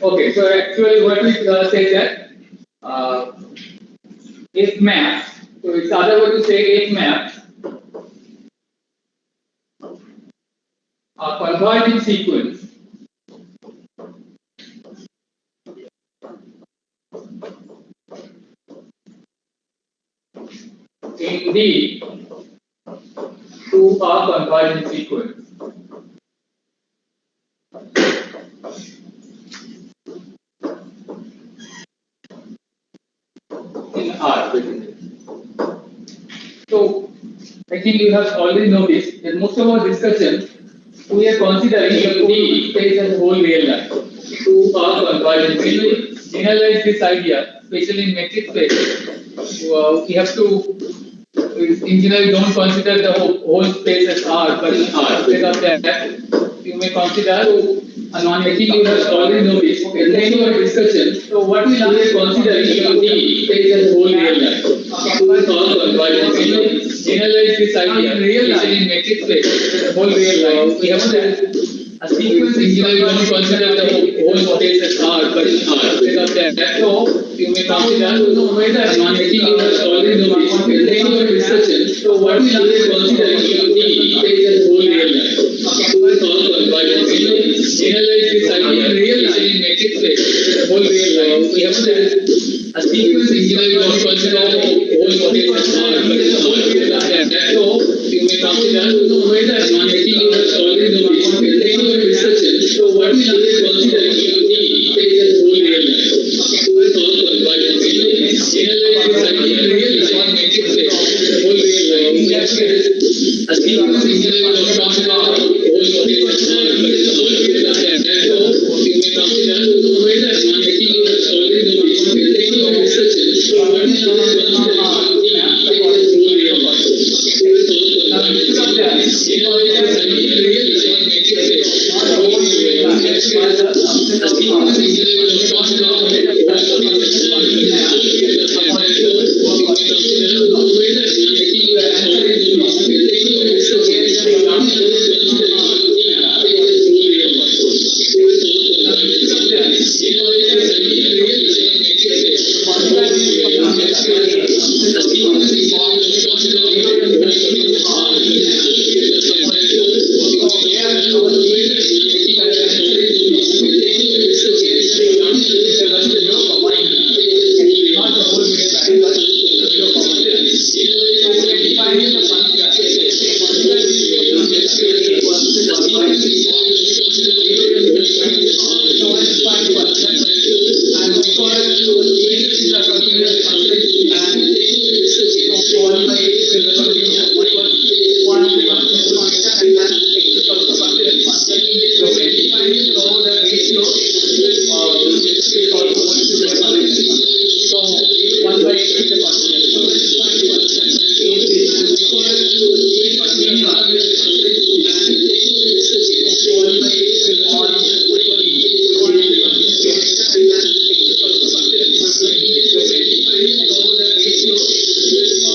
Okay, so actually what we say that if maps, so it's other way to say if maps are converged in sequence in D to a convergent sequence. In R, basically. So, I think you have already noticed that most of our discussion we are considering the D space as whole real life to a convergent sequence. Generalize this idea, especially in metric space. We have to. In general, don't consider the whole space as R, but in R. Instead of that, you may consider a non-metric. You have already noticed in the of discussion. So, what we are considering the space as whole real life. Generalize this idea, especially in metric space, whole real life. We have a sequence in general, don't consider the whole space as R, but in R. Instead of that, so you may consider a non-metric. You have already noticed in the discussion. So, what we are considering the space as whole real life. Generalize this idea, especially in metric space, whole real life. We have a sequence in general, don't consider the whole space as R, but in R. So, you may consider a non-metric. You have already noticed in the discussion. So, what we are considering the space as whole real life. Generalize this idea, especially in metric space, whole real life. We have a sequence in general, don't consider the whole space as R, but in R. So, you may consider a non-metric. You have already noticed in the discussion. So, what we are considering the space as whole real life.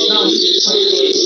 Now, instead of that,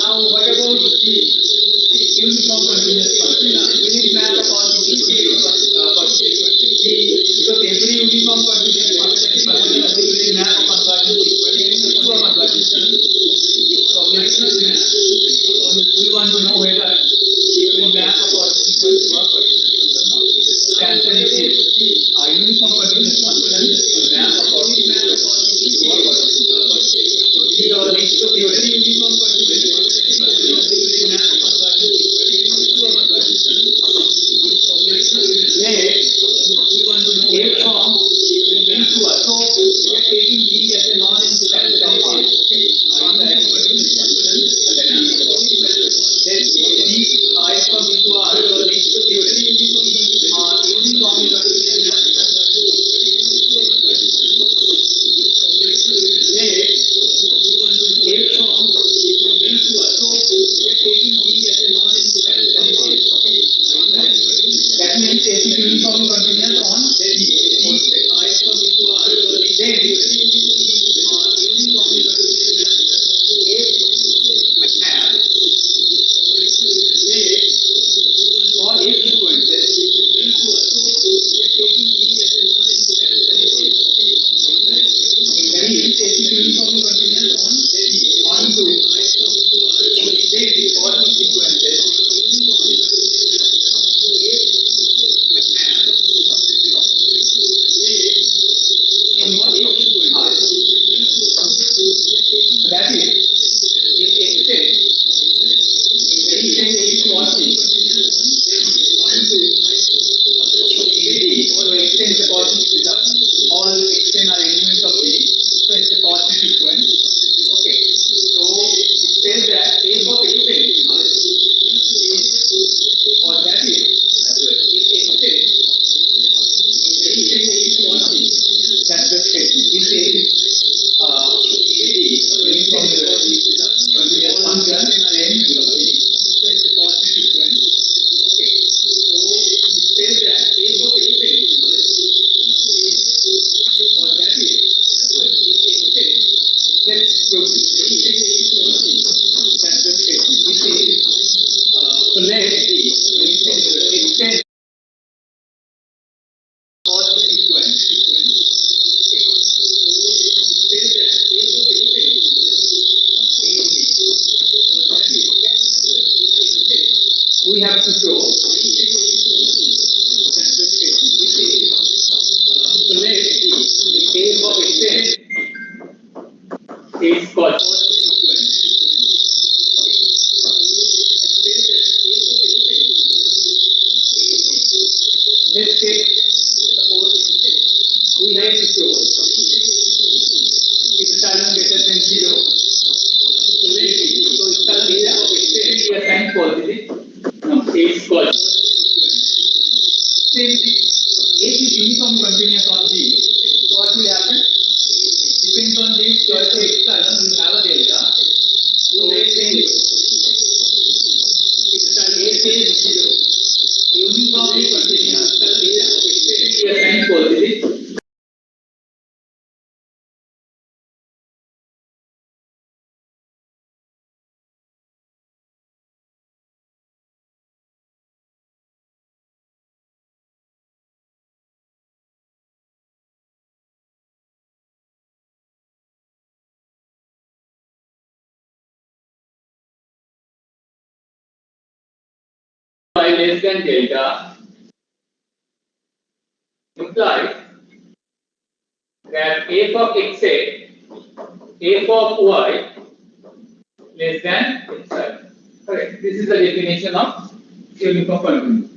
Now, what about the uniform continuous function? unit map of all the sequences because every uniform continuous function is considered as a unit map of convergent sequence to a convergent sequence. So we want to know whether it will map of all the sequence to a particular sequence or not. The answer is yes. A uniform continuous function will map of all the sequence to a particular sequence. So this is our next theorem. Uniform continuous function is considered as a unit map of convergent sequence to a convergent sequence. Let A form will be to us. So we are taking B as a non-independent of R. Let B I from B to R. So next theorem. Uniform continuous. Let A form will be to us. So we are taking B as a non-independent of R. That means A is uniformly continuous on Z whole set. Then uniformly continuous A map all A sequences. That is A is uniformly continuous on to Z all these sequences. So that is, if Xn is Cauchy onto A, so Xn is a Cauchy sequence. All Xn are elements of A, so it's a Cauchy sequence. Okay, so it says that A of Xn is, or that is, if Xn is Cauchy, that's the statement. If A is uniform continuous function, then it's a Cauchy sequence. Okay, so it says that A of Xn is, or that is, if Xn, let's proceed. Xn is Cauchy, that's the statement. If A is, so let Xn Cauchy sequence. Okay, so it says that A of Xn we have to show that's the statement. So let A of Xn is called let's take suppose we have to show if epsilon greater than 0. So epsilon is assigned positive. Now A is called. Since A is uniformly continuous on G, so what will happen? Depends on this choice of epsilon, we have a delta. So let's say epsilon A is 0, uniformly continuous, epsilon is assigned positive. Y less than delta implies that f of xa, f of y less than epsilon. Correct. This is the definition of uniform continuous.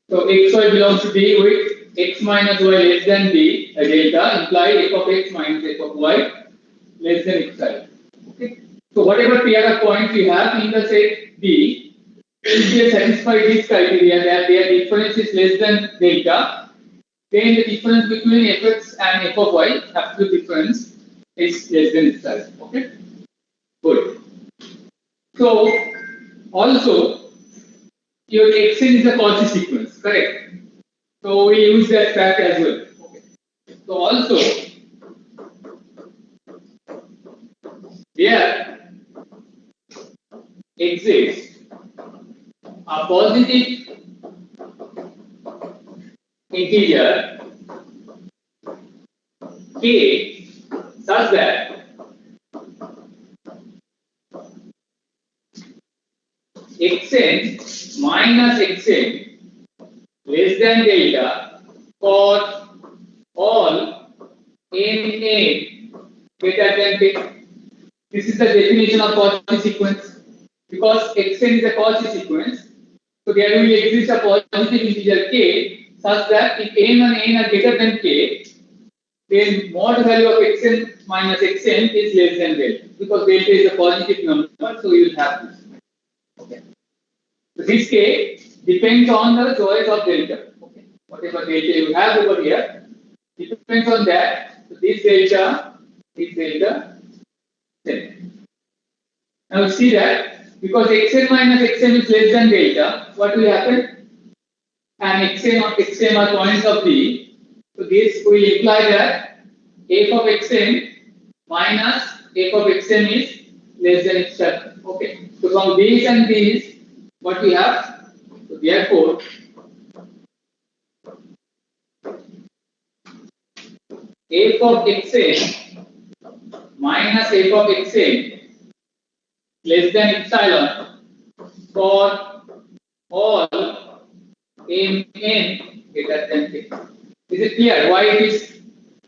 So xy belongs to D with x minus y less than D, a delta imply f of x minus f of y less than epsilon. Okay. So whatever pair of points we have in the set D, if they satisfy this criteria that their difference is less than delta, then the difference between fx and f of y, absolute difference, is less than epsilon. Okay, good. So also your xn is a Cauchy sequence, correct? So we use that fact as well. Okay. So also there exists a positive integer k such that xn minus xn less than delta for all n greater than k. This is the definition of Cauchy sequence. Because xn is a Cauchy sequence, so there will exist a positive integer k such that if n and n are greater than k, then mod value of xn minus xn is less than delta. Because delta is a positive number, so you will have this. Okay. So this k depends on the choice of delta. Okay. Whatever delta you have over here, it depends on that. So this delta is delta 10. Now you see that because xn minus xm is less than delta, what will happen? And xn or xm are points of D. So this will imply that f of xn minus f of xm is less than epsilon. Okay. So from these and these, what we have? So therefore, f of xn minus f of xn less than epsilon for all mn greater than k. Is it clear why it is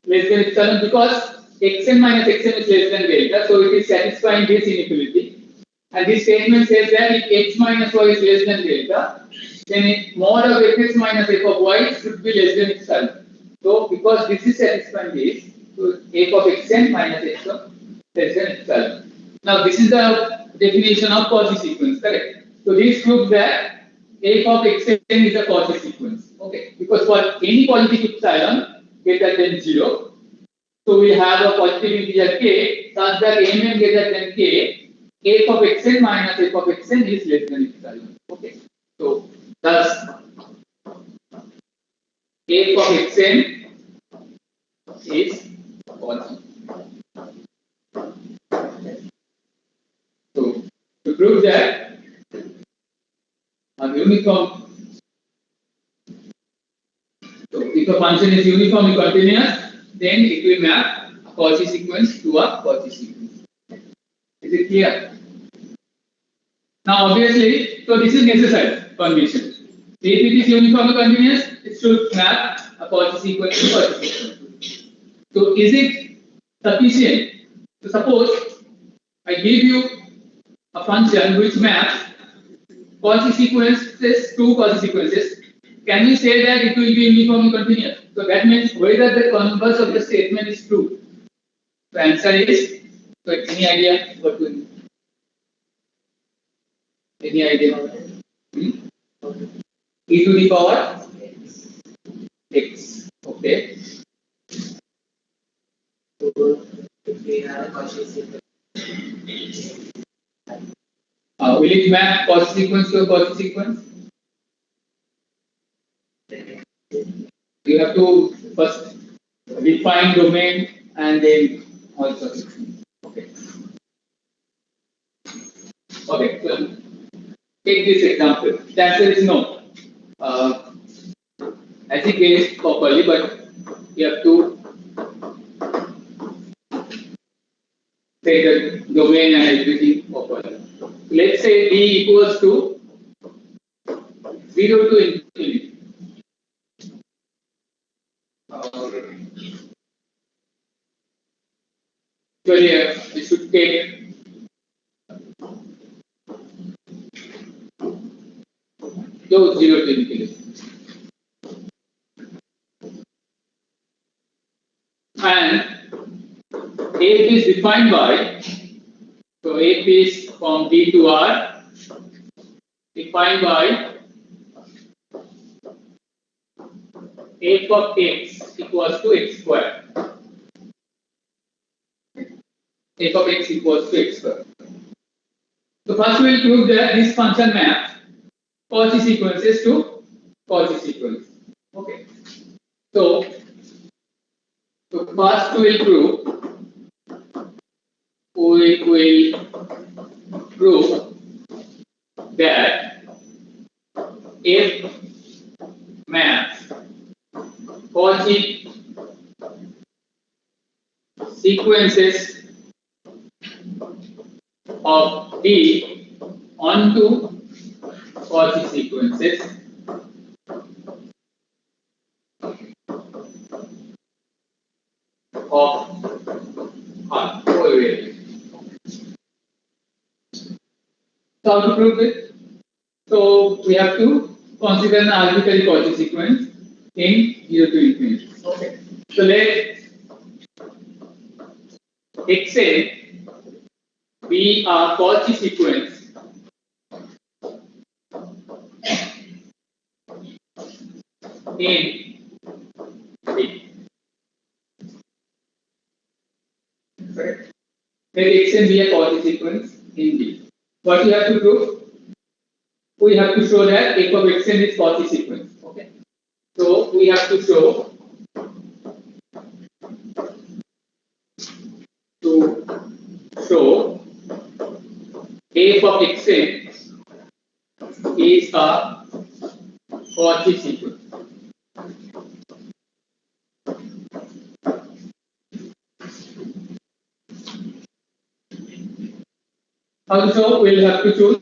less than epsilon? Because xn minus xm is less than delta, so it is satisfying this inequality. And this statement says that if x minus y is less than delta, then mod of fx minus f of y should be less than epsilon. So because this is satisfying this, so f of xn minus xm less than epsilon. Now this is the definition of Cauchy sequence, correct? So this proves that f of xn is a Cauchy sequence. Okay, because for any positive epsilon greater than 0, so we have a positive integer k such that mn greater than k, f of xn minus f of xn is less than epsilon. Okay, so thus f of xn is Cauchy. So to prove that a uniform, so if a function is uniformly continuous, then it will map a Cauchy sequence to a Cauchy sequence. Is it clear? Now obviously, so this is necessary condition. If it is uniformly continuous, it should map a Cauchy sequence to Cauchy sequence. So is it sufficient? So suppose I give you a function which maps Cauchy sequences to Cauchy sequences. Can we say that it will be uniformly continuous? So that means whether the converse of the statement is true. The answer is, so any idea what to do? Any idea? E to the power x. Okay. So if we have a Cauchy sequence, Will it map Cauchy sequence to a Cauchy sequence? You have to first define domain and then also. Okay. Okay. So take this example. The answer is no. I think it is properly, but you have to say the domain and everything properly. Let's say d equals to 0 to infinity. Actually, we should take those 0 to infinity. And f is defined by, so f is from d to r defined by f of x equals to x square. F of x equals to x square. So first we will prove that this function maps Cauchy sequences to Cauchy sequence. Okay. So first we will prove that if math Cauchy sequences of D onto Cauchy sequences of R covariant. So how to prove it? So we have to consider an arbitrary Cauchy sequence in 0 to infinity. Okay. So let Xa be a Cauchy sequence in D. Correct. Let Xn be a Cauchy sequence in D. What you have to prove? We have to show that f of Xn is Cauchy sequence. Okay. So we have to show f of Xn is a Cauchy sequence. Also, we'll have to choose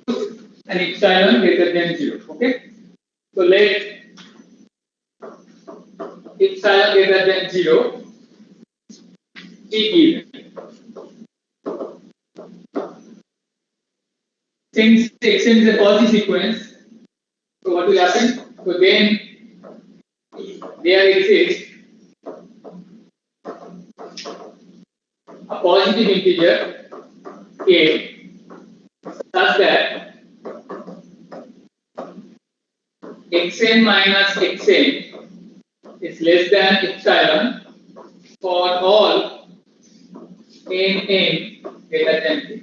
an epsilon greater than 0. Okay. So let epsilon greater than 0 be given. Since Xn is a Cauchy sequence, so what will happen? So then there exists a positive integer k such that Xn minus Xn is less than epsilon for all n greater than k.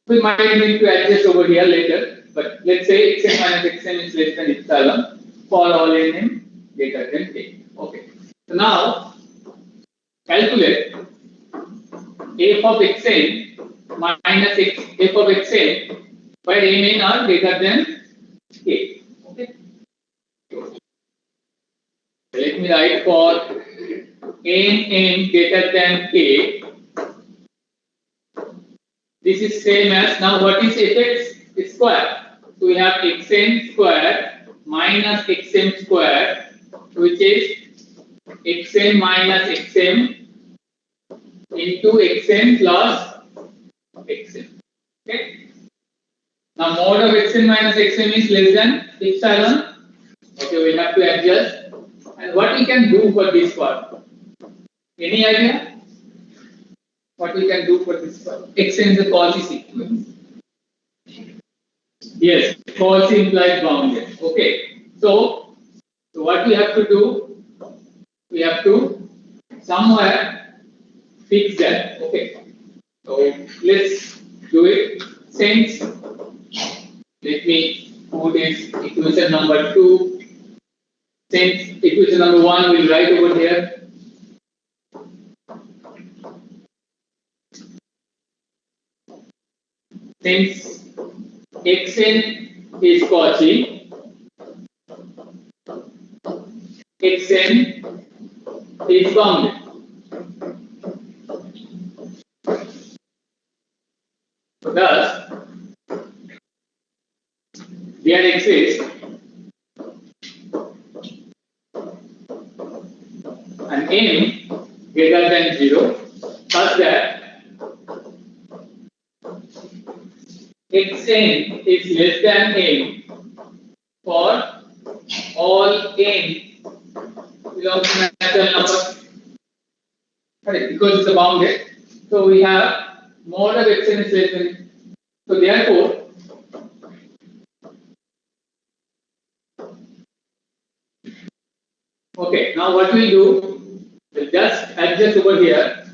We might need to adjust over here later, but let's say Xn minus Xn is less than epsilon for all n greater than k. Okay. So now calculate f of Xn minus f of Xn where n are greater than k. Okay. So let me write for n greater than k. This is same as, now what is fx square? So we have xn square minus xm square, which is xn minus xm into xn plus xm. Okay. Now mod of xn minus xm is less than epsilon. Okay, we have to adjust. And what we can do for this part? Any idea? What we can do for this part? Xn is a Cauchy sequence. Yes, Cauchy implies bounded. Okay. So what we have to do? We have to somewhere fix that. Okay. So let's do it. Since let me put this equation number 2. Since equation number 1 we'll write over here. Since Xn is Cauchy, Xn is bounded. So thus, there exists an n greater than 0 such that Xn is less than n for all n belongs to natural number. Right, because it's a bounded. So we have mod of Xn is less than. So therefore, okay, now what we'll do, we'll just adjust over here.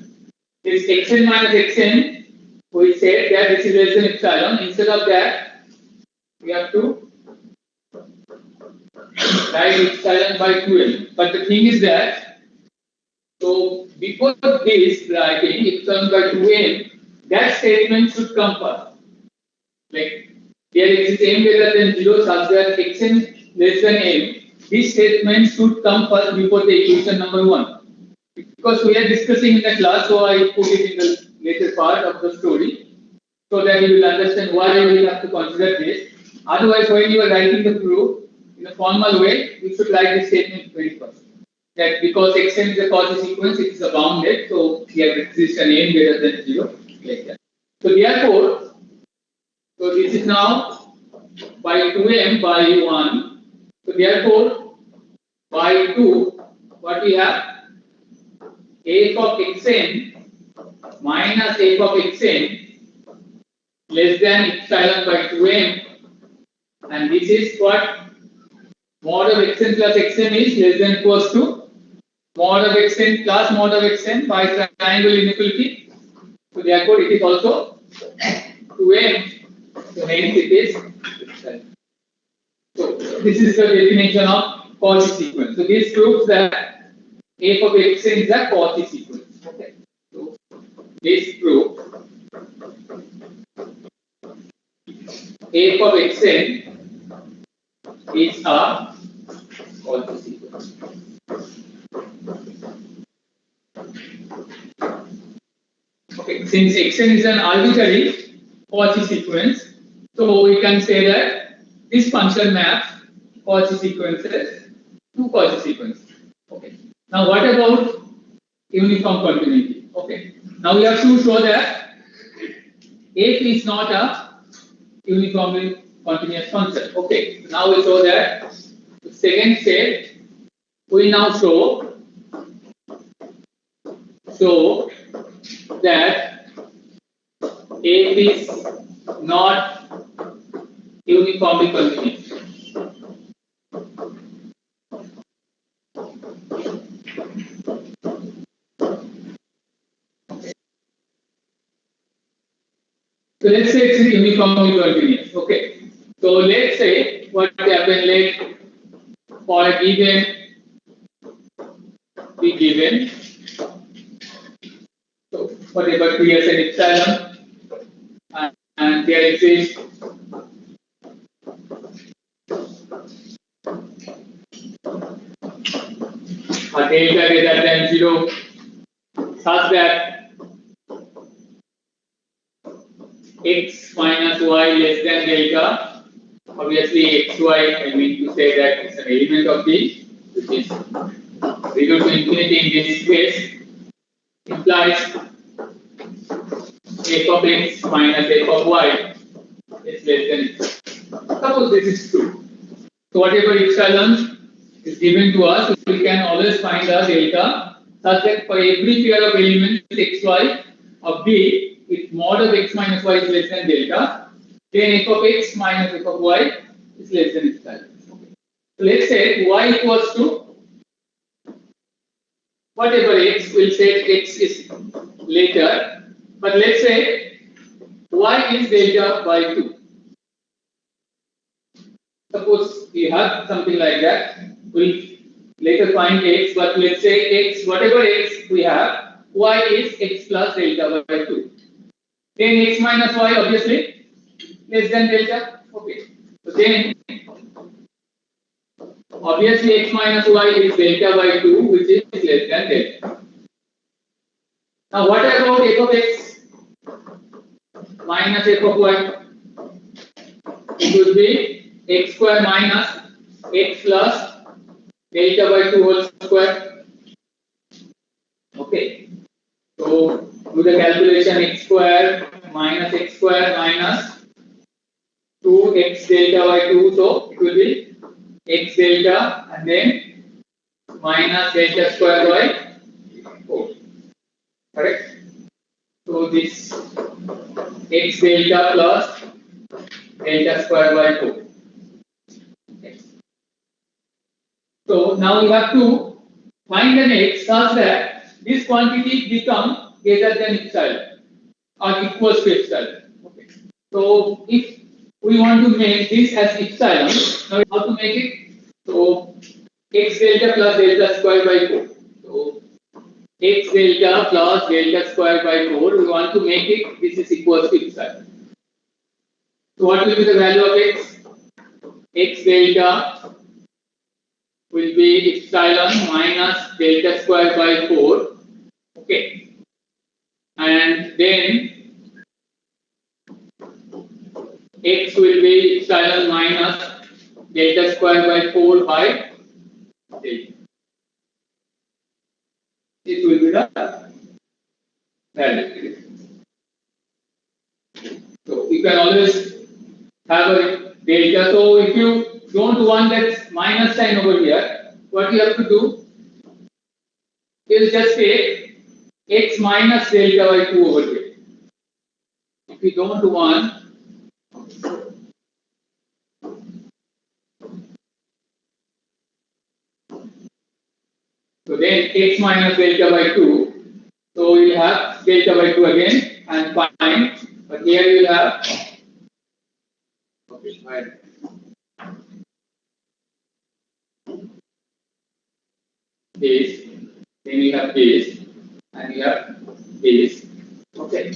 This Xn minus Xn, we said that this is less than epsilon. Instead of that, we have to write epsilon by 2n. But the thing is that, so before this writing epsilon by 2n, that statement should come first. Like Here x is m greater than 0 such that xn less than m. This statement should come first before the equation number 1. Because we are discussing in the class, so I put it in the later part of the story, so that you will understand why you will have to consider this. Otherwise, when you are writing the proof in a formal way, you should write the statement very first. That because xn is a Cauchy sequence, it is a bounded, so here exists an n greater than 0, like that. So therefore, so this is now by 2m by 1. So therefore, by 2, what we have? F of xn minus f of xn less than epsilon by 2m, and this is what mod of xn plus xn is less than equals to mod of xn plus mod of xn by triangle inequality. So therefore it is also 2m, so hence it is epsilon. So this is the definition of Cauchy sequence. So this proves that f of xn is a Cauchy sequence. Okay. So this proves f of xn is a Cauchy sequence. Okay, since xn is an arbitrary Cauchy sequence, so we can say that this function maps Cauchy sequences to Cauchy sequences. Okay. Now what about uniform continuity? Okay. Now we have to show that f is not a uniformly continuous function. Okay. Now we show that the second step we now show that f is not uniformly continuous. So let's say it's uniformly continuous. Okay. So let's say what happened, let for a given so whatever creates an epsilon and there exists a delta greater than 0 such that x minus y less than delta. Obviously xy, I mean to say that it's an element of the which is 0 to infinity in this space implies f of x minus f of y is less than x. Suppose this is true. So whatever epsilon is given to us, we can always find a delta such that for every pair of elements xy of B, if mod of x minus y is less than delta, then f of x minus f of y is less than epsilon. Okay. So let's say y equals to whatever x, we'll say x is later, but let's say y is delta by 2. Suppose we have something like that, we'll later find x, but let's say x, whatever x we have, y is x plus delta by 2. Then x minus y obviously less than delta. Okay. So then obviously x minus y is delta by 2, which is less than delta. Now what about f of x minus f of y? It would be x square minus x plus delta by 2 whole square. Okay. So do the calculation, x square minus 2x delta by 2. So it will be x delta and then minus delta square by 4. Correct? So this x delta plus delta square by 4. Okay. So now you have to find an x such that this quantity become greater than epsilon or equals to epsilon. Okay. So if we want to make this as epsilon, now how to make it? So x delta plus delta square by 4. So x delta plus delta square by 4, we want to make it, this is equals to epsilon. So what will be the value of x? X delta will be epsilon minus delta square by 4. Okay. And then x will be epsilon minus delta square by 4 by delta. This will be the value. So you can always have a delta. So if you don't want that minus sign over here, what you have to do is just take x minus delta by 2 over here. If you don't want, so then x minus delta by 2. So you have delta by 2 again and fine. But here you have this, then you have this, and you have this. Okay.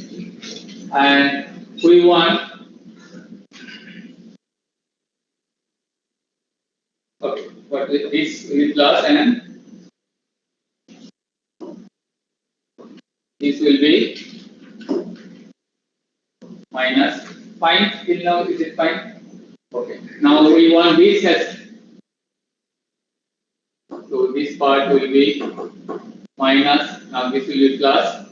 And we want, okay, what is this is plus, and this will be minus. Fine till now, is it fine? Okay. Now we want this as, so this part will be minus, now this will be plus.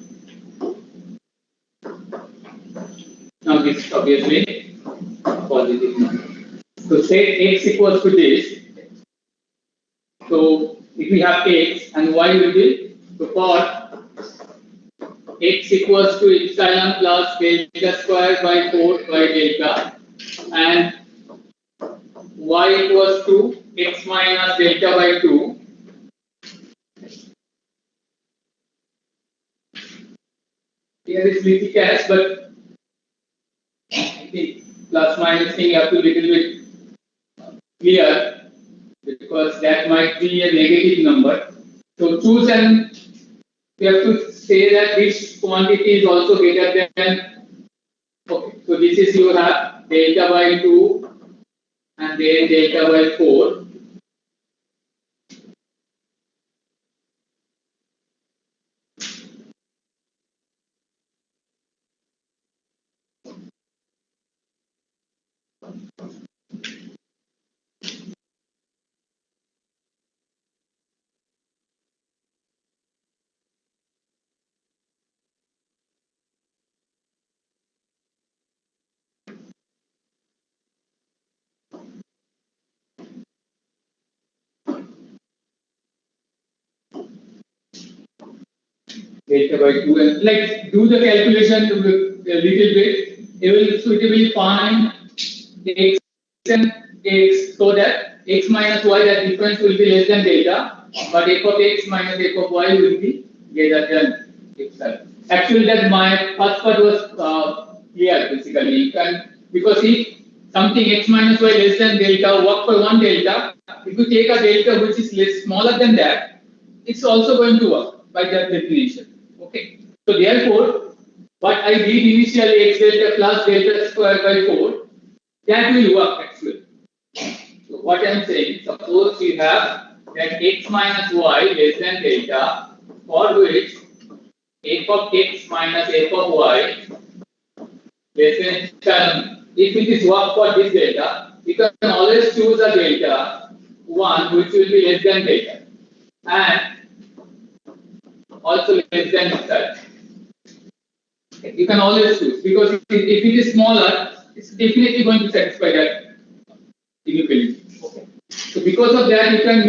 Now this is obviously positive number. So say x equals to this. So if we have x and y will be, so for x equals to epsilon plus delta square by 4 by delta, and y equals to x minus delta by 2. Here is little cash, but I think plus minus thing you have to little bit clear, because that might be a negative number. So choose, and we have to say that this quantity is also greater than, okay, so this is you have delta by 2 and then delta by 4. Delta by 2, and like do the calculation a little bit. You will suitably find x and x, so that x minus y, that difference will be less than delta, but f of x minus f of y will be greater than epsilon. Actually, that my first part was clear basically. You can, because if something x minus y less than delta, work for one delta. If you take a delta which is less smaller than that, it's also going to work by that definition. Okay. So therefore, what I did initially, x delta plus delta square by 4, that will work actually. So what I am saying, suppose you have that x minus y less than delta, for which f of x minus f of y less than epsilon. If it is work for this delta, you can always choose a delta 1 which will be less than delta, and also less than epsilon. You can always choose, because if it is smaller, it's definitely going to satisfy that inequality. Okay. So because of that, you can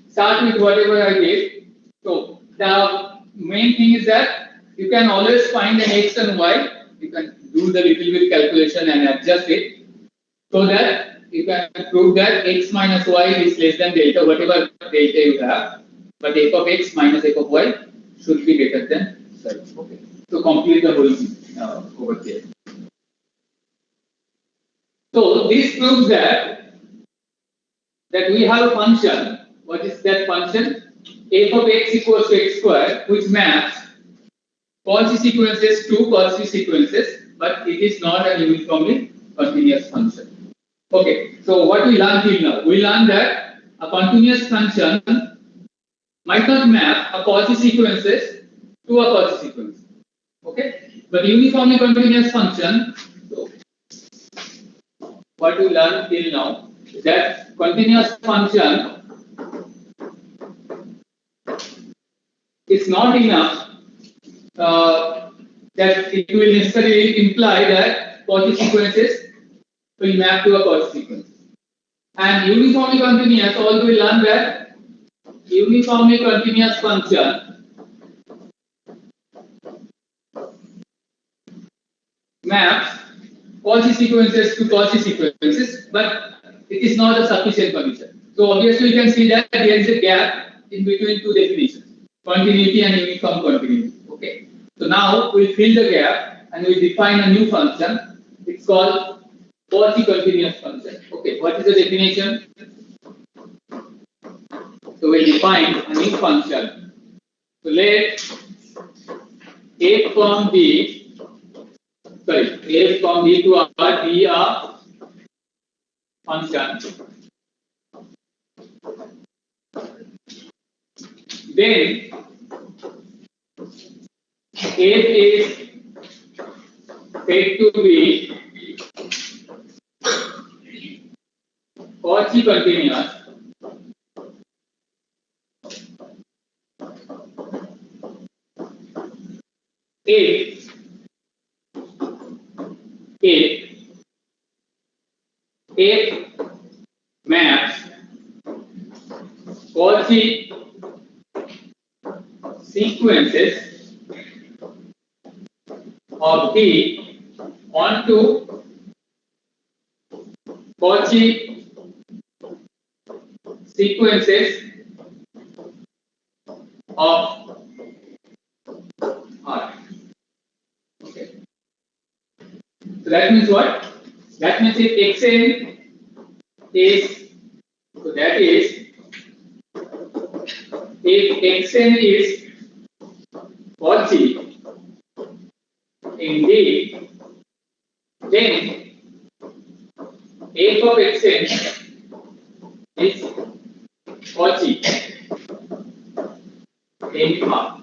start with whatever I did. So the main thing is that you can always find an x and y. You can do the little bit calculation and adjust it, so that you can prove that x minus y is less than delta, whatever delta you have, but f of x minus f of y should be greater than 7. Okay. So complete the whole thing over here. So this proves that we have a function. What is that function? F of x equals to x square, which maps Cauchy sequences to Cauchy sequences, but it is not a uniformly continuous function. Okay, so what we learned till now? We learned that a continuous function might not map a Cauchy sequences to a Cauchy sequence. Okay, but uniformly continuous function. So what we learned till now is that continuous function is not enough that it will necessarily imply that Cauchy sequences will map to a Cauchy sequence. And uniformly continuous, also we learn that uniformly continuous function maps Cauchy sequences to Cauchy sequences, but it is not a sufficient condition. So obviously you can see that there is a gap in between two definitions, continuity and uniform continuity. Okay. So now we fill the gap and we define a new function. It's called Cauchy continuous function. Okay. What is the definition? So we define a new function. So let A from B, A from B to R be a function. Then F is said to be Cauchy continuous if F maps Cauchy sequences of B onto Cauchy sequences of R. Okay. So that means what? That means if Xn is, so that is, if Xn is Cauchy in D, then F of Xn is Cauchy in R.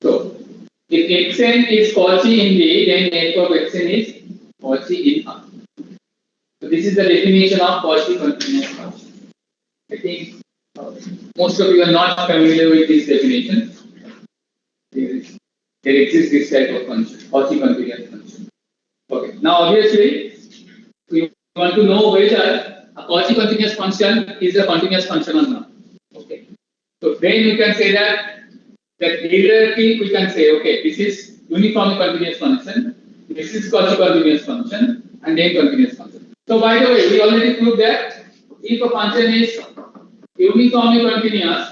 So if Xn is Cauchy in D, then F of Xn is Cauchy in R. So this is the definition of Cauchy continuous function. I think most of you are not familiar with this definition. There exists this type of function, Cauchy continuous function. Okay. Now obviously we want to know whether a Cauchy continuous function is a continuous function or not. Okay. So then you can say that directly we can say, okay, this is uniformly continuous function, this is Cauchy continuous function, and then continuous function. So by the way, we already proved that if a function is uniformly continuous,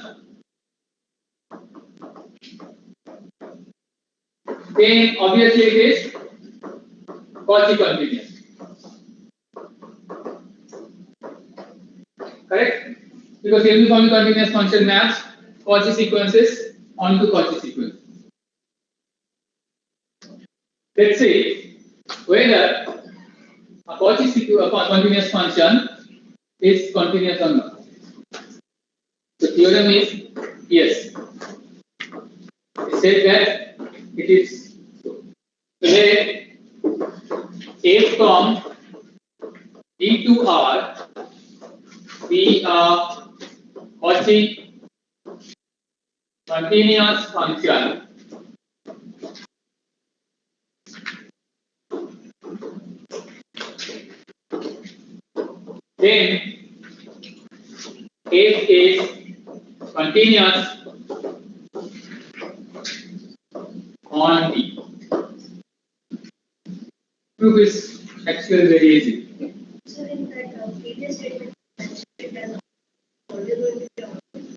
then obviously it is Cauchy continuous. Correct? Because uniformly continuous function maps Cauchy sequences onto Cauchy sequence. Let's see whether a Cauchy continuous function is continuous or not. The theorem is yes. It says that it is. So let F from D to R be a Cauchy continuous function then F is continuous on D. Proof is actually very easy. So in that previous statement, it has already going to be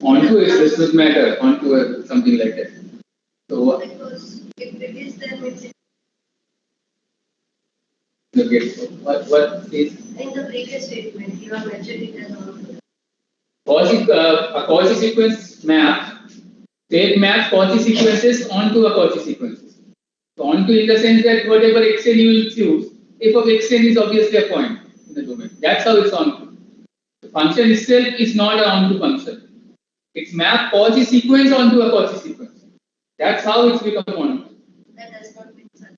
Onto it does not matter, onto something like that. So because if it is then it's okay, so what is in the previous statement you have mentioned it as all. a Cauchy sequence map It maps Cauchy sequences onto a Cauchy sequences. So onto in the sense that whatever xn you will choose, f of xn is obviously a point in the domain. That's how it's onto. The function itself is not an onto function. It's mapped Cauchy sequence onto a Cauchy sequence. That's how it's become onto. That does not mean such.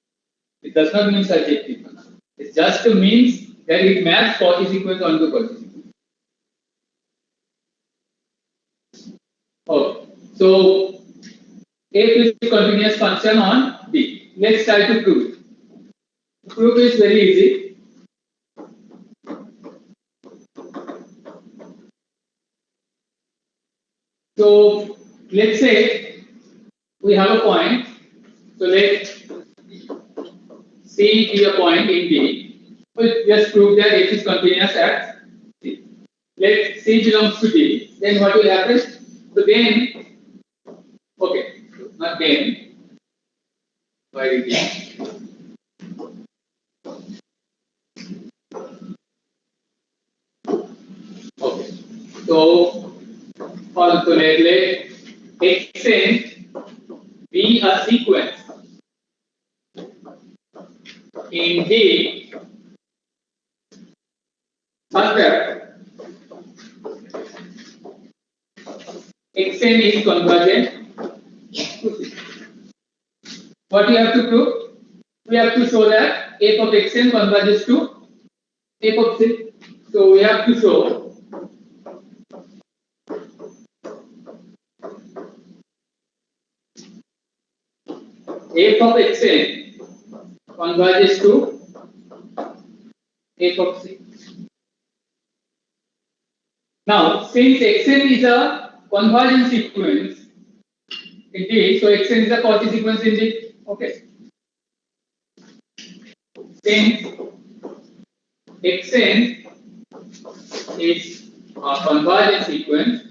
It does not mean surjective. It just means that it maps Cauchy sequence onto Cauchy sequence. Okay. So f is a continuous function on D. Let's try to prove it. Proof is very easy. So let's say we have a point. So let C be a point in D. We'll just prove that f is continuous at C. Let C belongs to D. Then what will happen? So then, okay, not then. Why is it? Okay. So also let xn be a sequence in D such that xn is convergent to C. What we have to prove? We have to show that f of xn converges to f of C. So we have to show f of xn converges to f of C. Now, since xn is a convergent sequence indeed, so xn is a Cauchy sequence indeed. Okay. Since xn is a convergent sequence,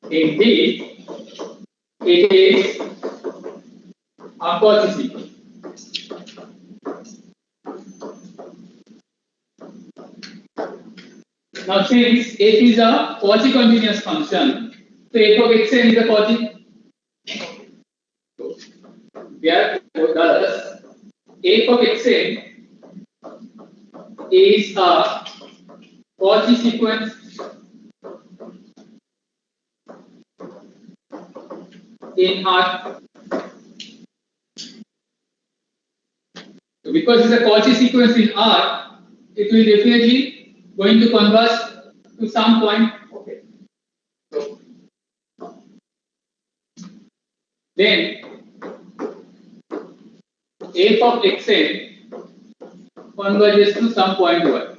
indeed it is a Cauchy sequence. Now, since f is a Cauchy continuous function, so f of xn is a Cauchy. So, therefore, thus f of xn is a Cauchy sequence in R. So because it's a Cauchy sequence in R, it will definitely going to converge to some point. Okay. So then f of xn converges to some point y.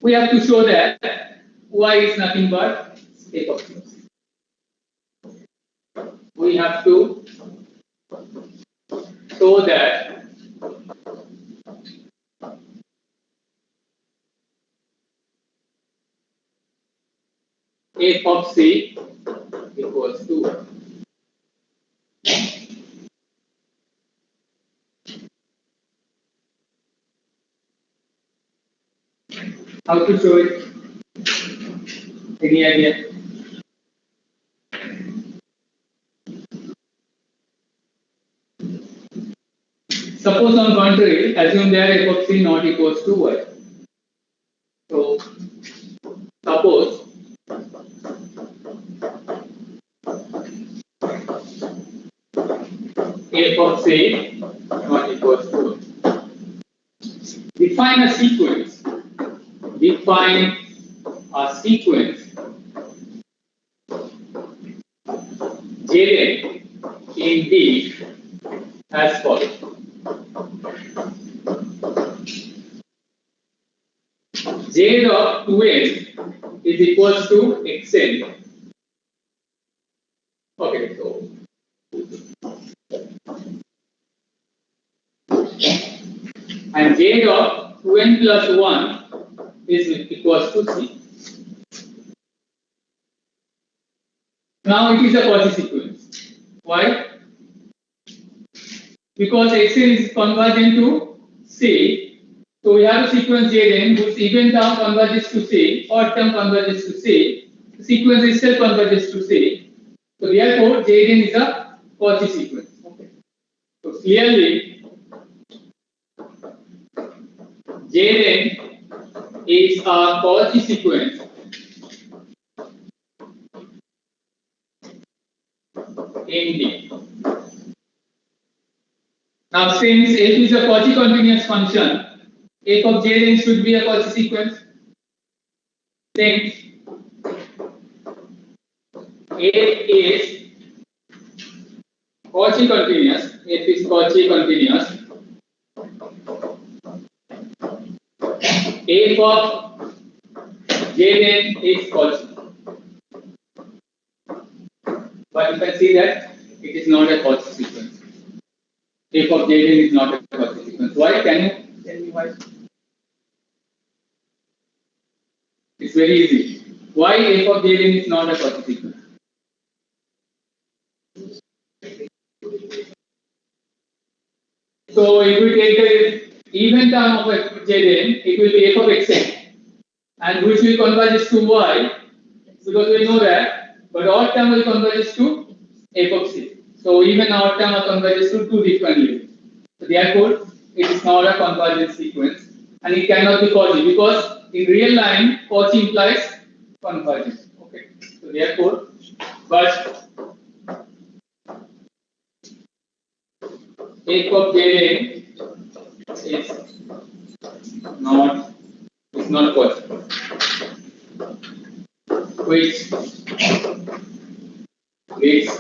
We have to show that y is nothing but f of x. We have to show that f of c equals to y. How to show it? Any idea? Suppose on contrary, assume that f of c not equals to y. So suppose f of c not equals to y. Define a sequence. Define a sequence Zn in D as follows. Z of 2n is equals to xn. Okay, so and Z of 2n plus 1 is equals to c. Now it is a Cauchy sequence. Why? Because xn is convergent to c. C. So we have a sequence Jn whose even term converges to C, odd term converges to C. The sequence itself converges to C. So therefore, Jn is a Cauchy sequence. Okay. So clearly, Jn is a Cauchy sequence in D. Now, since f is a Cauchy continuous function, f of Jn should be a Cauchy sequence. Since f is Cauchy continuous, f is Cauchy continuous, f of Jn is Cauchy. But you can see that it is not a Cauchy sequence. F of Jn is not a Cauchy sequence. Why? Can you tell me why? It's very easy. Why f of Jn is not a Cauchy sequence? So if we take the even term of Jn, it will be f of xn, and which will converge to y, because we know that, but odd term will converge to f of c. So even odd term converges to two different limits. So therefore, it is not a convergent sequence, and it cannot be Cauchy because in real line, Cauchy implies convergence. Okay. So therefore, but f of Jn is not Cauchy, which leads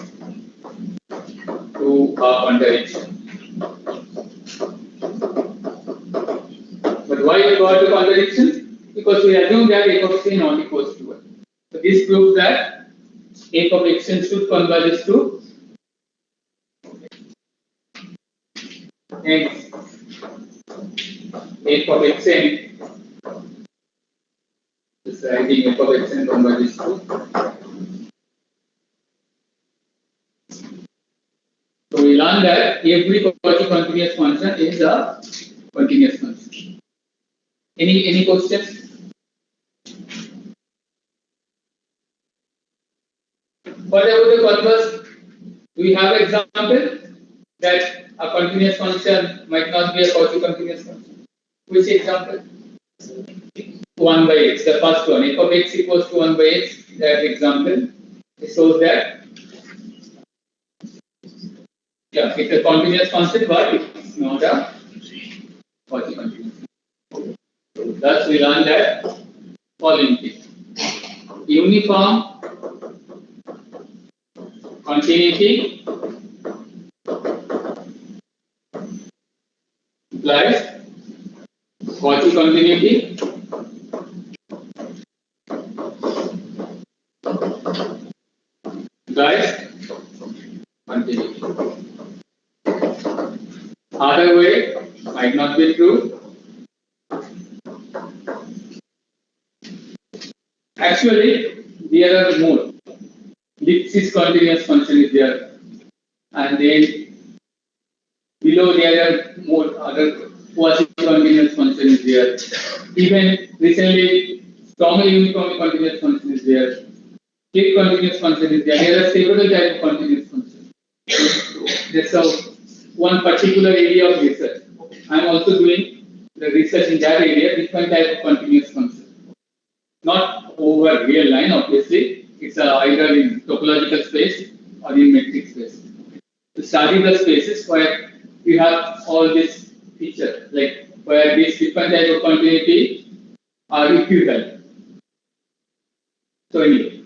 to a contradiction. But why we got a contradiction? Because we assume that f of c not equals to 1. So this proves that f of xn should converge to hence f of xn. This writing f of xn converges to. So we learn that every Cauchy continuous function is a continuous function. Any questions? What about the converse? Do we have an example that a continuous function might not be a Cauchy continuous function? Which example? 1 by x, the first one. F of x equals to 1 by x. That example shows that yeah, it's a continuous function, but it's not a Cauchy continuous. Thus, we learn that following thing: uniform continuity implies Cauchy continuity implies continuity. Other way might not be true. Actually, there are more. Lipschitz continuous function is there, and then below there are more other quasi-continuous function is there. Even recently, strongly uniformly continuous function is there. Split continuous function is there. There are several types of continuous functions. That's one particular area of research. I am also doing the research in that area, different type of continuous function. Not over real line, obviously. It's either in topological space or in metric space. To study the spaces where you have all these features, like where these different type of continuity are equivalent. So anyway.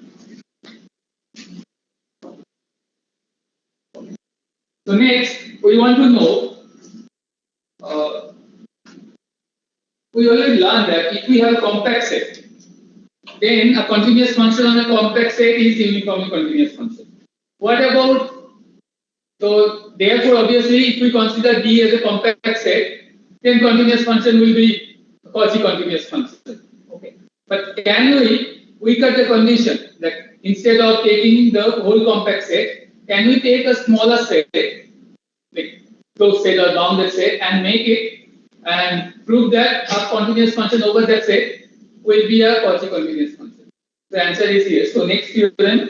So next, we want to know, we already learned that if we have a compact set, then a continuous function on a compact set is uniformly continuous function. What about, so therefore obviously if we consider D as a compact set, then continuous function will be a Cauchy continuous function. Okay. But can we cut the condition that instead of taking the whole compact set, can we take a smaller set, like closed set or bounded set, and make it and prove that a continuous function over that set will be a Cauchy continuous function. The answer is yes. So next theorem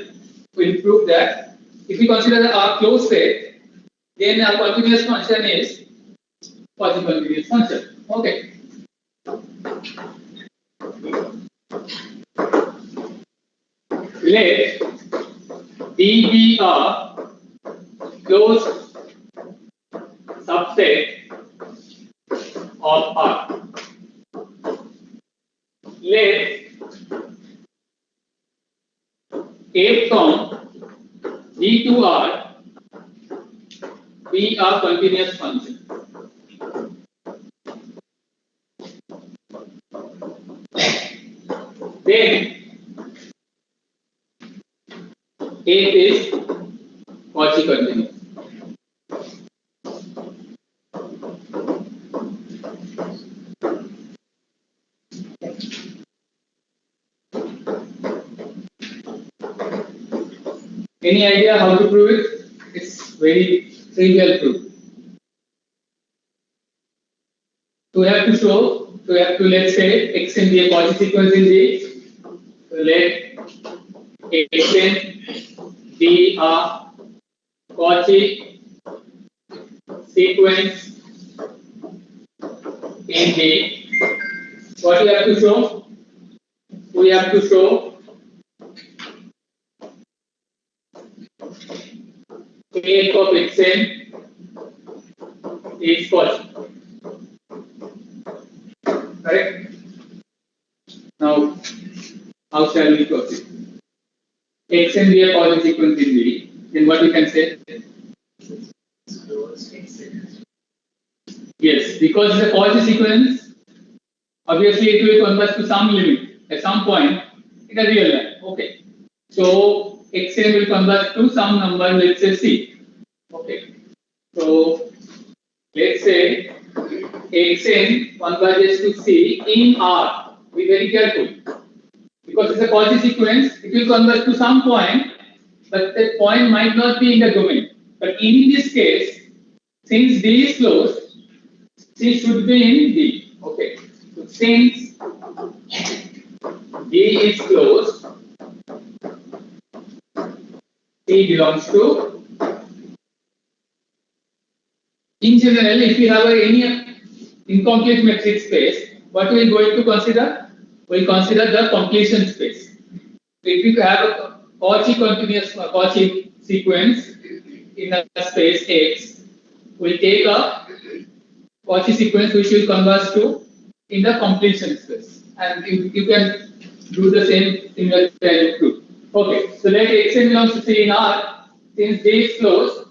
will prove that if we consider a closed set, then a continuous function is Cauchy continuous function. Okay. Let D be a closed subset of R. Let A from D to R be a continuous function. Then it is Cauchy continuous. Any idea how to prove it? It's very trivial proof. So we have to show, so we have to, let's say, xn be a Cauchy sequence in D. So let xn be a Cauchy sequence in D. What we have to show? We have to show f of xn is Cauchy. Correct? Now, how shall we proceed? Xn be a Cauchy sequence in D. Then what we can say? Yes, because it's a Cauchy sequence, obviously it will converge to some limit at some point in a real line. Okay. So xn will converge to some number, let's say c. Okay. So let's say xn converges to c in R. Be very careful. Because it's a Cauchy sequence, it will converge to some point, but that point might not be in the domain. But in this case, since D is closed, C should be in D. Okay. So since D is closed, C belongs to. In general, if we have any incomplete metric space, what we are going to consider? We will consider the completion space. So if you have a Cauchy continuous Cauchy sequence in a space X, we will take a Cauchy sequence which will converge to in the completion space, and you can do the same similar kind of proof. Okay, so let xn belongs to C in R. Since D is closed,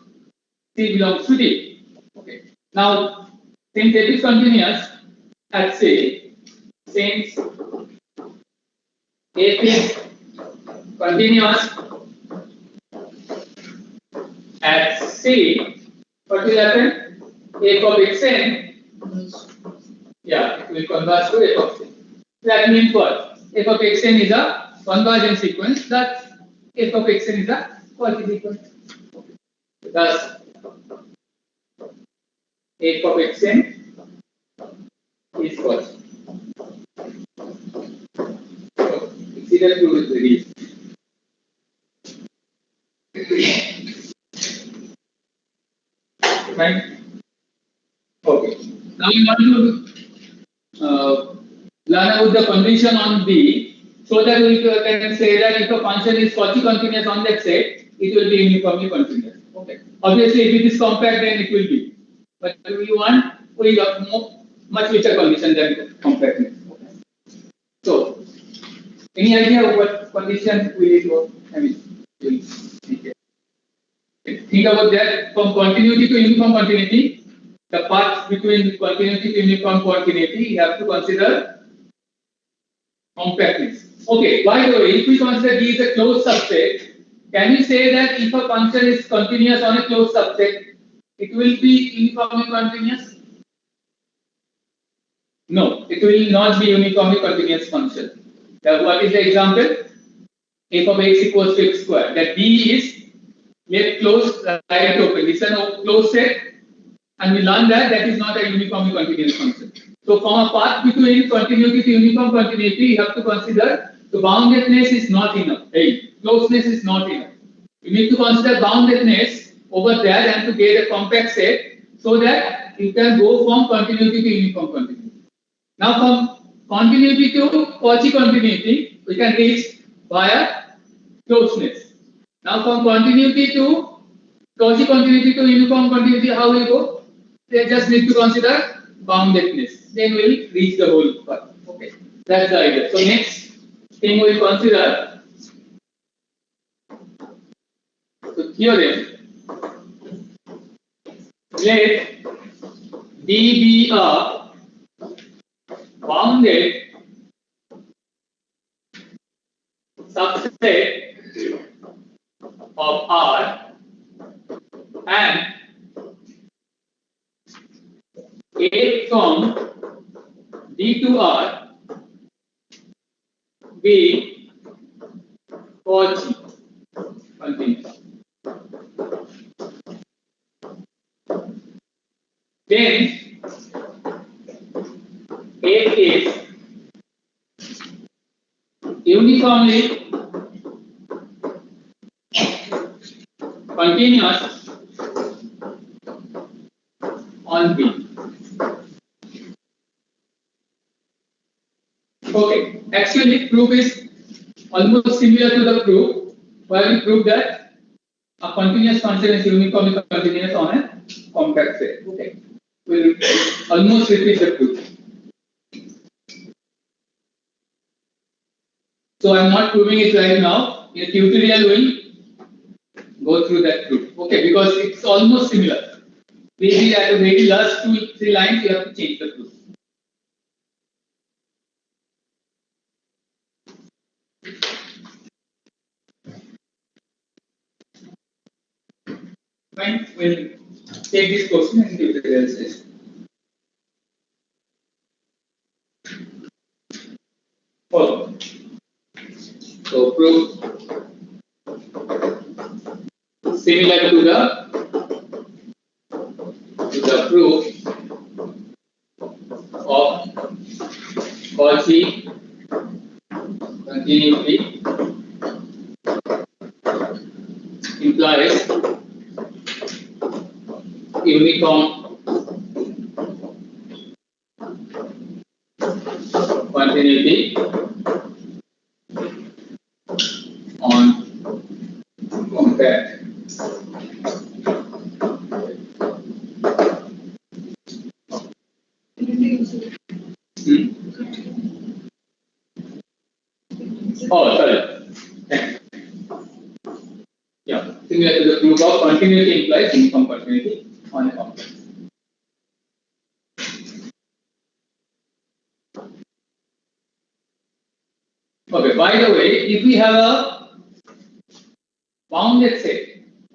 C belongs to D. Okay. Now, since it is continuous at C, since F is continuous at C, what will happen? F of xn, yeah, it will converge to f of c. That means what? F of xn is a convergent sequence, thus f of xn is a Cauchy sequence. Thus, f of xn is Cauchy. So, it's either true with the reason. Right? Okay. Now we want to learn about the condition on B, so that we can say that if a function is Cauchy continuous on that set, it will be uniformly continuous. Okay. Obviously, if it is compact, then it will be. But we want much richer condition than compactness. Okay. So, any idea of what condition will it work? I mean, think about that. From continuity to uniform continuity, the path between continuity to uniform continuity, you have to consider compactness. Okay, by the way, if we consider D is a closed subset, can we say that if a function is continuous on a closed subset, it will be uniformly continuous? No, it will not be uniformly continuous function. What is the example? F of x equals to x squared. That D is left closed, right open. It's a closed set, and we learned that that is not a uniformly continuous function. So from a path between continuity to uniform continuity, you have to consider the boundedness is not enough. Hey, closeness is not enough. You need to consider boundedness over there and to get a compact set so that you can go from continuity to uniform continuity. Now from continuity to Cauchy continuity, we can reach via closeness. Now from continuity to Cauchy continuity to uniform continuity, how will go? They just need to consider boundedness. Then we'll reach the whole part. Okay, that's the idea. So next thing we'll consider the theorem. Let D be a bounded subset of R and A from D to R be Cauchy continuous. Then A is uniformly continuous on B. Okay, actually proof is almost similar to the proof where we prove that a continuous function is uniformly continuous on a compact set. Okay, we'll almost repeat the proof. So I'm not proving it right now. In a tutorial, we'll go through that proof. Okay, because it's almost similar. Maybe at the very last 2-3 lines, you have to change the proof. Fine, we'll take this question and give the analysis. Follow. So proof similar to the proof of Cauchy continuity implies uniform continuity on compact. Oh, sorry. Yeah, similar to the proof of continuity implies uniform continuity on a compact. Okay, by the way, if we have a bounded set,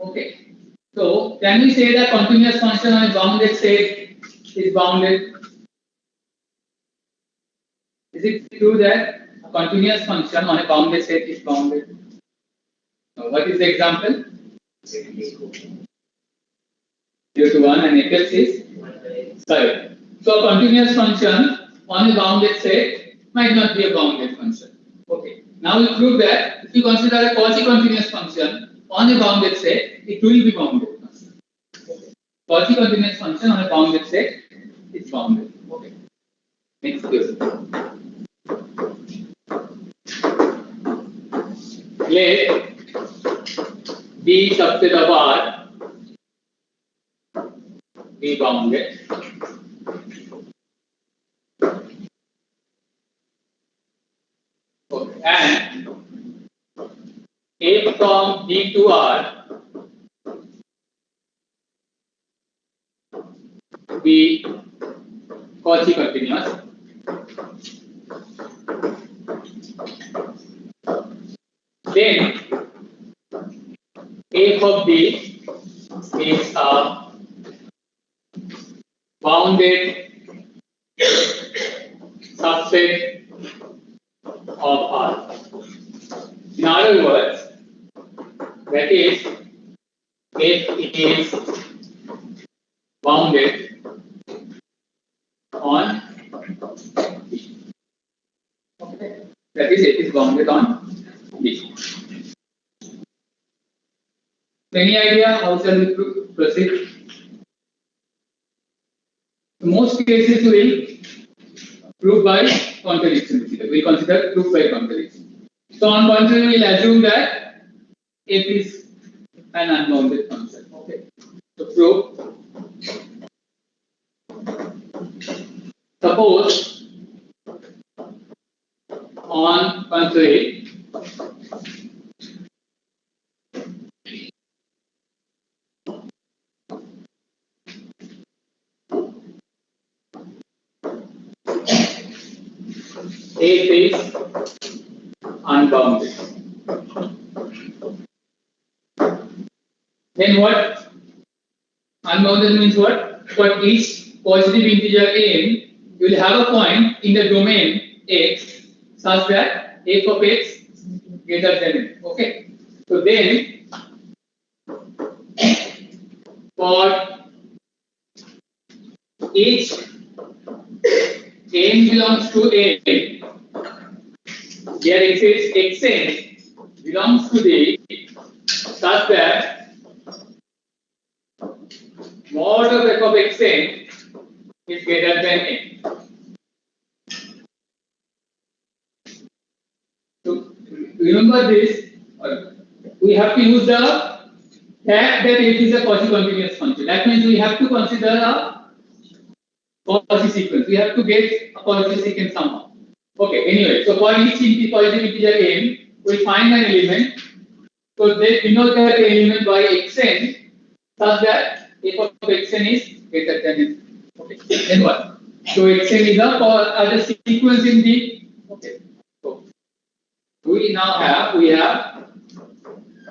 okay, so can we say that continuous function on a bounded set is bounded? Is it true that a continuous function on a bounded set is bounded? Now, what is the example? 0 to 1 and f is 5. So a continuous function on a bounded set might not be a bounded function. Okay. Now we prove that if you consider a Cauchy continuous function on a bounded set, it will be bounded. Okay. Cauchy continuous function on a bounded set is bounded. Okay. Next question. Let B subset of R be bounded. Okay. And A from D to R be Cauchy continuous. Then A of B is a bounded subset of R. In other words, that is, F is bounded on bounded on D. Any idea how shall we proceed? Most cases will prove by contradiction. We consider proof by contradiction. So on contrary, we will assume that F is an unbounded function. Okay. So prove. Suppose on contrary, F is unbounded. Then what? Unbounded means what? For each positive integer n, you will have a point in the domain x such that f of x greater than n. Okay. So then, for each n belongs to n, here it says xn belongs to D such that mod of f of xn is greater than n. So remember this, we have to use the fact that f is a quasi-continuous function. That means we have to consider a quasi-sequence. We have to get a quasi-sequence somehow. Okay, anyway, so for each positive integer n, we find an element. So they denote that element by xn such that f of xn is greater than n. Okay, then what? So xn is a sequence in the. Okay, so we have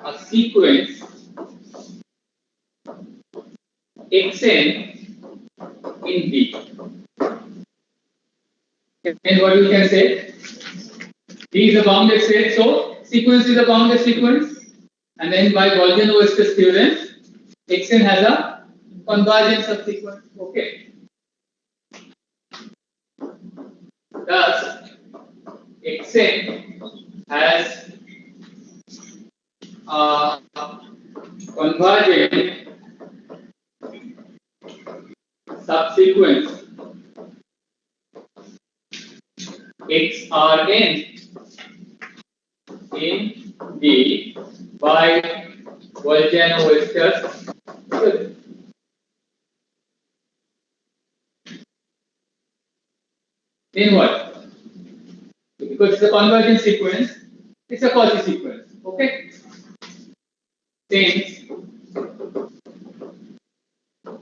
a sequence xn in D. And what you can say? D is a bounded set, so sequence is a bounded sequence, and then by Gaussian-Oester's theorem, xn has a convergence of sequence. Okay. Thus, xn has a convergent subsequence xrn in D by Gaussian-Oester's theorem. Then what? Because it's a convergent sequence, it's a quasi-sequence. Okay? Since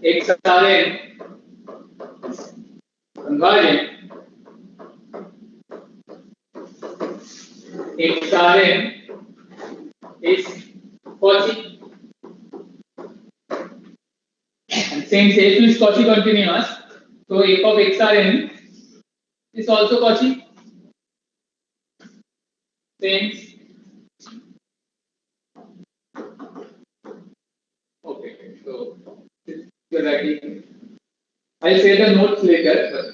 xrn convergent, xrn is quasi, and since f is quasi-continuous, so f of xrn is also quasi. Since okay, so you're writing. I'll say the notes later, but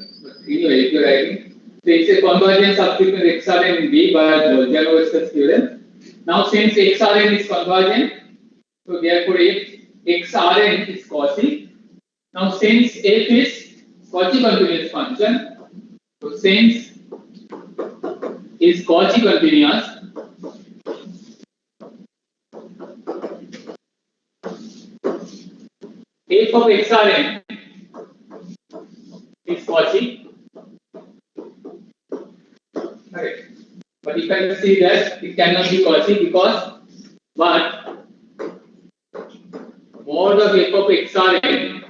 anyway, if you're writing, so it's a convergent subsequence xrn in D by Gaussian-Oester's theorem. Now, since xrn is convergent, so therefore if xrn is quasi. Now, since f is quasi-continuous function, so since is quasi-continuous, f of xrn is quasi. Correct. But you can see that it cannot be quasi because but mod of f of xrn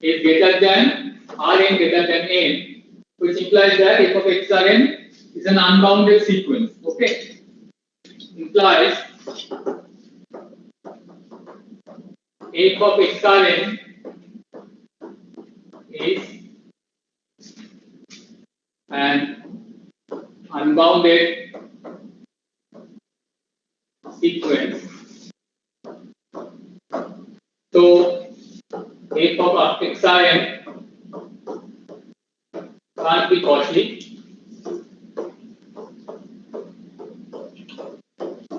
is greater than rn greater than n, which implies that f of xrn is an unbounded sequence. Okay, implies f of xrn is an unbounded sequence. So f of xrn can't be quasi.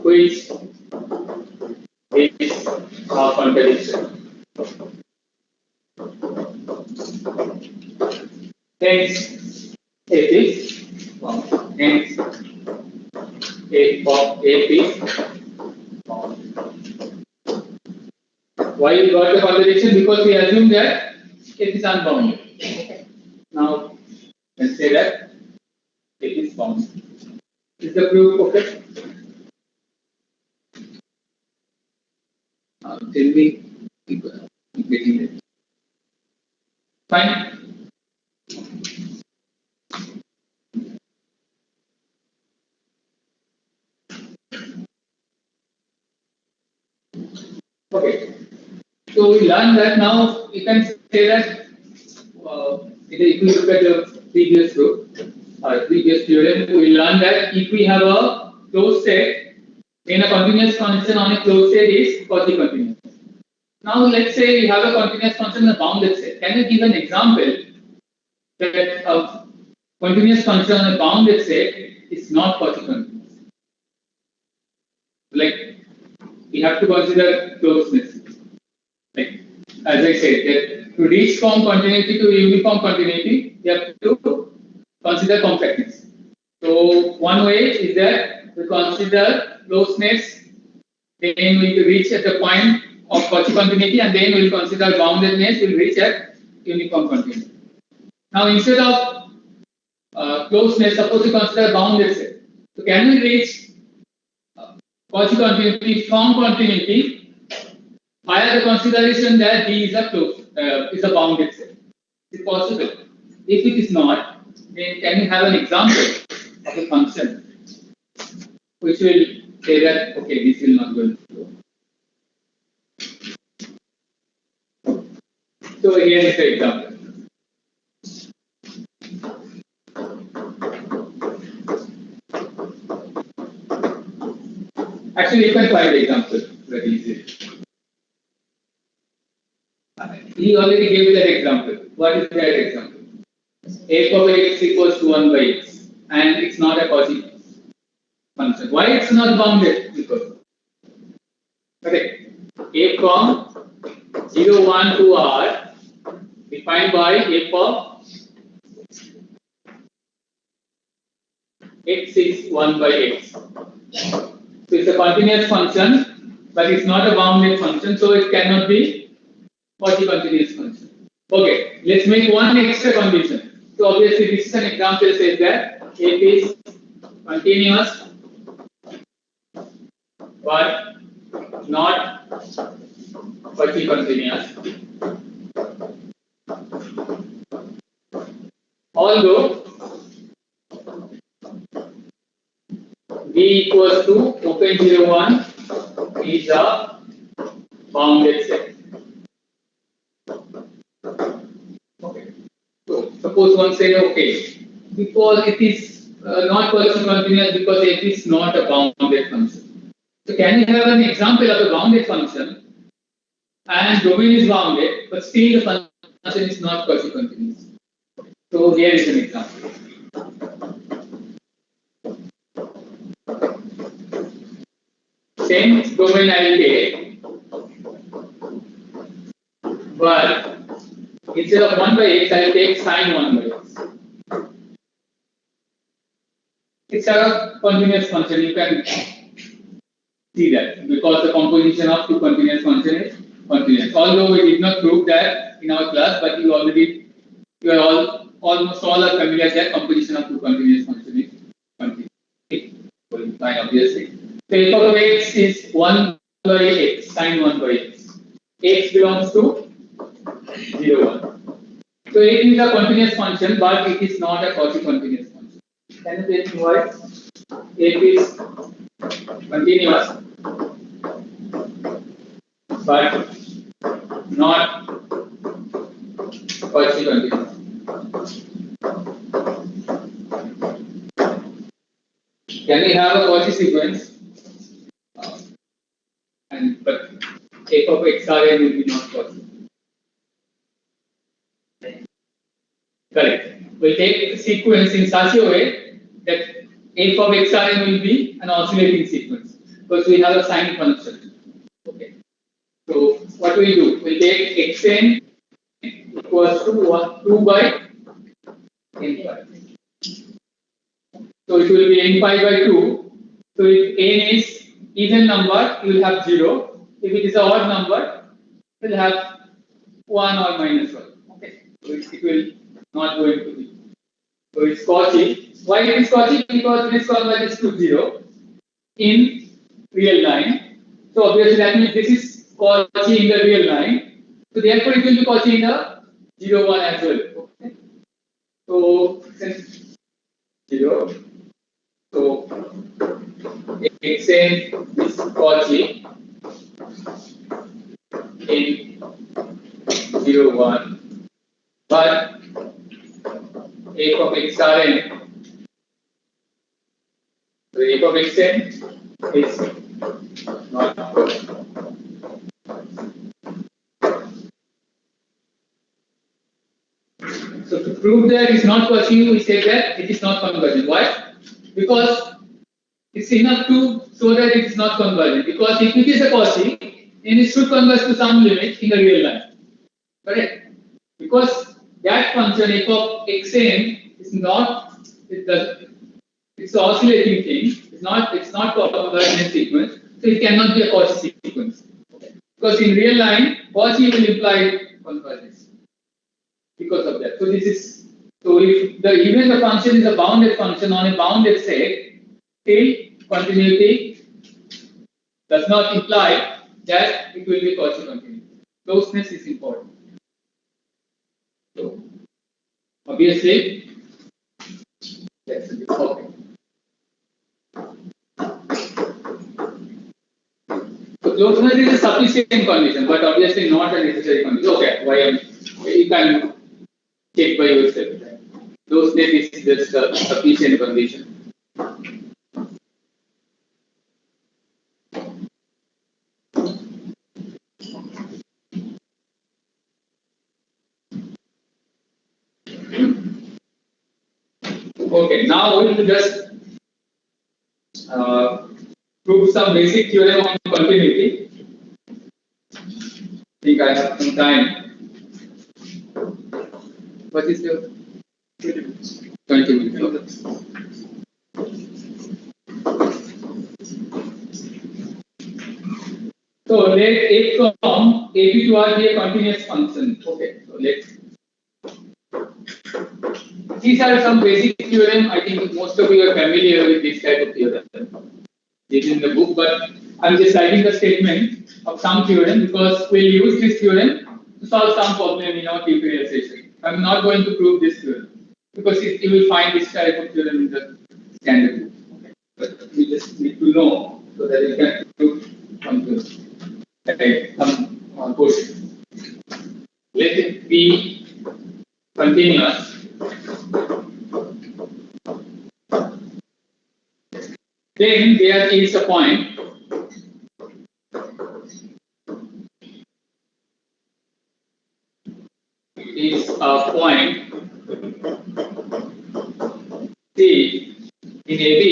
which is a contradiction. Hence, it is bound. Hence, f of f is bound. Why we got the contradiction? Because we assume that it is unbounded. Now, let's say that it is bound. Is the proof okay? Tell me, getting it. Fine. Okay. So we learned that now we can say that if we look at the previous group or previous theorem, we learned that if we have a closed set, then a continuous function on a closed set is quasi-continuous. Now let's say we have a continuous function in a bounded set. Can you give an example that a continuous function on a bounded set is not quasi-continuous? Like we have to consider closeness. Like as I said, that to reach from continuity to uniform continuity, you have to consider compactness. So one way is that we consider closeness, then we reach at the point of quasi-continuity, and then we'll consider boundedness, we'll reach at uniform continuity. Now instead of closeness, suppose we consider bounded set. So can we reach quasi-continuity from continuity via the consideration that D is a bounded set? Is it possible? If it is not, then can you have an example of a function which will say that okay, this will not go through? So here is the example. Actually, you can find the example very easily. He already gave that example. What is that example? F of x equals to 1 by x, and it's not a quasi function. Why it's not bounded? Because correct. F from 0, 1 to r defined by f of x is 1 by x. So it's a continuous function, but it's not a bounded function, so it cannot be quasi-continuous function. Okay, let's make one extra condition. So obviously this is an example says that f is continuous but not quasi-continuous. Although V equals to open 0, 1 is a bounded set. Okay. So suppose one say okay, because it is not quasi-continuous because f is not a bounded function. So can you have an example of a bounded function and domain is bounded, but still the function is not quasi-continuous? So here is an example. Same domain I will take, but instead of 1 by x, I will take sine 1 by x. It's a continuous function, you can see that because the composition of two continuous functions is continuous. Although we did not prove that in our class, but you are almost all are familiar that composition of two continuous functions is continuous. Fine, obviously. So f of x is 1 by x, sine 1 by x. X belongs to 0, 1. So it is a continuous function, but it is not a quasi-continuous function. Can you tell me why? F is continuous, but not quasi-continuous. Can we have a quasi-sequence? But f of xrn will be not possible. Correct. We'll take the sequence in such a way that f of xrn will be an oscillating sequence. because we have a sine function. Okay. So what we do? We take xn equals to 2 by n pi. So it will be n pi by 2. So if n is even number, you will have 0. If it is an odd number, you will have 1 or minus 1. Okay. So it will not going to be. So it's Cauchy. Why it is Cauchy? Because this converges to 0 in real line. So obviously that means this is Cauchy in the real line. So therefore it will be Cauchy in the 0, 1 as well. Okay. So since 0, so xn is Cauchy in 0, 1, but f of xrn, so f of xn is not. So to prove that it's not Cauchy, we say that it is not convergent. Why? Because it's enough to show that it is not convergent. Because if it is a Cauchy, then it should converge to some limit in the real line. Correct? Because that function f of xn is not, it's an oscillating thing. It's not convergent sequence. So it cannot be a Cauchy sequence. Because in real line, Cauchy will imply convergence. Because of that. So this is, so if even the function is a bounded function on a bounded set, still continuity does not imply that it will be Cauchy continuity. Closeness is important. So obviously that's a bit okay. So closeness is a sufficient condition, but obviously not a necessary condition. Okay, you can check by yourself. Closeness is just a sufficient condition. Okay, now we will just prove some basic theorem on continuity. I think I have some time. What is your 20 minutes? 20 minutes. Okay. So let f from AB to R be a continuous function. Okay, so let's. These are some basic theorem. I think most of you are familiar with this type of theorem. It is in the book, but I'm just writing the statement of some theorem because we'll use this theorem to solve some problem in our tutorial session. I'm not going to prove this theorem because you will find this type of theorem in the standard book. Okay. But we just need to know so that we can prove some theorem. Okay, some question. Let it be continuous. Then there is a point C in AB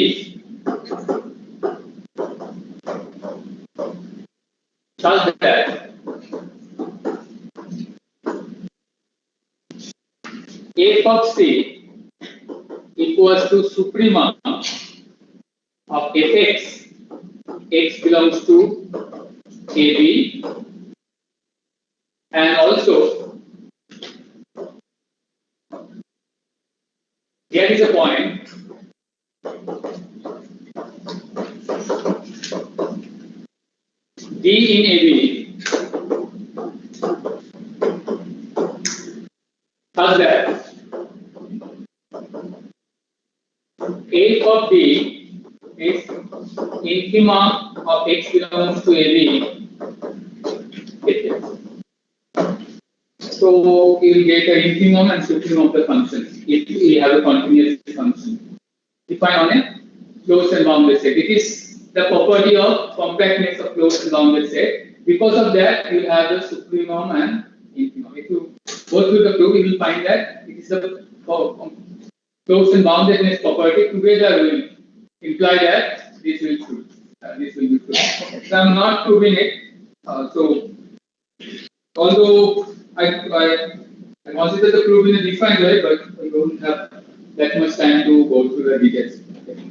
such that f of C equals to suprema of fx, x belongs to AB, and also there is a point D in AB such that f of D is infima of x belongs to AB. So you will get an infimum and supremum of the function if we have a continuous function defined on a closed and bounded set. It is the property of compactness of closed and bounded set. Because of that, you have the supremum and infimum. If you go through the proof, you will find that it is the closed and boundedness property together will imply that this will be true. this will be true. So I'm not proving it. So although I consider the proof in a different way, but I don't have that much time to go through the details. Okay.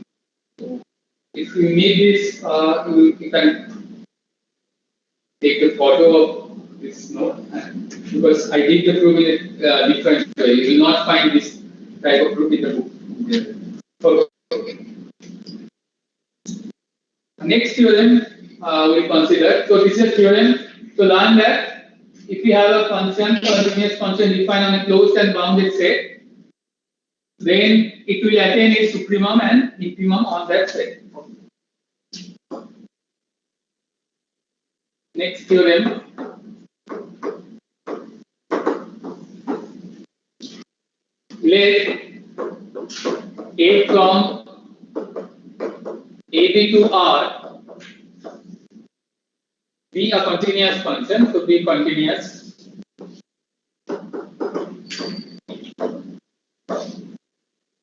So if you need this, you can take the photo of this note, because I did the proof in a different way. You will not find this type of proof in the book. Okay. Next theorem we consider. So this is a theorem to learn that if we have a function, continuous function defined on a closed and bounded set, then it will attain its supremum and infimum on that set. Next theorem. Let A from AB to R be a continuous function, so be continuous,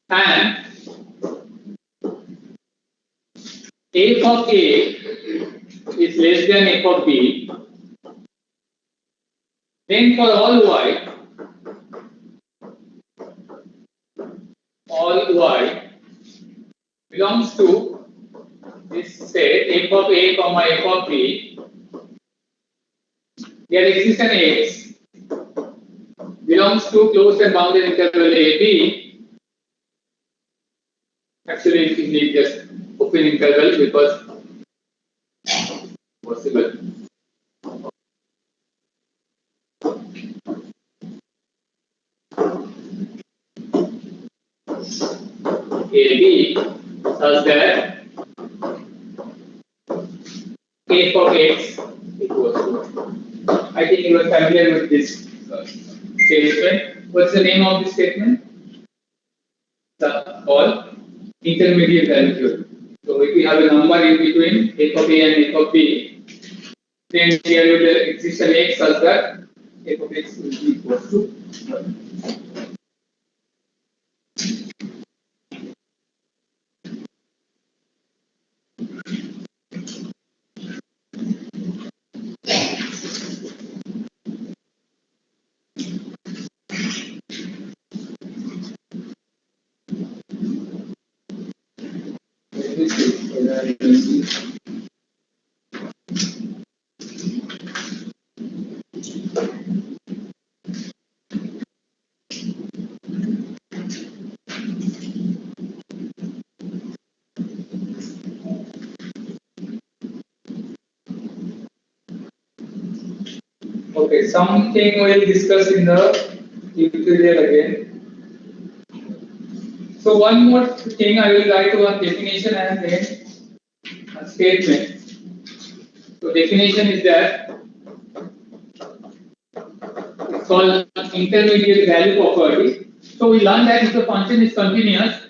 and f of A is less than f of B, then for all y belongs to this set f of A comma f of B, there exists an x belongs to closed and bounded interval AB. Actually, you need just open interval because possible. AB such that f of x equals to. I think you are familiar with this statement. What's the name of this statement? Called intermediate value theorem. So if we have a number in between f of A and f of B, then here will exist an x such that f of x will be equal to 1. Let me see whether I can see. Okay, something we'll discuss in the tutorial again. So one more thing, I will write one definition and then a statement. So definition is that it's called intermediate value property. So we learned that if the function is continuous,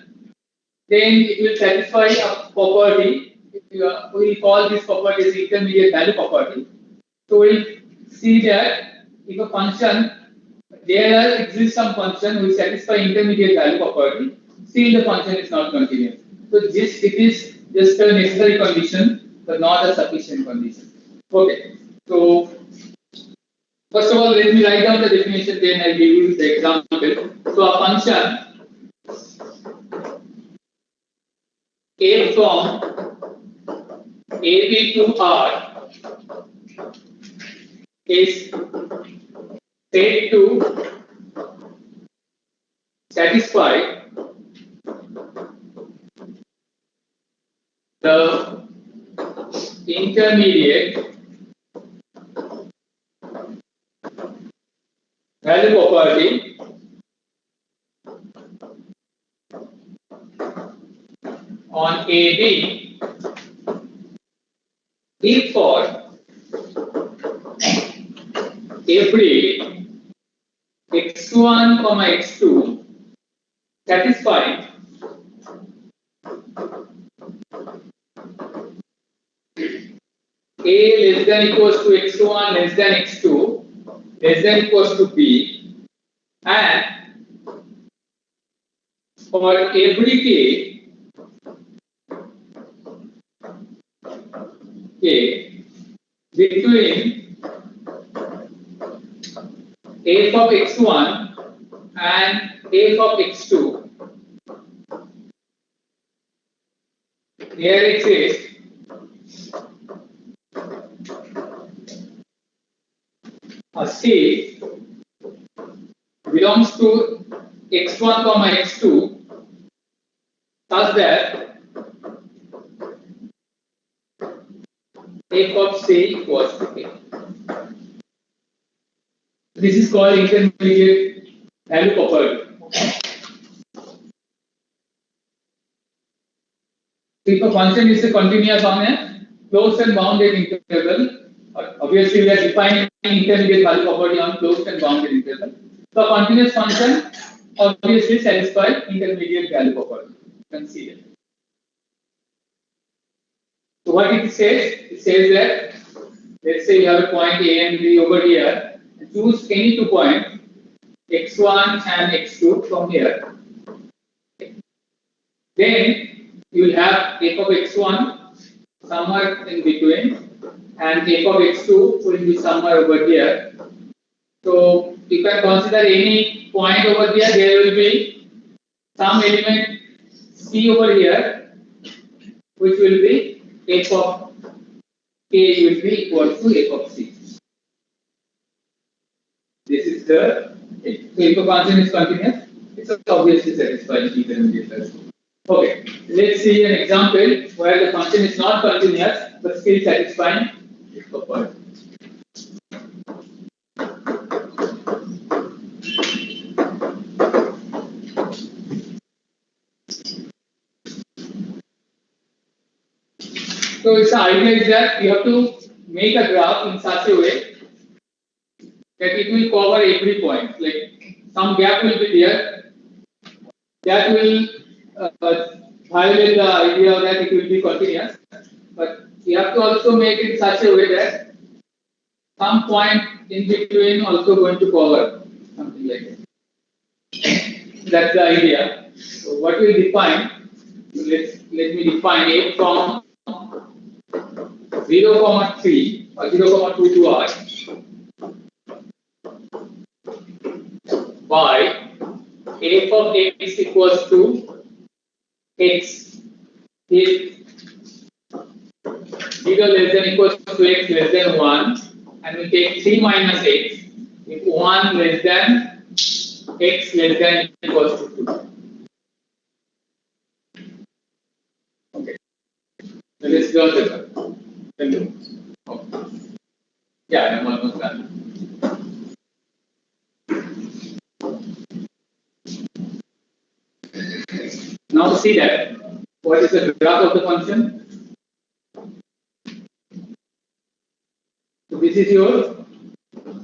then it will satisfy a property. We will call this property as intermediate value property. So we'll see that if a function, there exists some function which satisfy intermediate value property, still the function is not continuous. So it is just a necessary condition, but not a sufficient condition. Okay. So first of all, let me write down the definition, then I'll give you the example. So a function a from AB to R is said to satisfy the intermediate value property on AB if for every x1, x2 satisfying A less than equals to x1 less than x2 less than equals to B, and for every k K between f of x1 and f of x2. Here it says a state belongs to x1 comma x2 such that f of c equals to k. This is called intermediate value property. If a function is continuous on a closed and bounded interval, obviously we are defining intermediate value property on closed and bounded interval. So a continuous function obviously satisfies intermediate value property. You can see that. So what it says that let's say you have a point A and B over here. Choose any two points x1 and x2 from here. Then you will have f of x1 somewhere in between and f of x2 will be somewhere over here. So you can consider any point over here. There will be some element c over here, which will be f of k will be equal to f of c. This is the so if a function is continuous, it's obviously satisfying intermediate value. Okay, let's see an example where the function is not continuous but still satisfying this property. So its idea is that you have to make a graph in such a way that it will cover every point. Like some gap will be there, that will violate the idea that it will be continuous. But you have to also make it such a way that some point in between also going to cover something like that. That's the idea. So what we define? Let me define a from 0, 3 or 0, 2 to r by f of x equals to x if 0 less than equals to x less than 1, and we take 3 minus x if 1 less than x less than equals to 2. Okay. So let's go to that. Okay. Yeah, I'm almost done. Now see that what is the graph of the function? So this is your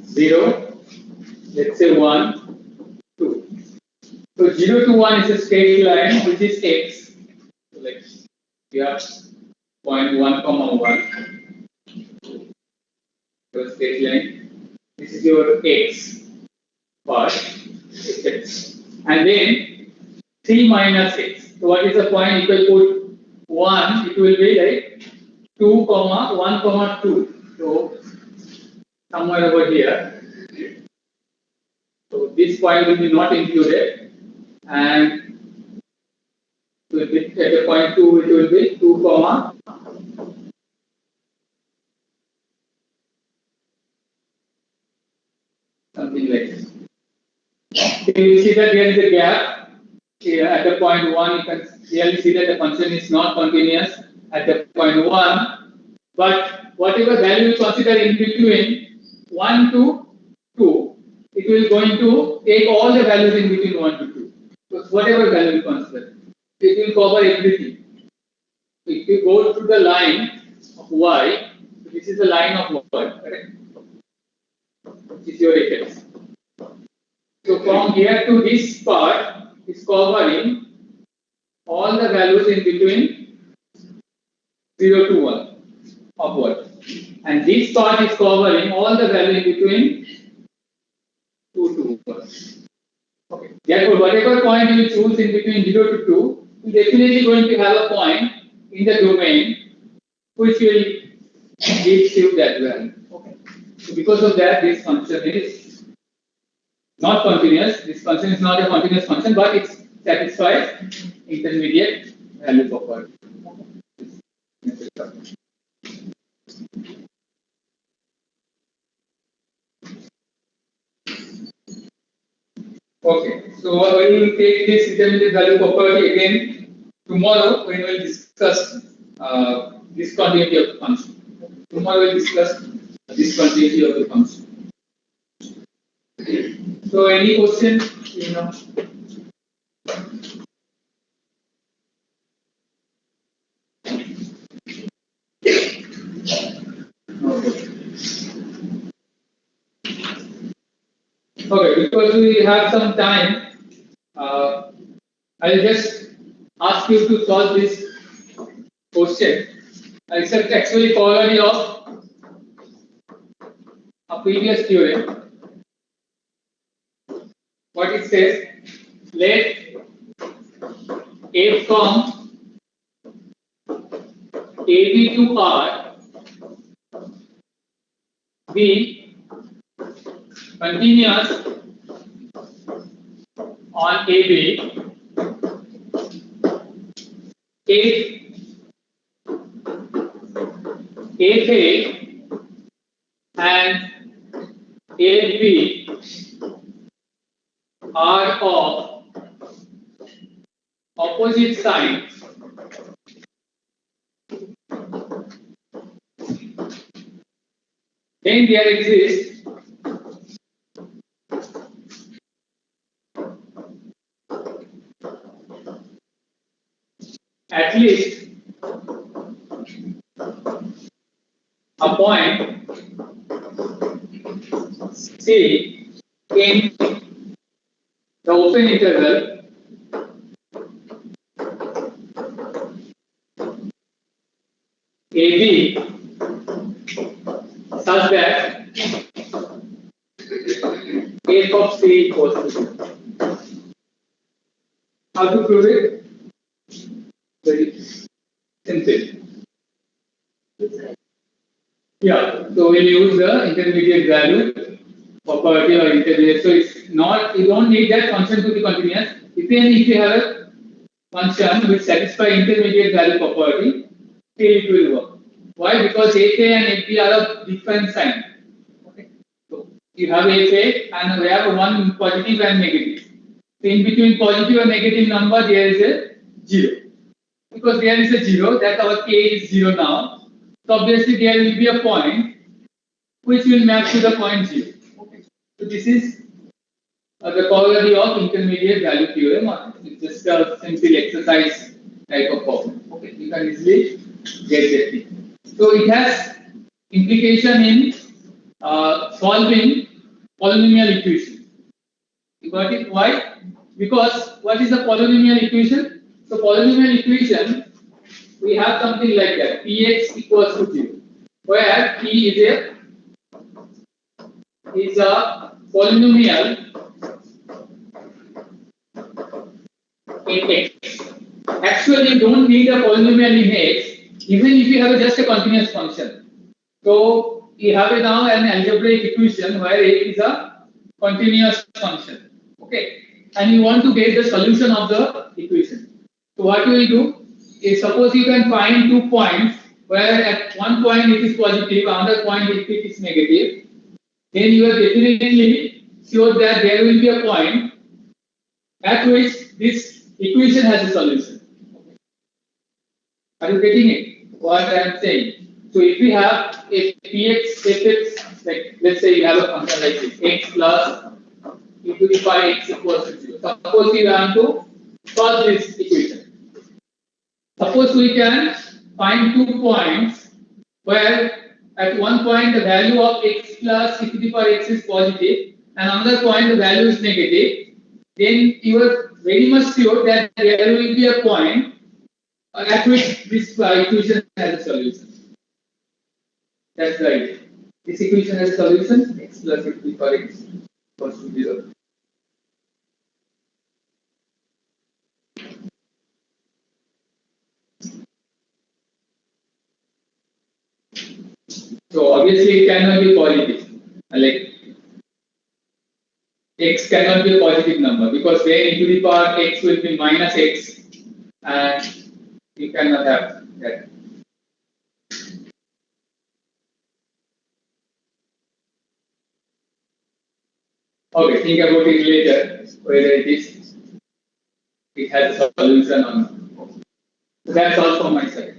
0, let's say 1, 2. So 0 to 1 is a straight line which is x. So like we have point 1, 1. So straight line. This is your x part, x. And then 3 minus x. So what is the point? If I put 1, it will be like 2, 1, 2. So somewhere over here. So this point will be not included, and so at the point 2 it will be 2, something like this. So you see that there is a gap here at the point 1. You can clearly see that the function is not continuous at the point 1, but whatever value you consider in between 1 to 2, it will going to take all the values in between 1 to 2. So whatever value you consider, it will cover everything. If you go through the line of y, this is the line of y, correct? This is your fx. So from here to this part is covering all the values in between 0 to 1 of what? And this part is covering all the value in between 2 to 1. Okay. Therefore, whatever point you choose in between 0 to 2, you definitely going to have a point in the domain which will gives you that value. Okay. So because of that, this function is not continuous. This function is not a continuous function, but it satisfies intermediate value property. Okay, so we will take this intermediate value property again tomorrow when we will discuss discontinuity of the function. Tomorrow we will discuss discontinuity of the function. So any question? You know. Okay. Okay, because we have some time, I'll just ask you to solve this question. It's actually corollary of a previous theorem. What it says, let A from AB to R be continuous on AB if A and AB are of opposite sides then there exists at least a point C in the open interval AB such that f of C equals to 0. How to prove it? Very simple. Yeah, so we'll use the intermediate value property or intermediate. So it's not, you don't need that function to be continuous. Even if you have a function which satisfies intermediate value property, still it will work. Why? Because AK and AP are of different sign. Okay. So you have AK and we have one positive and negative. So in between positive and negative number there is a 0. Because there is a 0, that our K is 0 now. So obviously there will be a point which will map to the point 0. Okay. So this is the corollary of intermediate value theorem. It's just a simple exercise type of problem. Okay, you can easily get that thing. So it has implication in solving polynomial equation. You got it? Why? Because what is the polynomial equation? So polynomial equation, we have something like that: Px equals to 0, where P is a polynomial in X. Actually, you don't need a polynomial in X, even if you have just a continuous function. So you have now an algebraic equation where X is a continuous function. Okay, and you want to get the solution of the equation. So what you will do is, suppose you can find 2 points where at one point it is positive, another point it is negative. Then you are definitely sure that there will be a point at which this equation has a solution. Are you getting it? What I am saying? So if we have a px, fx, like let's say you have a function like this, x plus e to the power x equals to 0. Suppose you want to solve this equation. Suppose we can find 2 points where at one point the value of x plus e to the power x is positive and another point the value is negative. Then you are very much sure that there will be a point at which this equation has a solution. That's right. This equation has a solution, x plus e to the power x equals to 0. obviously it cannot be positive. Like x cannot be a positive number because when e to the power x will be minus x, and you cannot have that. Okay, think about it later whether it has a solution or not. So that's all from my side.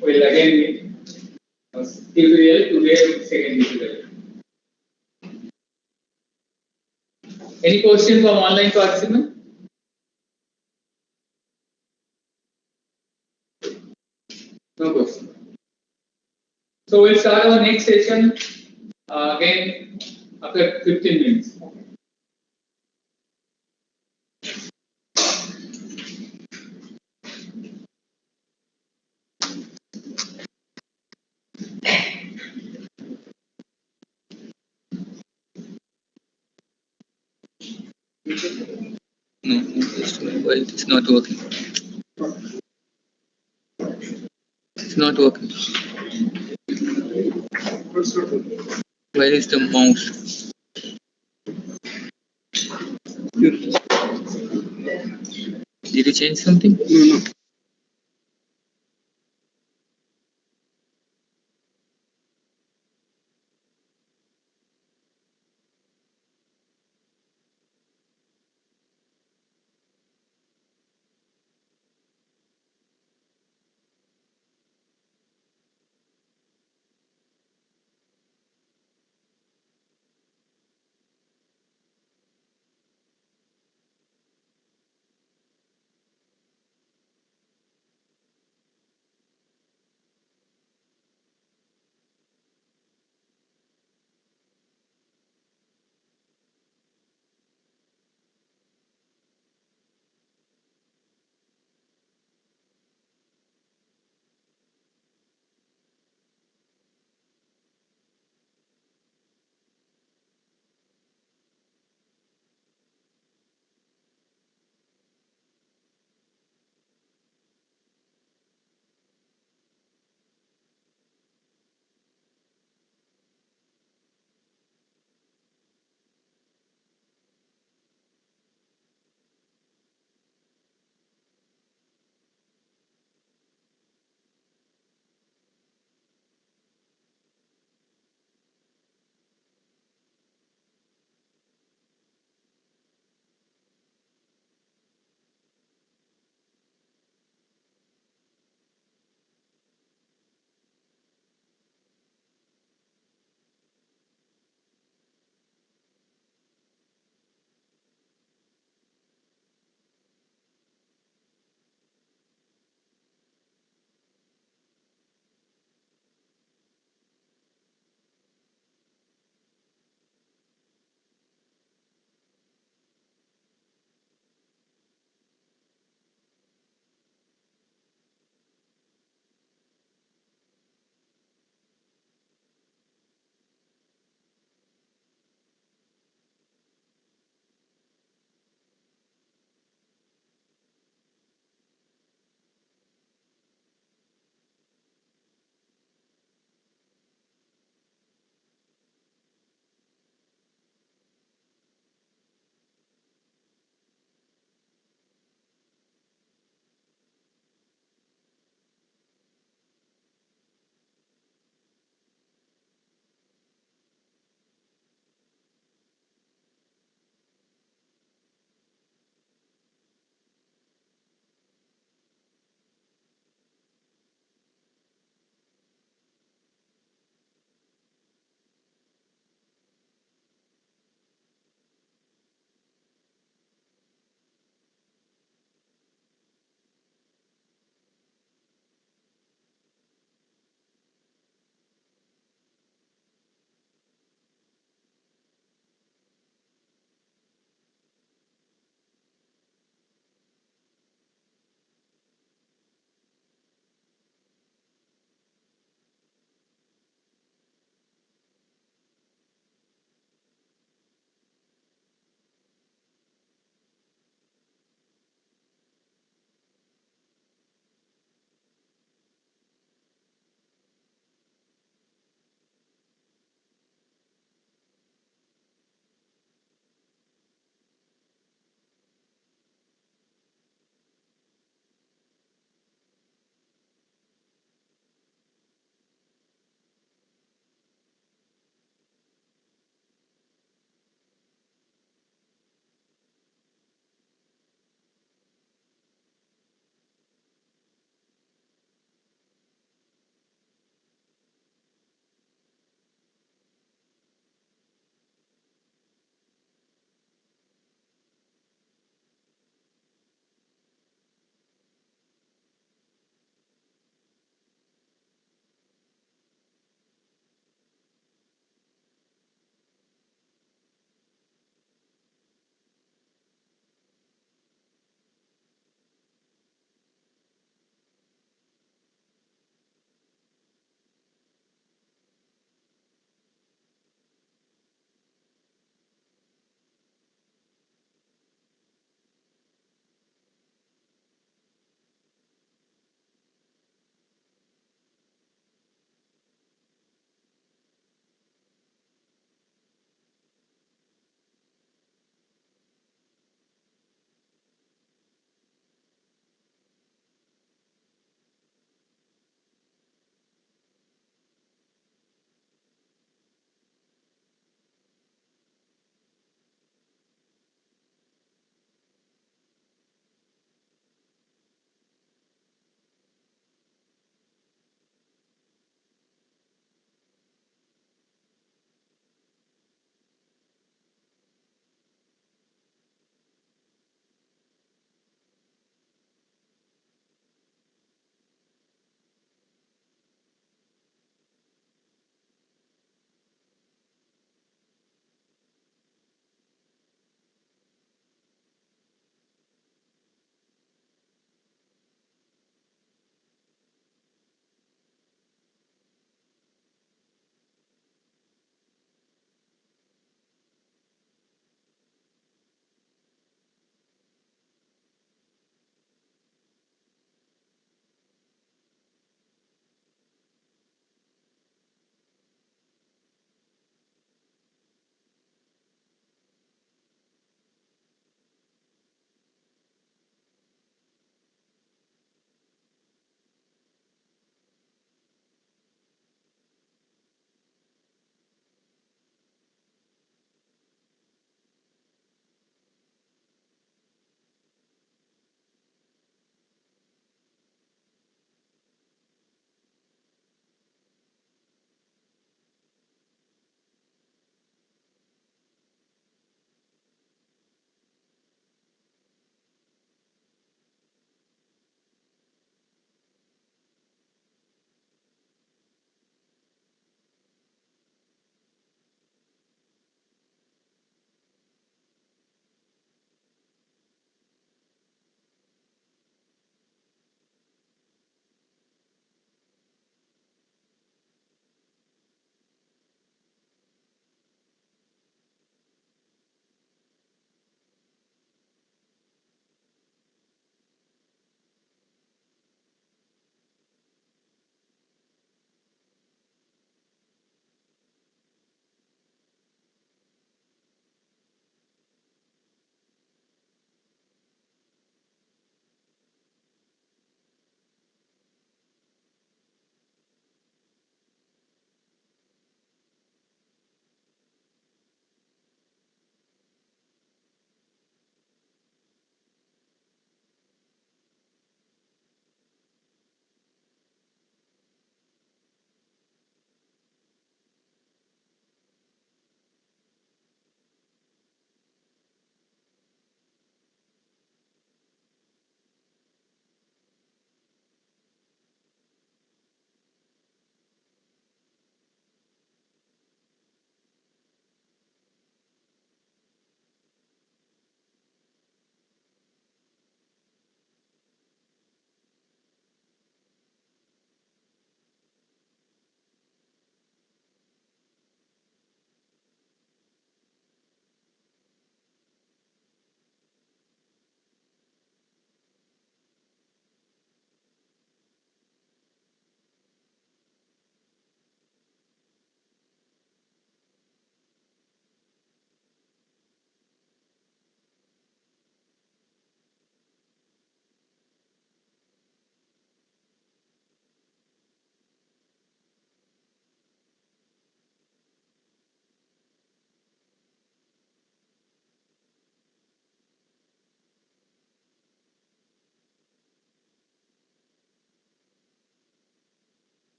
We'll again meet tutorial today, second tutorial. Any question from online participant? No question. So we'll start our next session again after 15 minutes. No, well, it's not working. It's not working. Where is the mouse? Did you change something? No.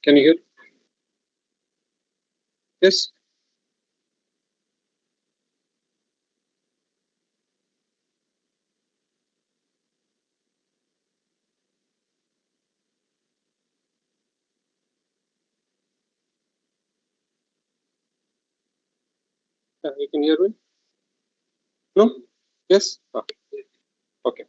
Can you hear? Yes. You can hear me? No? Yes? Okay.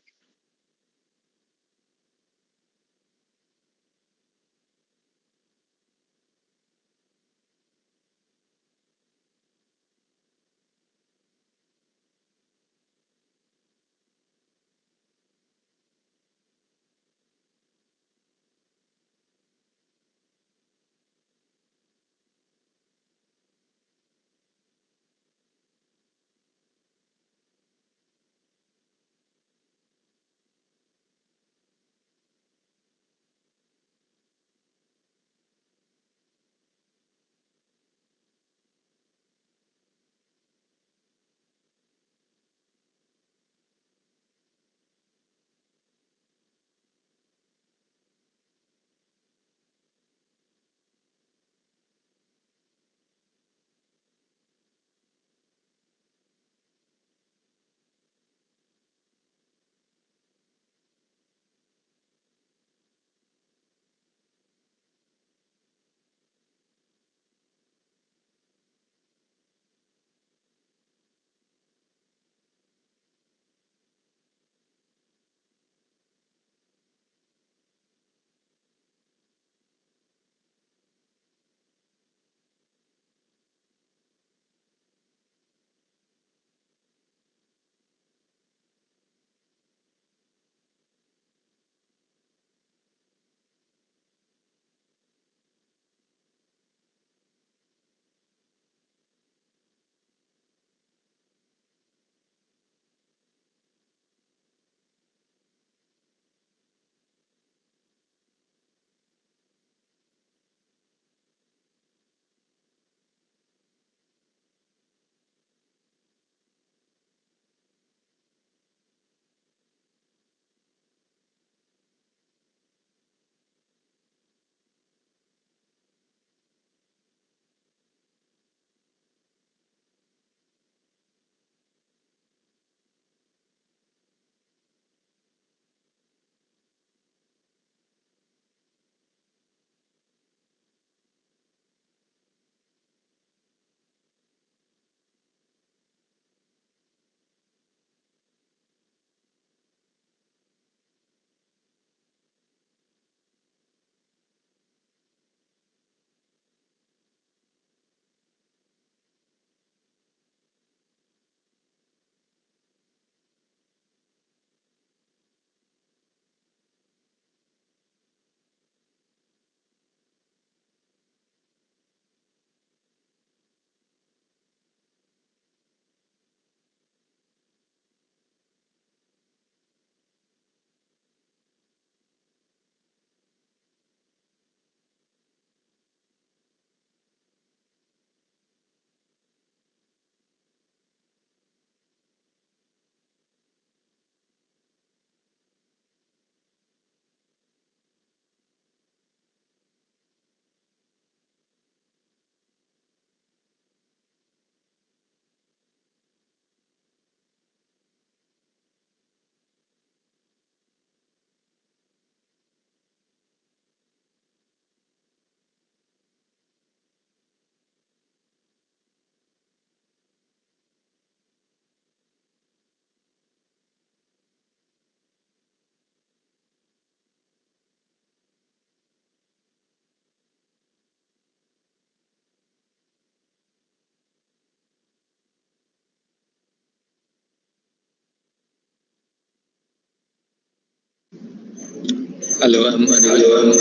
Hello, I'm audible.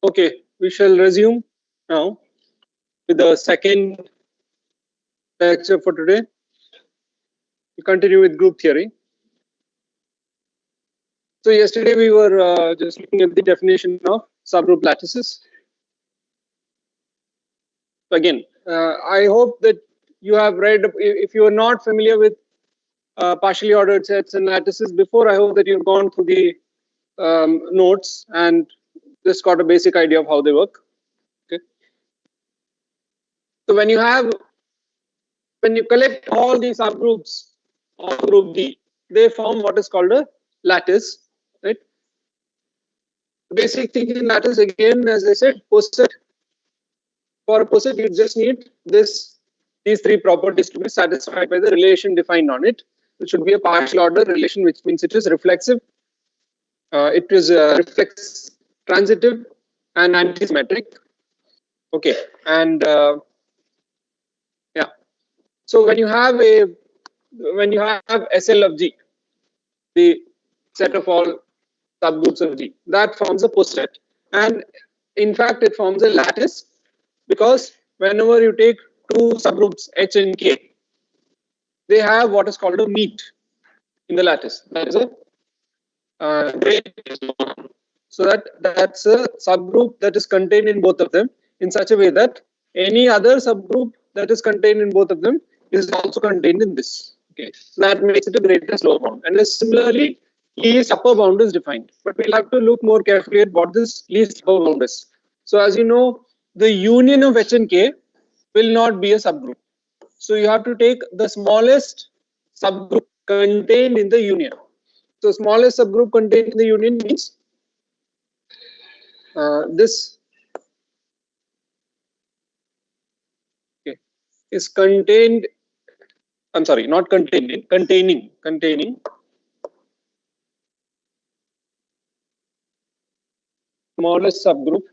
Okay, we shall resume now with the second lecture for today. We continue with group theory. So yesterday we were just looking at the definition of subgroup lattices. So again, I hope that you have read. If you are not familiar with partially ordered sets and lattices before, I hope that you've gone through the notes and just got a basic idea of how they work. Okay. So when you collect all these subgroups of group D, they form what is called a lattice, right? The basic thing in lattice, again, as I said, poset. For a poset, you just need these three properties to be satisfied by the relation defined on it. It should be a partial order relation, which means it is reflexive. It is reflex transitive and antisymmetric. Okay, and yeah. So when you have SL of G, the set of all subgroups of G, that forms a poset, and in fact it forms a lattice, because whenever you take two subgroups H and K, they have what is called a meet in the lattice. That is a great. So that's a subgroup that is contained in both of them in such a way that any other subgroup that is contained in both of them is also contained in this. Okay, so that makes it a greatest lower bound. And similarly, least upper bound is defined, but we'll have to look more carefully at what this least upper bound is. So as you know, the union of H and K will not be a subgroup. So you have to take the smallest subgroup contained in the union. So smallest subgroup contained in the union means this okay, is contained. I'm sorry, not contained in, containing smallest subgroup.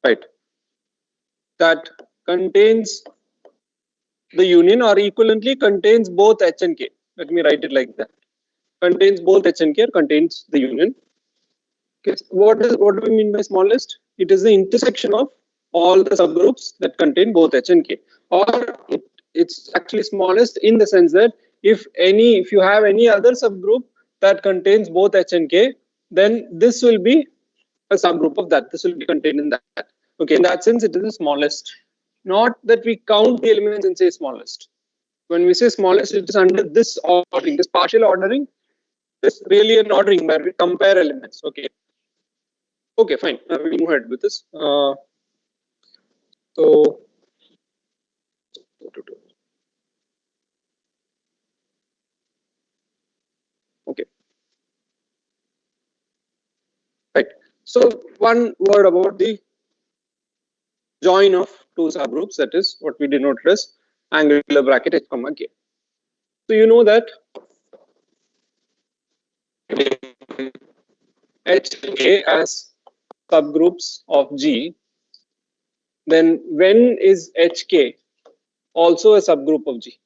Right, that contains the union or equivalently contains both H and K. Let me write it like that. Contains both H and K or contains the union. Okay. What do we mean by smallest? It is the intersection of all the subgroups that contain both H and K. Or it's actually smallest in the sense that if you have any other subgroup that contains both H and K, then this will be a subgroup of that. This will be contained in that. Okay, in that sense, it is the smallest. Not that we count the elements and say smallest. When we say smallest, it is under this ordering, this partial ordering. It's really an ordering where we compare elements. Okay. Okay, fine. We'll move ahead with this. So, okay. Right. So, one word about the join of two subgroups, that is what we denote as angular bracket H comma K. So, you know that H and K as subgroups of G, then when is HK also a subgroup of G?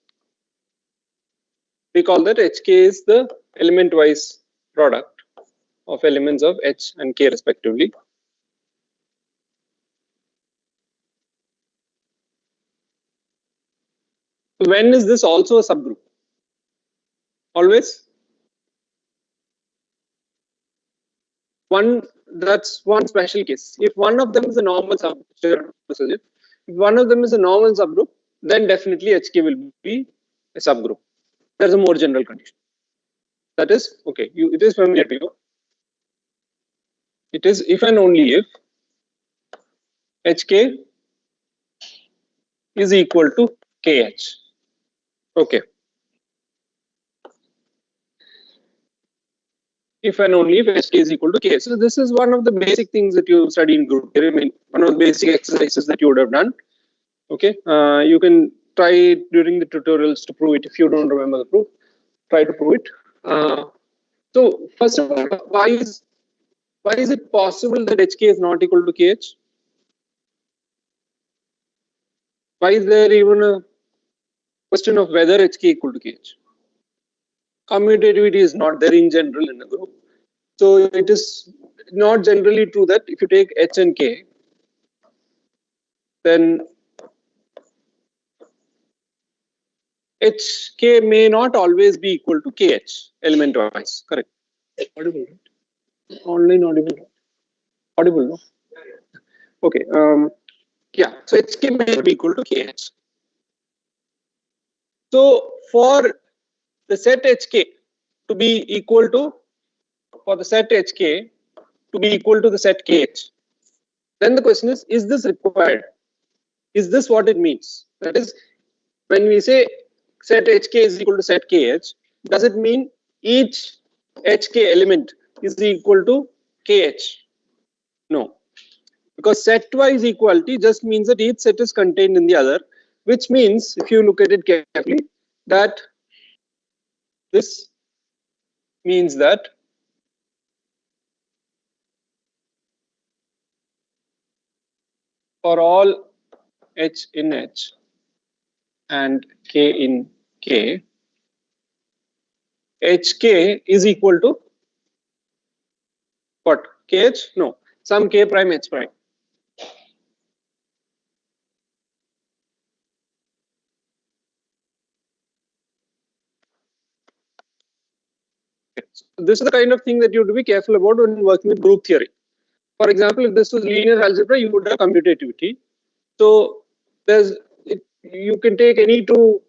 We call that HK is the element wise product of elements of H and K respectively. When is this also a subgroup? Always. That's one special case. If one of them is a normal subgroup, if one of them is a normal subgroup, then definitely HK will be a subgroup. There's a more general condition. That is okay. It is familiar to you. It is if and only if HK is equal to KH. Okay. If and only if HK is equal to K. So this is one of the basic things that you study in group theory. I mean, one of the basic exercises that you would have done. Okay, you can try it during the tutorials to prove it. If you don't remember the proof, try to prove it. So first of all, why is it possible that HK is not equal to KH? Why is there even a question of whether HK equal to KH? commutativity is not there in general in a group. So it is not generally true that if you take H and K, then HK may not always be equal to KH element wise. Correct. Audible. Right? Online audible. Audible, no? Okay. Yeah. So HK may not be equal to KH. So for the set HK to be equal to, for the set HK to be equal to the set KH, then the question is this required? Is this what it means? That is, when we say set HK is equal to set KH, does it mean each HK element is equal to KH? No, because set-wise equality just means that each set is contained in the other, which means, if you look at it carefully, that this means that for all H in H and K in K, HK is equal to what? KH? No, some K prime H prime. So this is the kind of thing that you have to be careful about when working with group theory. For example, if this was linear algebra, you would have commutativity. So you can take any two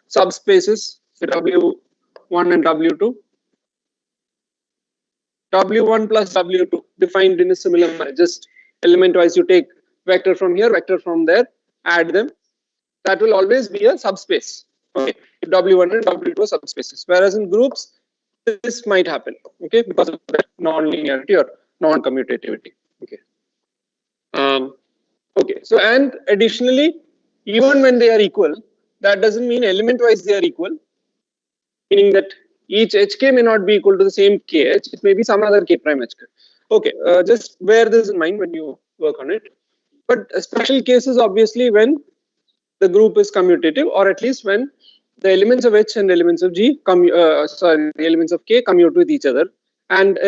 subspaces, say W1 and W2. W1 plus W2 defined in a similar manner. Just element wise, you take vector from here, vector from there, add them. That will always be a subspace. Okay, if W1 and W2 are subspaces. Whereas in groups, this might happen. Okay, because of that non-linearity or non-commutativity. Okay. Okay. So and additionally, even when they are equal, that doesn't mean element-wise they are equal. Meaning that each HK may not be equal to the same KH. It may be some other K prime HK. Okay. Just bear this in mind when you work on it. But special cases, obviously, when the group is commutative, or at least when the elements of H and elements of G the elements of K commute with each other. And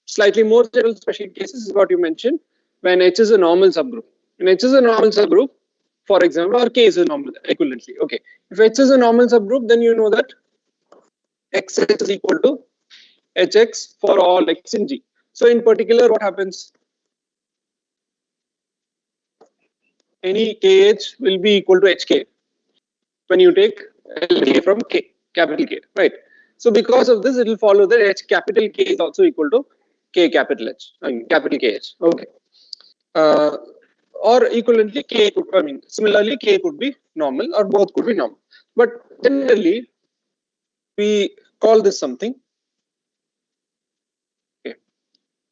slightly more general special cases is what you mentioned when H is a normal subgroup. When H is a normal subgroup, for example, or K is a normal equivalently. Okay, if H is a normal subgroup, then you know that XH is equal to HX for all X in G. So in particular, what happens? Any KH will be equal to HK when you take LK from K, capital K, right? So because of this, it will follow that H capital K is also equal to K capital H, I mean capital KH. Okay. Or equivalently, K could, I mean, similarly, K could be normal or both could be normal. But generally, we call this something. Okay.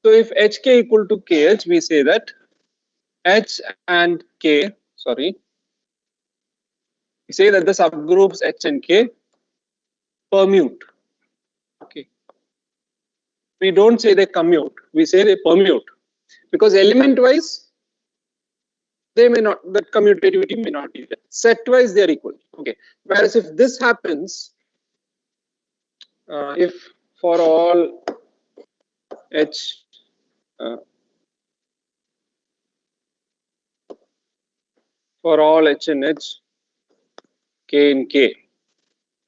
So if HK equal to KH, we say that H and K, sorry, we say that the subgroups H and K permute. Okay. We don't say they commute, we say they permute. Because element wise, they may not, that commutativity may not be there. Set wise, they are equal. Okay. Whereas if this happens, if for all H for all H and H, K in K,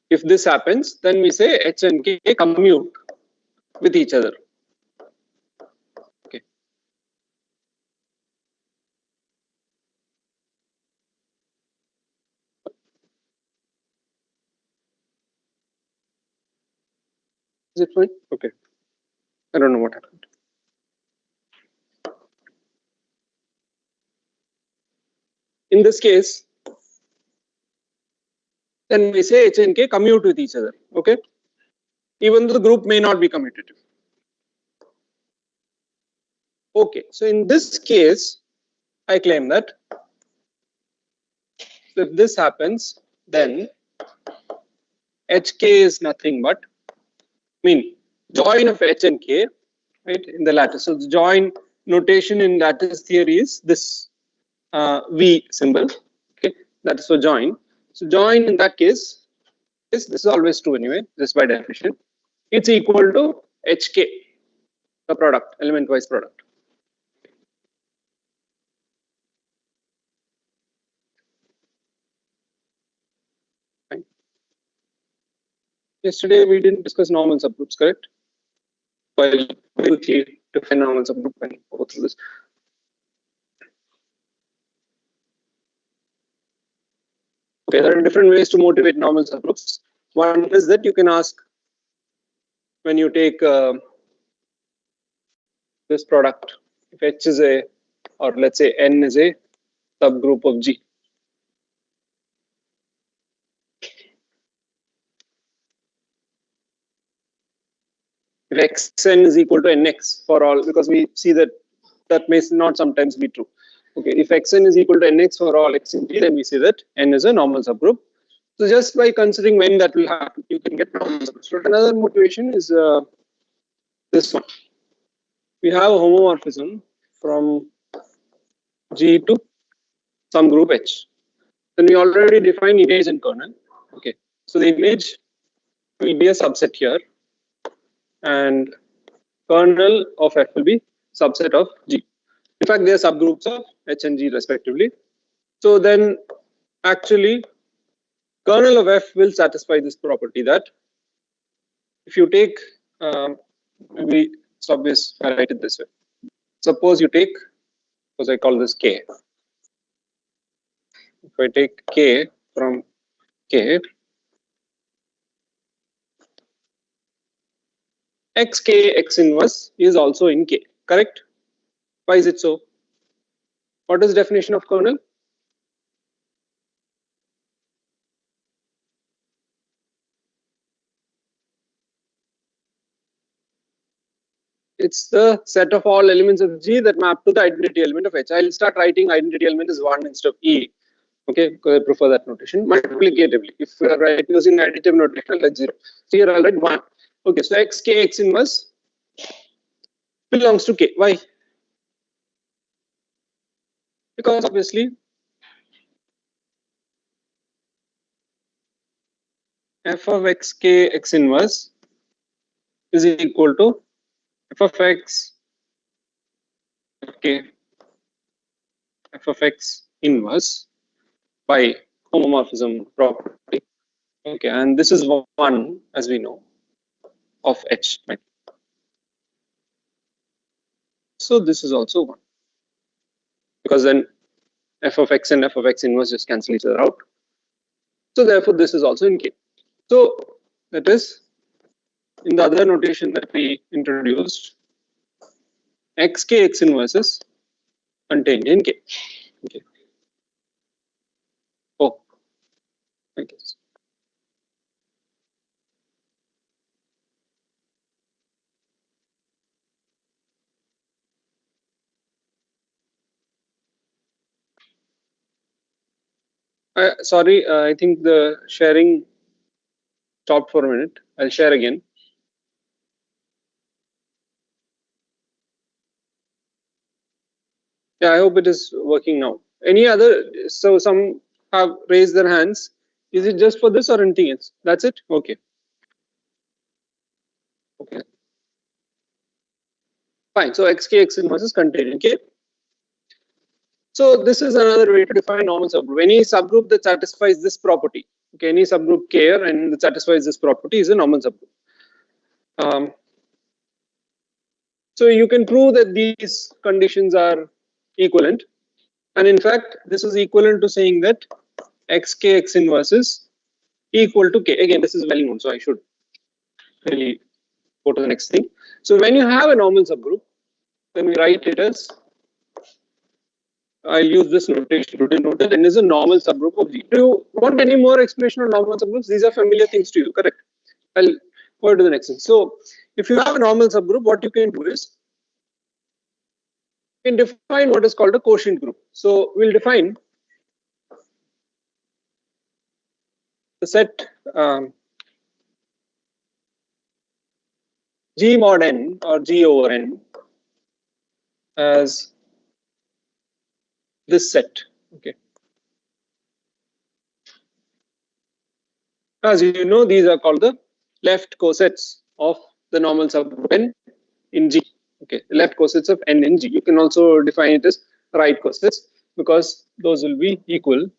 if this happens, then we say H and K commute with each other. Okay. Is it fine? Okay. I don't know what happened. In this case, then we say H and K commute with each other. Okay. Even though the group may not be commutative. Okay. So in this case, I claim that if this happens, then HK is nothing but, I mean, join of H and K, right, in the lattice. So the join notation in lattice theory is this V symbol. Okay, that is for join. So join in that case is, this is always true anyway, just by definition. it's equal to HK, the product, element-wise product. Fine. Yesterday we didn't discuss normal subgroups, correct? Well, very quickly define normal subgroup and go through this. Okay, there are different ways to motivate normal subgroups. One is that you can ask when you take this product, if H is a, or let's say N is a subgroup of G. If Xn is equal to Nx for all, because we see that that may not sometimes be true. Okay, if Xn is equal to Nx for all X in G, then we say that N is a normal subgroup. So just by considering when that will happen, you can get normal subgroups. So another motivation is this one. We have a homomorphism from G to some group H. Then we already define image and kernel. Okay, so the image will be a subset here, and kernel of F will be subset of G. In fact, they are subgroups of H and G respectively. So then, actually, kernel of F will satisfy this property that if you take, maybe it's obvious I write it this way. Suppose you take, suppose I call this K. If I take K from K, XK X inverse is also in K, correct? Why is it so? What is the definition of kernel? It's the set of all elements of G that map to the identity element of H. I'll start writing identity element as 1 instead of E. Okay, because I prefer that notation. Multiplicatively, if we are writing using additive notation, I'll write 0. So here I'll write 1. Okay, so XK X inverse belongs to K. Why? Because obviously f of xk x inverse is equal to f of x k f of x inverse by homomorphism property. Okay, and this is 1 as we know of H, right? So this is also 1 because then f of x and f of x inverse just cancel each other out. So therefore this is also in K. So that is in the other notation that we introduced, xk x inverse is contained in K. Okay. Oh, I guess. Sorry, I think the sharing stopped for a minute. I'll share again. Yeah, I hope it is working now. Any other? So some have raised their hands. Is it just for this or anything else? That's it? Okay. Okay. Fine. So xk x inverse is contained in K. So this is another way to define normal subgroup. Any subgroup that satisfies this property. Okay, any subgroup K and that satisfies this property is a normal subgroup. So you can prove that these conditions are equivalent. And in fact, this is equivalent to saying that xk x inverse is equal to K. Again, this is well known, so I should really go to the next thing. So when you have a normal subgroup, then we write it as, I'll use this notation to denote that N is a normal subgroup of G. Do you want any more explanation on normal subgroups? These are familiar things to you, correct? I'll go to the next thing. So if you have a normal subgroup, what you can do is you can define what is called a quotient group. So we'll define the set G mod N or G over N as this set. Okay. As you know, these are called the left cosets of the normal subgroup n in G. Okay, the left cosets of n in G. You can also define it as right cosets because those will be equal.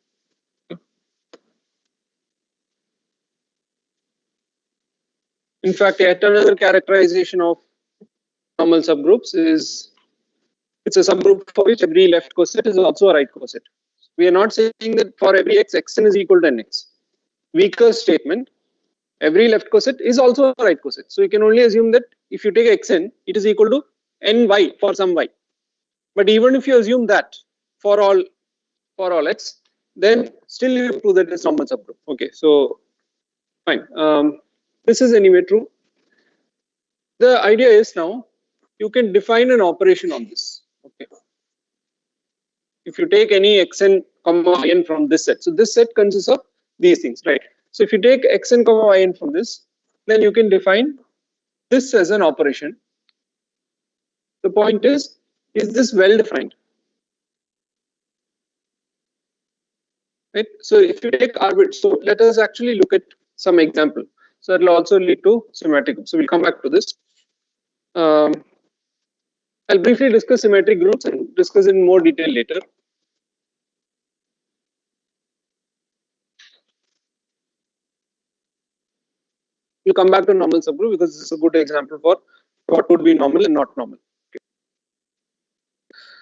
In fact, yet another characterization of normal subgroups is it's a subgroup for which every left coset is also a right coset. We are not saying that for every x, xn is equal to nx. Weaker statement, every left coset is also a right coset. So you can only assume that if you take xn, it is equal to ny for some y. But even if you assume that for all x, then still you prove that it's normal subgroup. Okay, so fine. This is anyway true. The idea is now you can define an operation on this. Okay. If you take any xn comma yn from this set, so this set consists of these things, right? So if you take xn comma yn from this, then you can define this as an operation. The point is this well defined? Right? So if you take so let us actually look at some example. So it will also lead to symmetric groups. So we'll come back to this. I'll briefly discuss symmetric groups and discuss in more detail later. We'll come back to normal subgroup because this is a good example for what would be normal and not normal. Okay.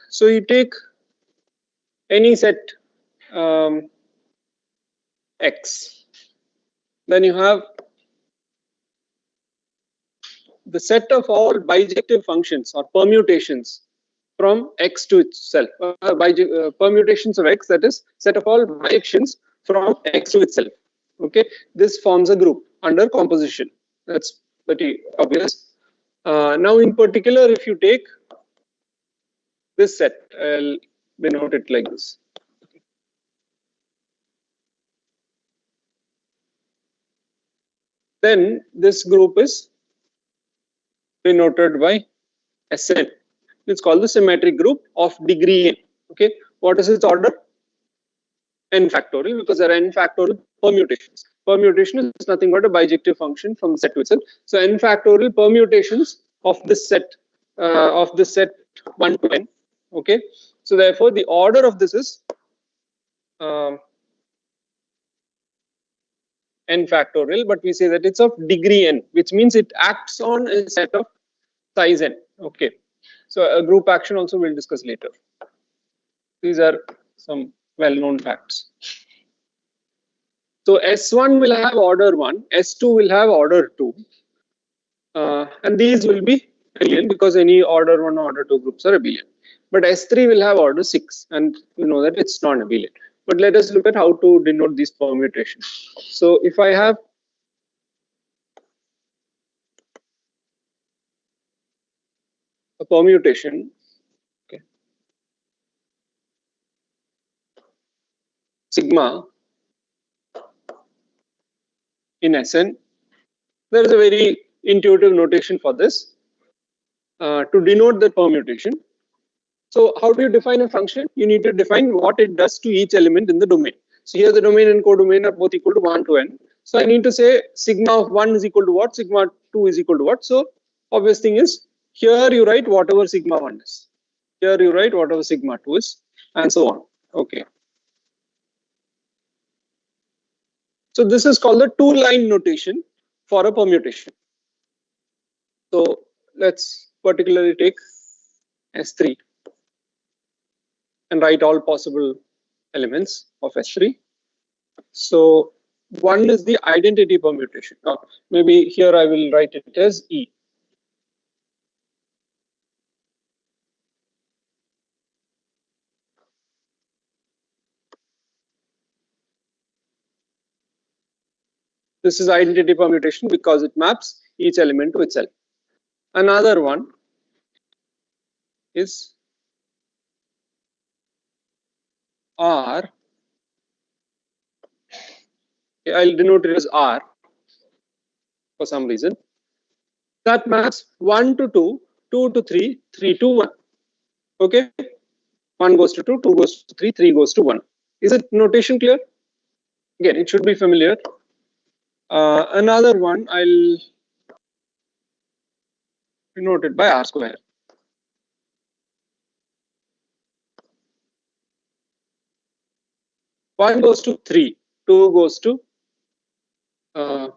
So you take any set X, then you have the set of all bijective functions or permutations from X to itself. Permutations of X, that is, set of all bijections from X to itself. Okay, this forms a group under composition. That's pretty obvious. Now, in particular, if you take this set, I'll denote it like this. Then this group is denoted by Sn. It's called the symmetric group of degree n. Okay, what is its order? N factorial, because there are n factorial permutations. Permutation is nothing but a bijective function from the set to itself. So n factorial permutations of this set 1 to n. Okay, so therefore the order of this is n factorial, but we say that it's of degree n, which means it acts on a set of size n. Okay, so a group action also we'll discuss later. These are some well-known facts. So S1 will have order 1, S2 will have order 2, and these will be abelian because any order 1 order 2 groups are abelian. But S3 will have order 6, and you know that it's non-abelian. But let us look at how to denote these permutations. So if I have a permutation, okay, sigma in Sn, there is a very intuitive notation for this to denote the permutation. So how do you define a function? You need to define what it does to each element in the domain. So here the domain and codomain are both equal to 1 to n. So I need to say sigma of 1 is equal to what, sigma 2 is equal to what. So obvious thing is here you write whatever sigma 1 is. Here you write whatever sigma 2 is, and so on. Okay. So this is called the two-line notation for a permutation. So let's particularly take S3 and write all possible elements of S3. So one is the identity permutation. Maybe here I will write it as E. This is identity permutation because it maps each element to itself. Another one is R. I'll denote it as R for some reason. That maps 1 to 2, 2 to 3, 3 to 1. Okay? 1 goes to 2, 2 goes to 3, 3 goes to 1. Is it notation clear? Again, it should be familiar. Another one, I'll denoted by R square. One goes to 3, 2 goes to 2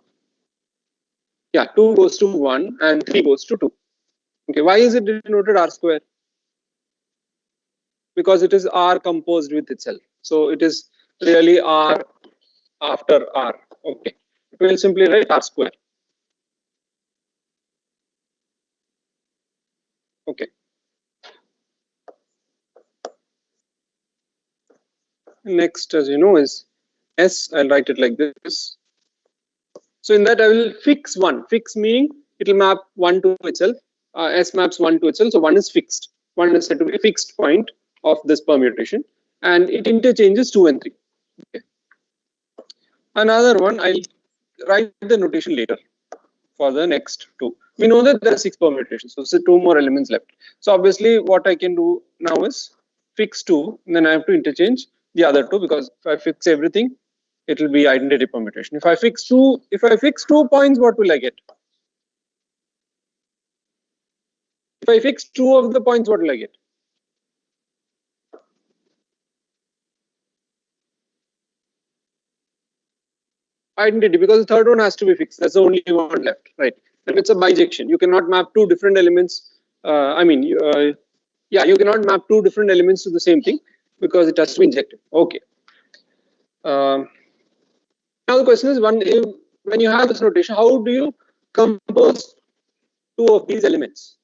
goes to 1 and 3 goes to 2. Okay, why is it denoted R square? Because it is R composed with itself. So it is really R after R. Okay, we will simply write R square. Okay. Next, as you know, is S. I'll write it like this. So in that I will fix one. Fix meaning it will map one to itself. S maps one to itself. So one is fixed. One is said to be a fixed point of this permutation, and it interchanges 2 and 3. Okay. Another one, I'll write the notation later for the next two. We know that there are 6 permutations, so there's 2 more elements left. So obviously, what I can do now is fix 2, and then I have to interchange the other 2, because if I fix everything, it will be identity permutation. If I fix 2 points, what will I get? If I fix 2 of the points, what will I get? Identity, because the third one has to be fixed. That's the only one left, right? And it's a bijection. You cannot map 2 different elements. You cannot map 2 different elements to the same thing, because it has to be injected. Okay. Now the question is, when you have this notation, how do you compose 2 of these elements?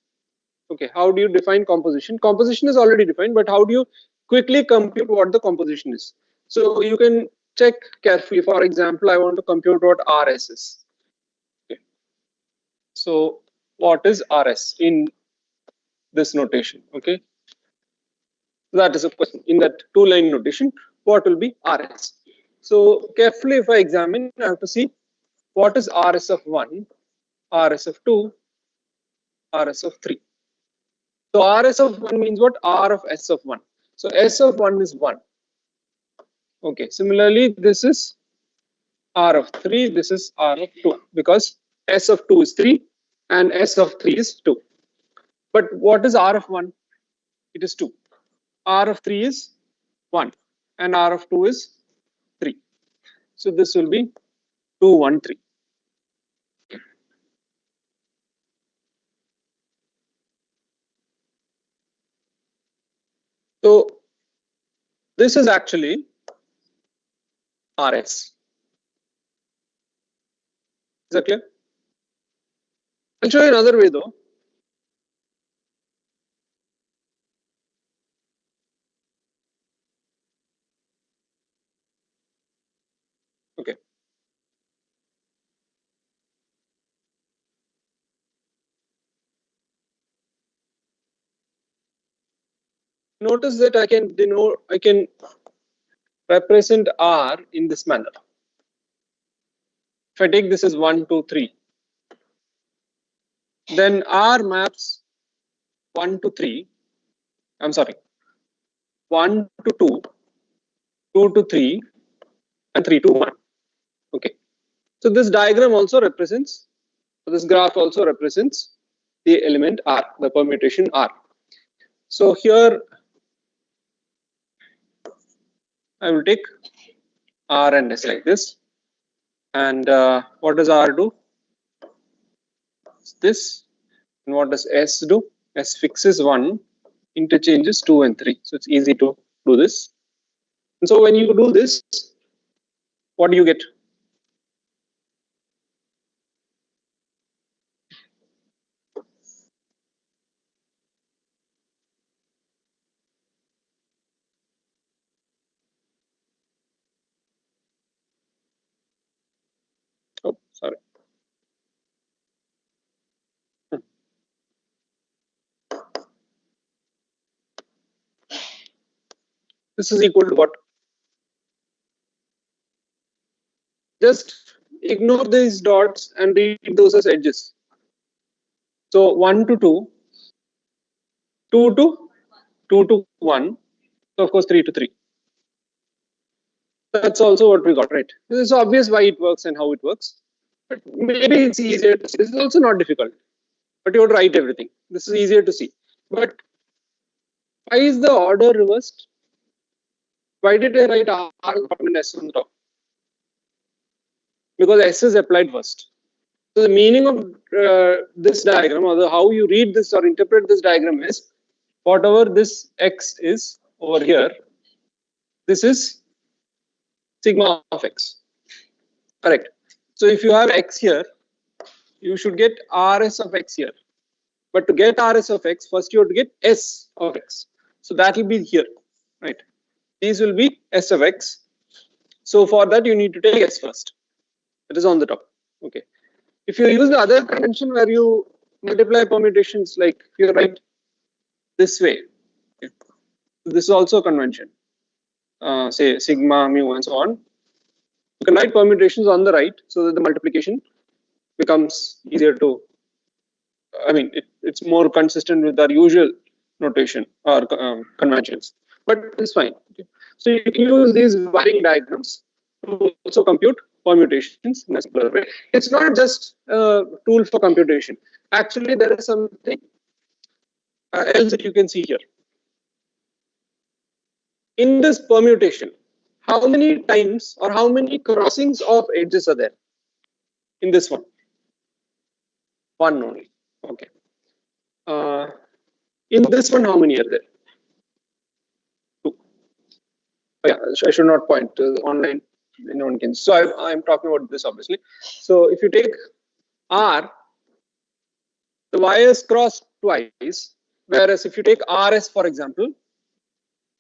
Okay, how do you define composition? Composition is already defined, but how do you quickly compute what the composition is? So you can check carefully. For example, I want to compute what RS is. Okay. So what is RS in this notation? Okay, that is a question. In that 2-line notation, what will be RS? So carefully, if I examine, I have to see what is RS of 1, RS of 2, RS of 3. So RS of 1 means what? R of S of 1. So S of 1 is 1. Okay. Similarly, this is R of 3. This is R of 2, because S of 2 is 3 and S of 3 is 2. But what is R of 1? It is 2. R of 3 is 1 and R of 2 is 3. So this will be 2, 1, 3. So this is actually RS. Is that clear? I'll show you another way though. Okay. Notice that I can represent R in this manner. If I take this as 1, 2, 3, then R maps 1 to 3. I'm sorry, 1 to 2, 2 to 3, and 3 to 1. Okay. So this diagram also represents, this graph also represents the element R, the permutation R. So here I will take R and S like this. And what does R do? It's this. And what does S do? S fixes 1, interchanges 2 and 3. So it's easy to do this. And so when you do this, what do you get? Oh, sorry. This is equal to what? Just ignore these dots and read those as edges. So 1 to 2, 2 to 2 to 1, so of course 3 to 3. That's also what we got, right? It's obvious why it works and how it works. But maybe it's easier to see. This is also not difficult. but you have to write everything. This is easier to see. But why is the order reversed? Why did I write R and S on the top? Because S is applied first. So the meaning of this diagram, or how you read this or interpret this diagram, is whatever this X is over here, this is sigma of X. Correct. So if you have X here, you should get RS of X here. But to get RS of X, first you have to get S of X. So that will be here, right? These will be S of X. So for that, you need to take S first. It is on the top. Okay. If you use the other convention where you multiply permutations, like if you write this way, okay, this is also a convention. Say sigma, mu, and so on. You can write permutations on the right so that the multiplication becomes easier to. I mean, it's more consistent with our usual notation or conventions, but it's fine. Okay. So you can use these wiring diagrams to also compute permutations in a simpler way. It's not just a tool for computation. Actually, there is something else that you can see here. In this permutation, how many times or how many crossings of edges are there in this one? One only. Okay. In this one, how many are there? Two. Oh, yeah, I should not point online. Anyone can. So I'm talking about this obviously. So if you take R, the wires cross twice, whereas if you take RS, for example,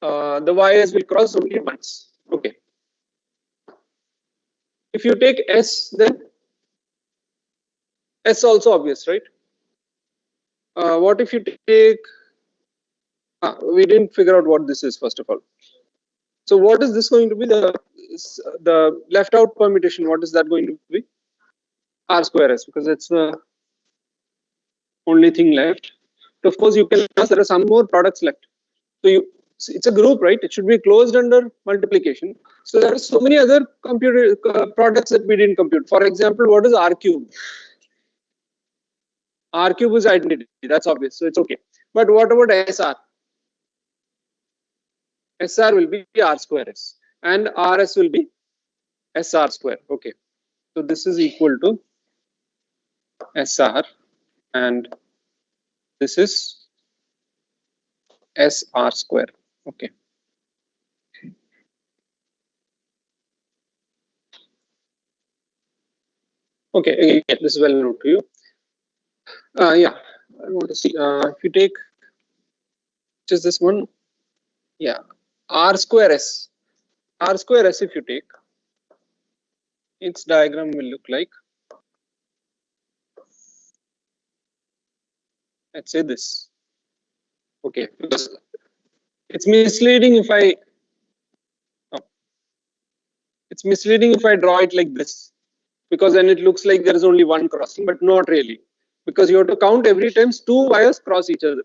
the wires will cross only once. Okay. If you take S, then S also obvious, right? What if you take? We didn't figure out what this is first of all. So what is this going to be? The left out permutation. What is that going to be? R square S, because it's the only thing left. But of course, you can ask there are some more products left. So it's a group, right? It should be closed under multiplication. So there are so many other computer products that we didn't compute. For example, what is R cube? R cube is identity. That's obvious. So it's okay. But what about SR? SR will be R square S, and RS will be SR square. Okay. So this is equal to SR, and this is SR square. Okay. Okay, again, this is well known to you. Yeah, I want to see if you take just this one. Yeah, R square S. R square S, if you take, its diagram will look like, let's say this. Okay, because it's misleading if I draw it like this, because then it looks like there is only one crossing, but not really, because you have to count every time two wires cross each other.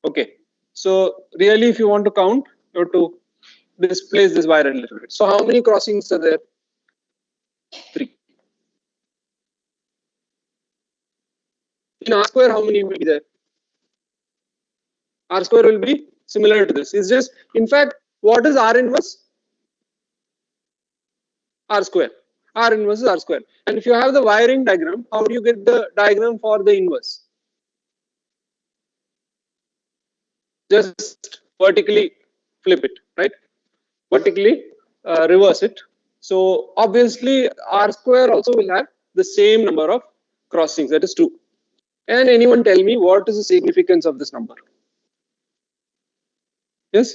Okay, so really if you want to count, you have to displace this wire a little bit. So how many crossings are there? 3. In R square, how many will be there? R square will be similar to this. It's just, in fact, what is R inverse? R square. R inverse is R square. And if you have the wiring diagram, how do you get the diagram for the inverse? Just vertically flip it, right? Vertically reverse it. So obviously R square also will have the same number of crossings, that is 2. And anyone tell me what is the significance of this number? Yes?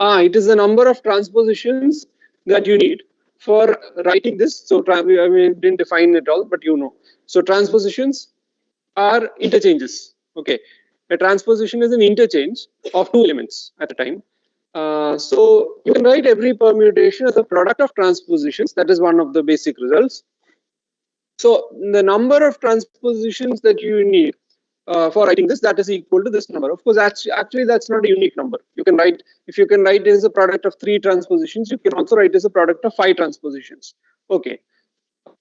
It is the number of transpositions that you need for writing this. So I mean, didn't define it all, but you know. So transpositions are interchanges. Okay, a transposition is an interchange of 2 elements at a time. So you can write every permutation as a product of transpositions. That is one of the basic results. So the number of transpositions that you need for writing this, that is equal to this number. Of course, actually that's not a unique number. You can write, if you can write it as a product of 3 transpositions, you can also write it as a product of 5 transpositions. Okay,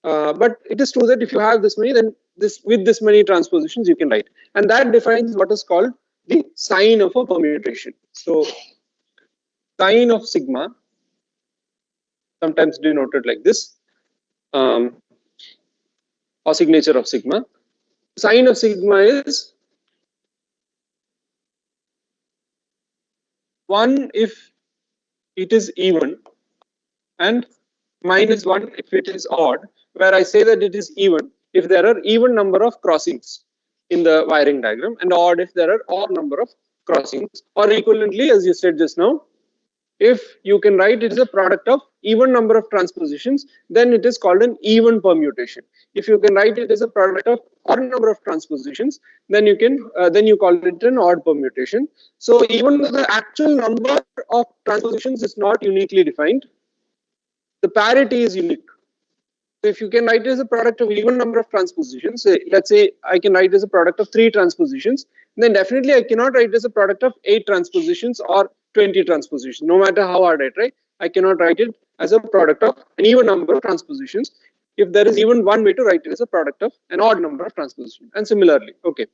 but it is true that if you have this many, then this with this many transpositions you can write, and that defines what is called the sign of a permutation. So sign of sigma, sometimes denoted like this, or signature of sigma. Sign of sigma is 1 if it is even and -1 if it is odd, where I say that it is even if there are even number of crossings in the wiring diagram, and odd if there are odd number of crossings, or equivalently, as you said just now, if you can write it as a product of even number of transpositions, then it is called an even permutation. If you can write it as a product of odd number of transpositions, then you can then you call it an odd permutation. So even though the actual number of transpositions is not uniquely defined, the parity is unique. So if you can write it as a product of even number of transpositions, let's say I can write it as a product of 3 transpositions, then definitely I cannot write it as a product of 8 transpositions or 20 transpositions. No matter how hard I try, I cannot write it as a product of an even number of transpositions if there is even one way to write it as a product of an odd number of transpositions. And similarly, okay.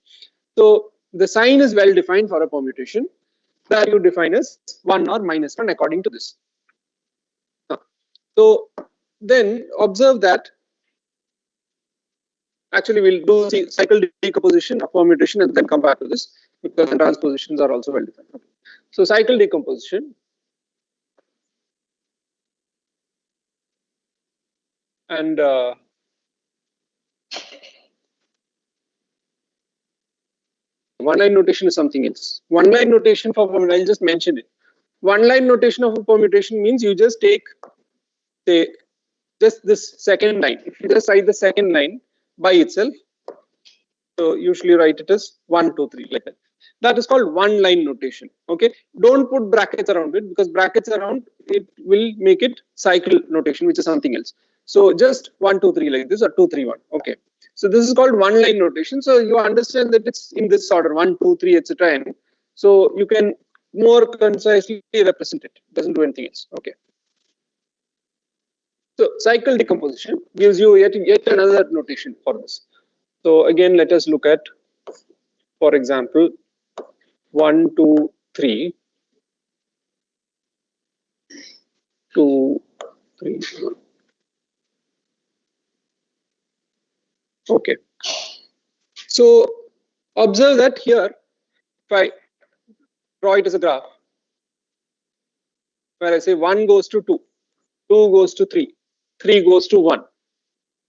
So the sign is well defined for a permutation that you define as 1 or -1 according to this. So then observe that actually we'll do cycle decomposition of permutation and then come back to this because the transpositions are also well defined. Okay. So cycle decomposition, and one line notation is something else. One line notation for permutation, I'll just mention it. One line notation of a permutation means you just take, say, just this second line. If you just write the second line by itself, so usually write it as 1, 2, 3 like that. That is called one line notation. Okay, don't put brackets around it because brackets around it will make it cycle notation, which is something else. So just 1, 2, 3 like this, or 2, 3, 1. Okay, so this is called one line notation. So you understand that it's in this order 1, 2, 3, etc. And so you can more concisely represent it. It doesn't do anything else. Okay. So cycle decomposition gives you yet another notation for this. So again, let us look at, for example, 1, 2, 3, 2, 3, 1. Okay. So observe that here, if I draw it as a graph, where I say 1 goes to 2, 2 goes to 3, 3 goes to 1.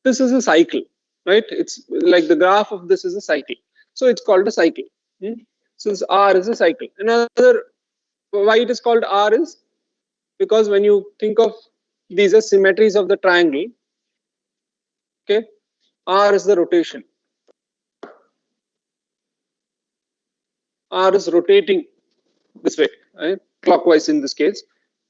This is a cycle, right? It's like the graph of this is a cycle. So it's called a cycle. So this R is a cycle. Another, why it is called R is because when you think of these as symmetries of the triangle, okay, R is the rotation. R is rotating this way, right? Clockwise in this case.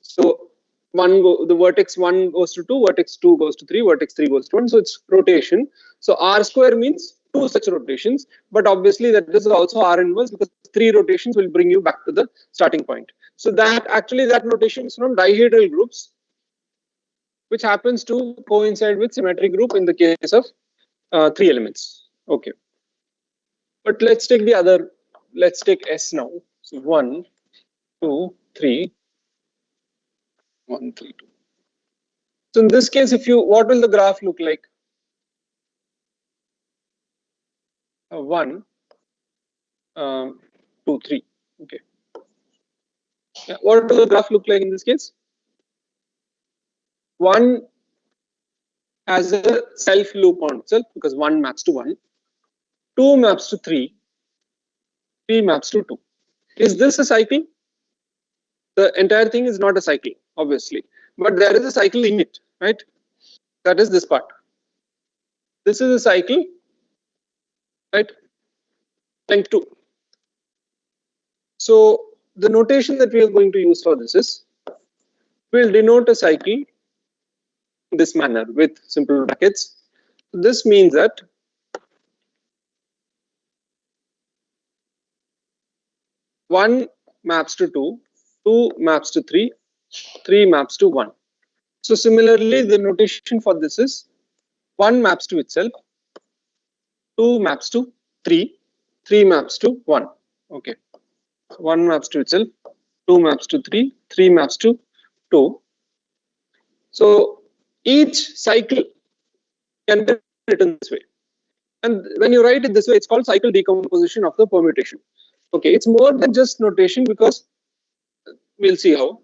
So the vertex 1 goes to 2, vertex 2 goes to 3, vertex 3 goes to 1. So it's rotation. So R square means 2 such rotations, but obviously that is also R inverse because 3 rotations will bring you back to the starting point. So that actually that notation is from dihedral groups, which happens to coincide with symmetric group in the case of 3 elements. Okay. But let's take the other, let's take S now. So 1, 2, 3, 1, 3, 2. So in this case, if you, what will the graph look like? 1, 2, 3. Okay. Yeah, what will the graph look like in this case? 1 has a self loop on itself because 1 maps to 1, 2 maps to 3, 3 maps to 2. Is this a cycle? The entire thing is not a cycle, obviously, but there is a cycle in it, right? That is this part. This is a cycle, right? Length 2. So the notation that we are going to use for this is, we'll denote a cycle in this manner with simple brackets. This means that one maps to 2, 2 maps to 3, 3 maps to 1. So similarly, the notation for this is 1 maps to itself, 2 maps to 3, 3 maps to 1. Okay, 1 maps to itself, 2 maps to 3, 3 maps to 2. So each cycle can be written this way. And when you write it this way, it's called cycle decomposition of the permutation. Okay, it's more than just notation because we'll see how.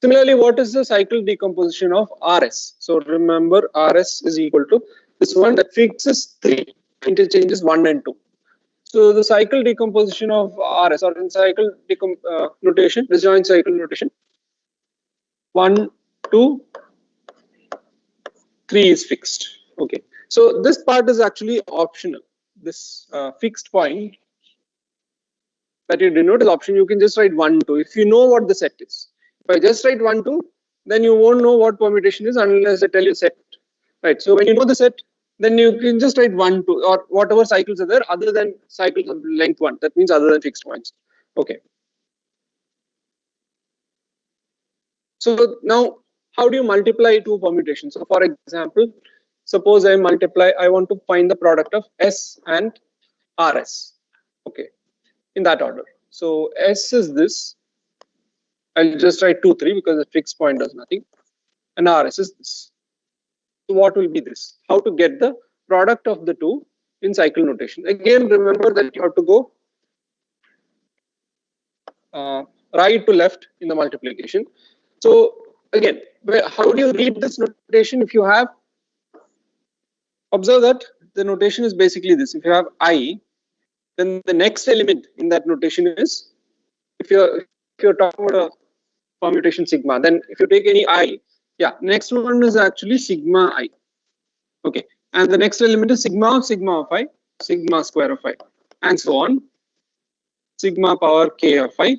Similarly, what is the cycle decomposition of RS? So remember, RS is equal to this one that fixes 3, interchanges 1 and 2. So the cycle decomposition of RS, or in cycle notation, disjoint cycle notation, 1, 2, 3 is fixed. Okay, so this part is actually optional. This fixed point that you denote is option. You can just write 1, 2 if you know what the set is. If I just write 1, 2, then you won't know what permutation is unless I tell you set. Right. So when you know the set, then you can just write 1, 2, or whatever cycles are there other than cycles of length 1. That means other than fixed points. Okay. So now, how do you multiply two permutations? So for example, suppose I want to find the product of S and RS. Okay, in that order. So S is this. I'll just write 2, 3 because the fixed point does nothing. And RS is this. So what will be this? How to get the product of the two in cycle notation? Again, remember that you have to go right to left in the multiplication. So again, how do you read this notation? If you have, observe that the notation is basically this. If you have I, then the next element in that notation is, if you're talking about a permutation sigma, then if you take any I, yeah, next one is actually sigma I. Okay, and the next element is sigma of I, sigma square of I, and so on, sigma power k of I,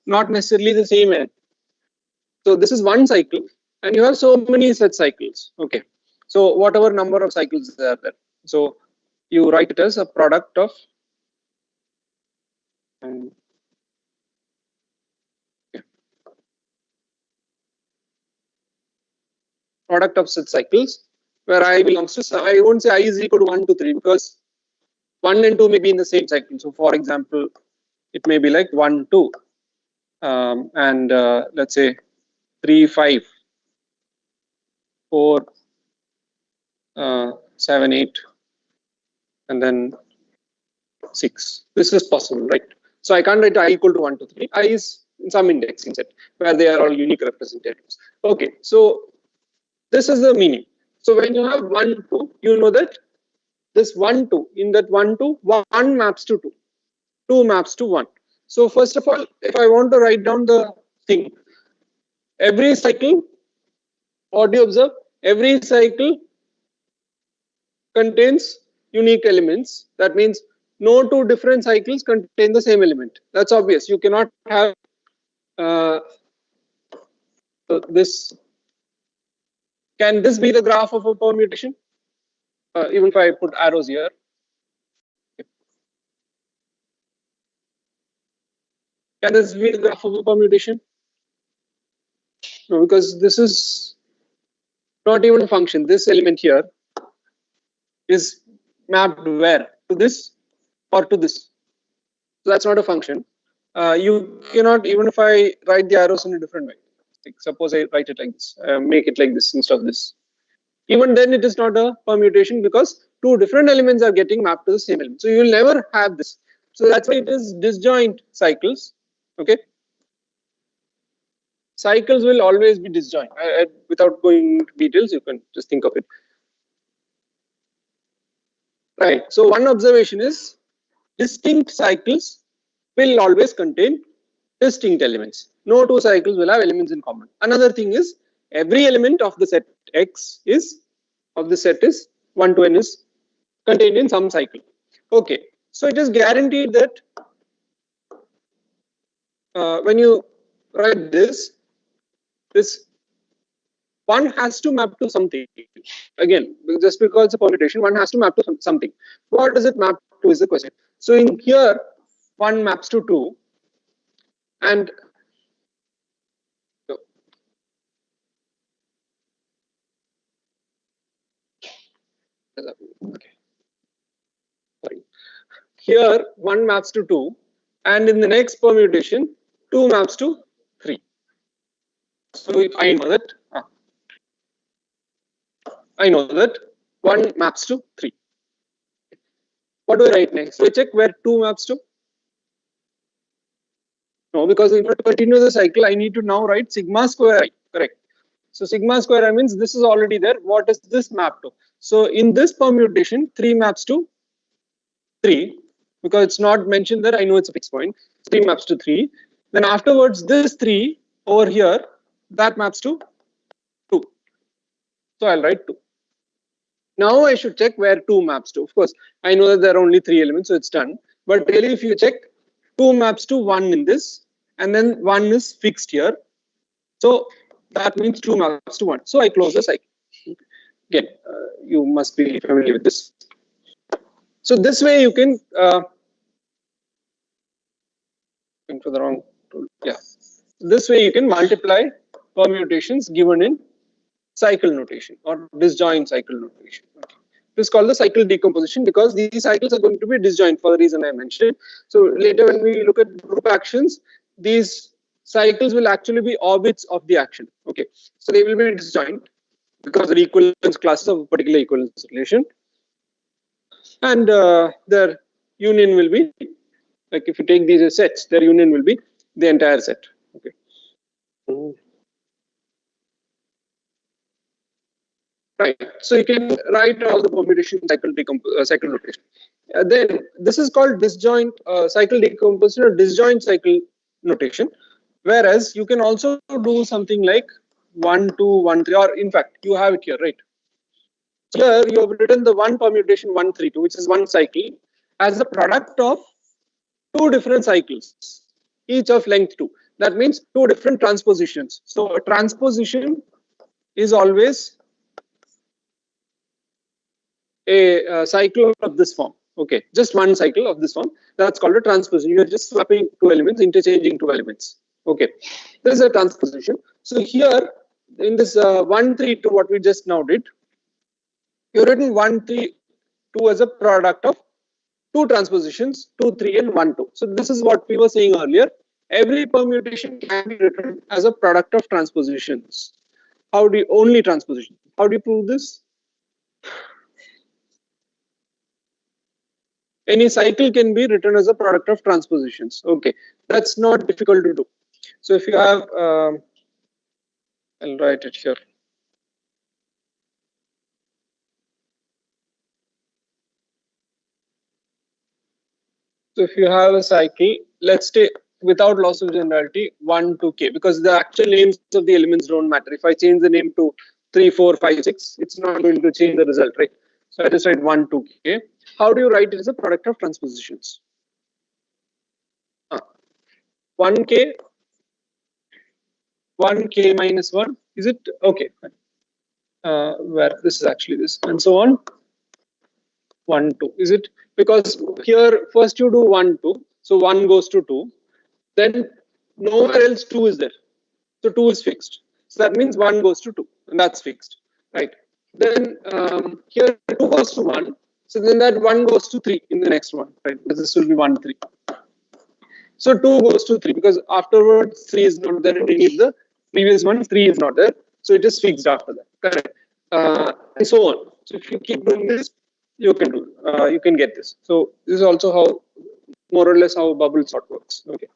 not necessarily the same end. So this is one cycle, and you have so many such cycles. Okay, so whatever number of cycles are there, so you write it as a product of product of such cycles where I belongs to, I won't say I is equal to 1 to 3 because 1 and 2 may be in the same cycle. So for example, it may be like 1, 2, and let's say 3, 5, 4, 7, 8, and then 6. This is possible, right? So I can't write I equal to 1 to 3. I is in some indexing set where they are all unique representatives. Okay, so this is the meaning. So when you have 1, 2, you know that this 1, 2, in that 1, 2, 1 maps to 2, 2 maps to 1. So first of all, if I want to write down the thing, every cycle, what do you observe? Every cycle contains unique elements. That means no two different cycles contain the same element. That's obvious. You cannot have this. Can this be the graph of a permutation? Even if I put arrows here. Can this be the graph of a permutation? No, because this is not even a function. This element here is mapped where? To this or to this. So that's not a function. You cannot, even if I write the arrows in a different way. Like suppose I write it like this, make it like this instead of this. Even then it is not a permutation because two different elements are getting mapped to the same element. So you will never have this. So that's why it is disjoint cycles. Okay. Cycles will always be disjoint. Without going into details, you can just think of it. Right. So one observation is distinct cycles will always contain distinct elements. No two cycles will have elements in common. Another thing is every element of the set X is of the set is 1 to n is contained in some cycle. Okay. So it is guaranteed that when you write this one has to map to something. Again, just because it's a permutation, one has to map to something. What does it map to is the question. So in here, one maps to 2, and here 1 maps to 2, and in the next permutation 2 maps to 3. So if I know that, I know that 1 maps to 3. What do I write next? So I check where 2 maps to. No, because in order to continue the cycle, I need to now write sigma square I. Correct. So sigma square I means this is already there. What is this map to? So in this permutation, 3 maps to 3, because it's not mentioned there. I know it's a fixed point. 3 maps to 3. Then afterwards, this 3 over here, that maps to 2. So I'll write 2. Now I should check where 2 maps to. Of course, I know that there are only 3 elements, so it's done. But really, if you check, 2 maps to 1 in this, and then 1 is fixed here. So that means 2 maps to 1. So I close the cycle. Again, you must be familiar with this. So this way you can for the wrong tool. Yeah. This way you can multiply permutations given in cycle notation or disjoint cycle notation. Okay. This is called the cycle decomposition because these cycles are going to be disjoint for the reason I mentioned. So later when we look at group actions, these cycles will actually be orbits of the action. Okay. So they will be disjoint because they're equivalence classes of a particular equivalence relation. And their union will be, like if you take these as sets, their union will be the entire set. Okay. Right. So you can write all the permutation cycle notation. Then this is called disjoint cycle decomposition or disjoint cycle notation. Whereas you can also do something like 1, 2, 1, 3, or in fact you have it here, right? Here you have written the one permutation 1, 3, 2, which is one cycle, as the product of 2 different cycles, each of length 2. That means 2 different transpositions. So a transposition is always a cycle of this form. Okay, just one cycle of this form. That's called a transposition. You're just swapping 2 elements, interchanging 2 elements. Okay, this is a transposition. So here in this 1, 3, 2, what we just now did, you've written 1, 3, 2 as a product of 2 transpositions, 2, 3, and 1, 2. So this is what we were saying earlier. Every permutation can be written as a product of transpositions. How do you only transposition? How do you prove this? Any cycle can be written as a product of transpositions. Okay, that's not difficult to do. So if you have, I'll write it here. So if you have a cycle, let's take without loss of generality 1 to k, because the actual names of the elements don't matter. If I change the name to 3, 4, 5, 6, it's not going to change the result, right? So I just write 1 to k. How do you write it as a product of transpositions? 1k, 1k minus 1, is it? Okay, where this is actually this, and so on. 1, 2, is it? Because here first you do 1, 2, so 1 goes to 2, then nowhere else 2 is there, so 2 is fixed. So that means 1 goes to 2, and that's fixed, right? Then here 2 goes to 1, so then that 1 goes to 3 in the next one, right? Because this will be 1, 3. So 2 goes to 3 because afterwards 3 is not there in any of the previous one, 3 is not there, so it is fixed after that, correct? And so on. So if you keep doing this, you can do, you can get this. So this is also how, more or less, how bubble sort works. Okay.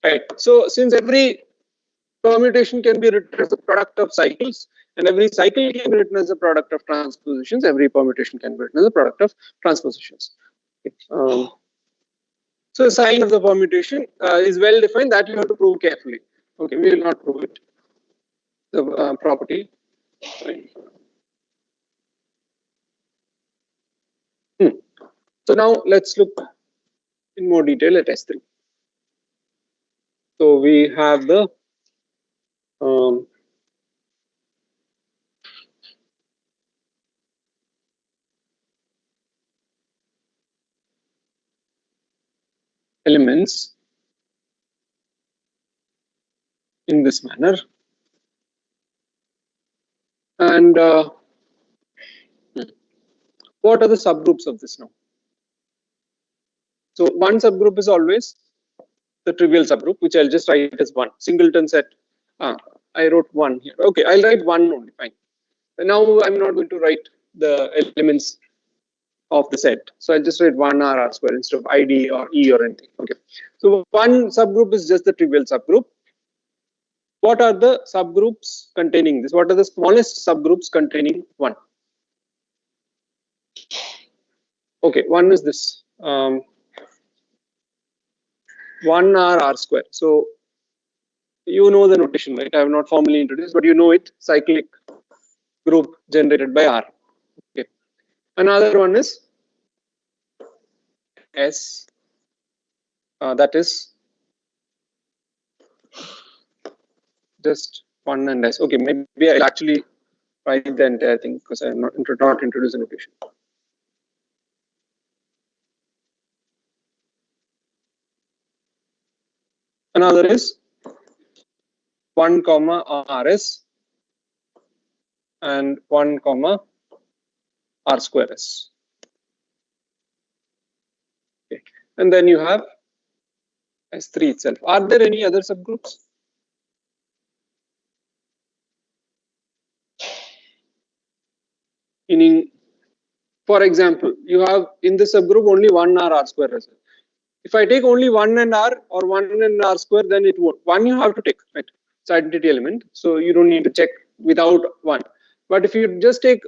Right. So since every permutation can be written as a product of cycles, and every cycle can be written as a product of transpositions, every permutation can be written as a product of transpositions. Okay. So the sign of the permutation is well defined, that you have to prove carefully. Okay, we will not prove it. The property. Right. So now let's look in more detail at S3. So we have the elements in this manner. And what are the subgroups of this now? So one subgroup is always the trivial subgroup, which I'll just write as one. Singleton set. I wrote one here. Okay, I'll write one only. Fine. And now I'm not going to write the elements of the set. So I'll just write 1r square instead of id or e or anything. Okay. So one subgroup is just the trivial subgroup. What are the subgroups containing this? What are the smallest subgroups containing one? Okay, one is this. 1r square. So you know the notation, right? I have not formally introduced, but you know it. Cyclic group generated by R. Okay. Another one is S. That is just 1 and S. Okay, maybe I'll actually write the entire thing because I am not introduced the notation. Another is 1 comma RS and 1 comma R square S. Okay. And then you have S3 itself. Are there any other subgroups? Meaning, for example, you have in this subgroup only 1 R square S. If I take only 1 and R or 1 and R square, then it won't. One you have to take, right? It's identity element. So you don't need to check without one. But if you just take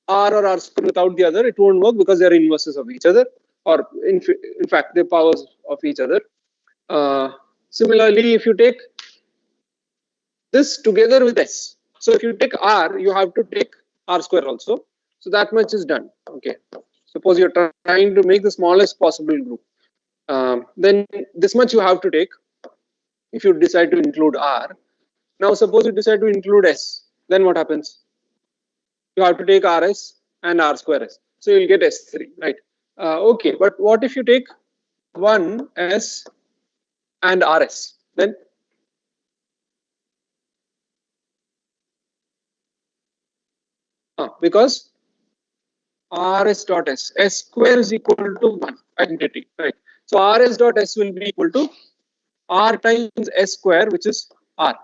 R or R square without the other, it won't work because they're inverses of each other, or in fact, they're powers of each other. Similarly, if you take this together with S, so if you take R, you have to take R square also. So that much is done. Okay. Suppose you're trying to make the smallest possible group. Then this much you have to take if you decide to include R. Now suppose you decide to include S, then what happens? You have to take RS and R square S. So you'll get S3, right? Okay, but what if you take 1S and RS? Then because RS dot S, S square is equal to 1 identity, right? So RS dot S will be equal to R times S square, which is R.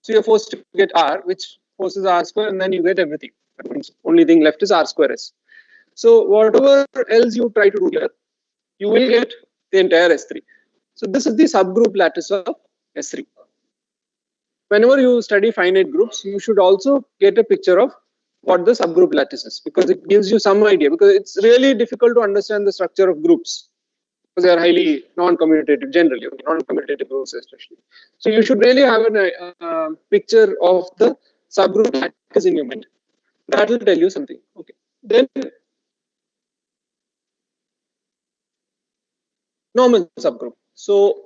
So you're forced to get R, which forces R square, and then you get everything. That means only thing left is R square S. So whatever else you try to do here, you will get the entire S3. So this is the subgroup lattice of S3. Whenever you study finite groups, you should also get a picture of what the subgroup lattice is, because it gives you some idea, because it's really difficult to understand the structure of groups because they are highly non-commutative, generally non-commutative groups especially. So you should really have a picture of the subgroup lattice in your mind. That will tell you something. Okay. Then normal subgroup. So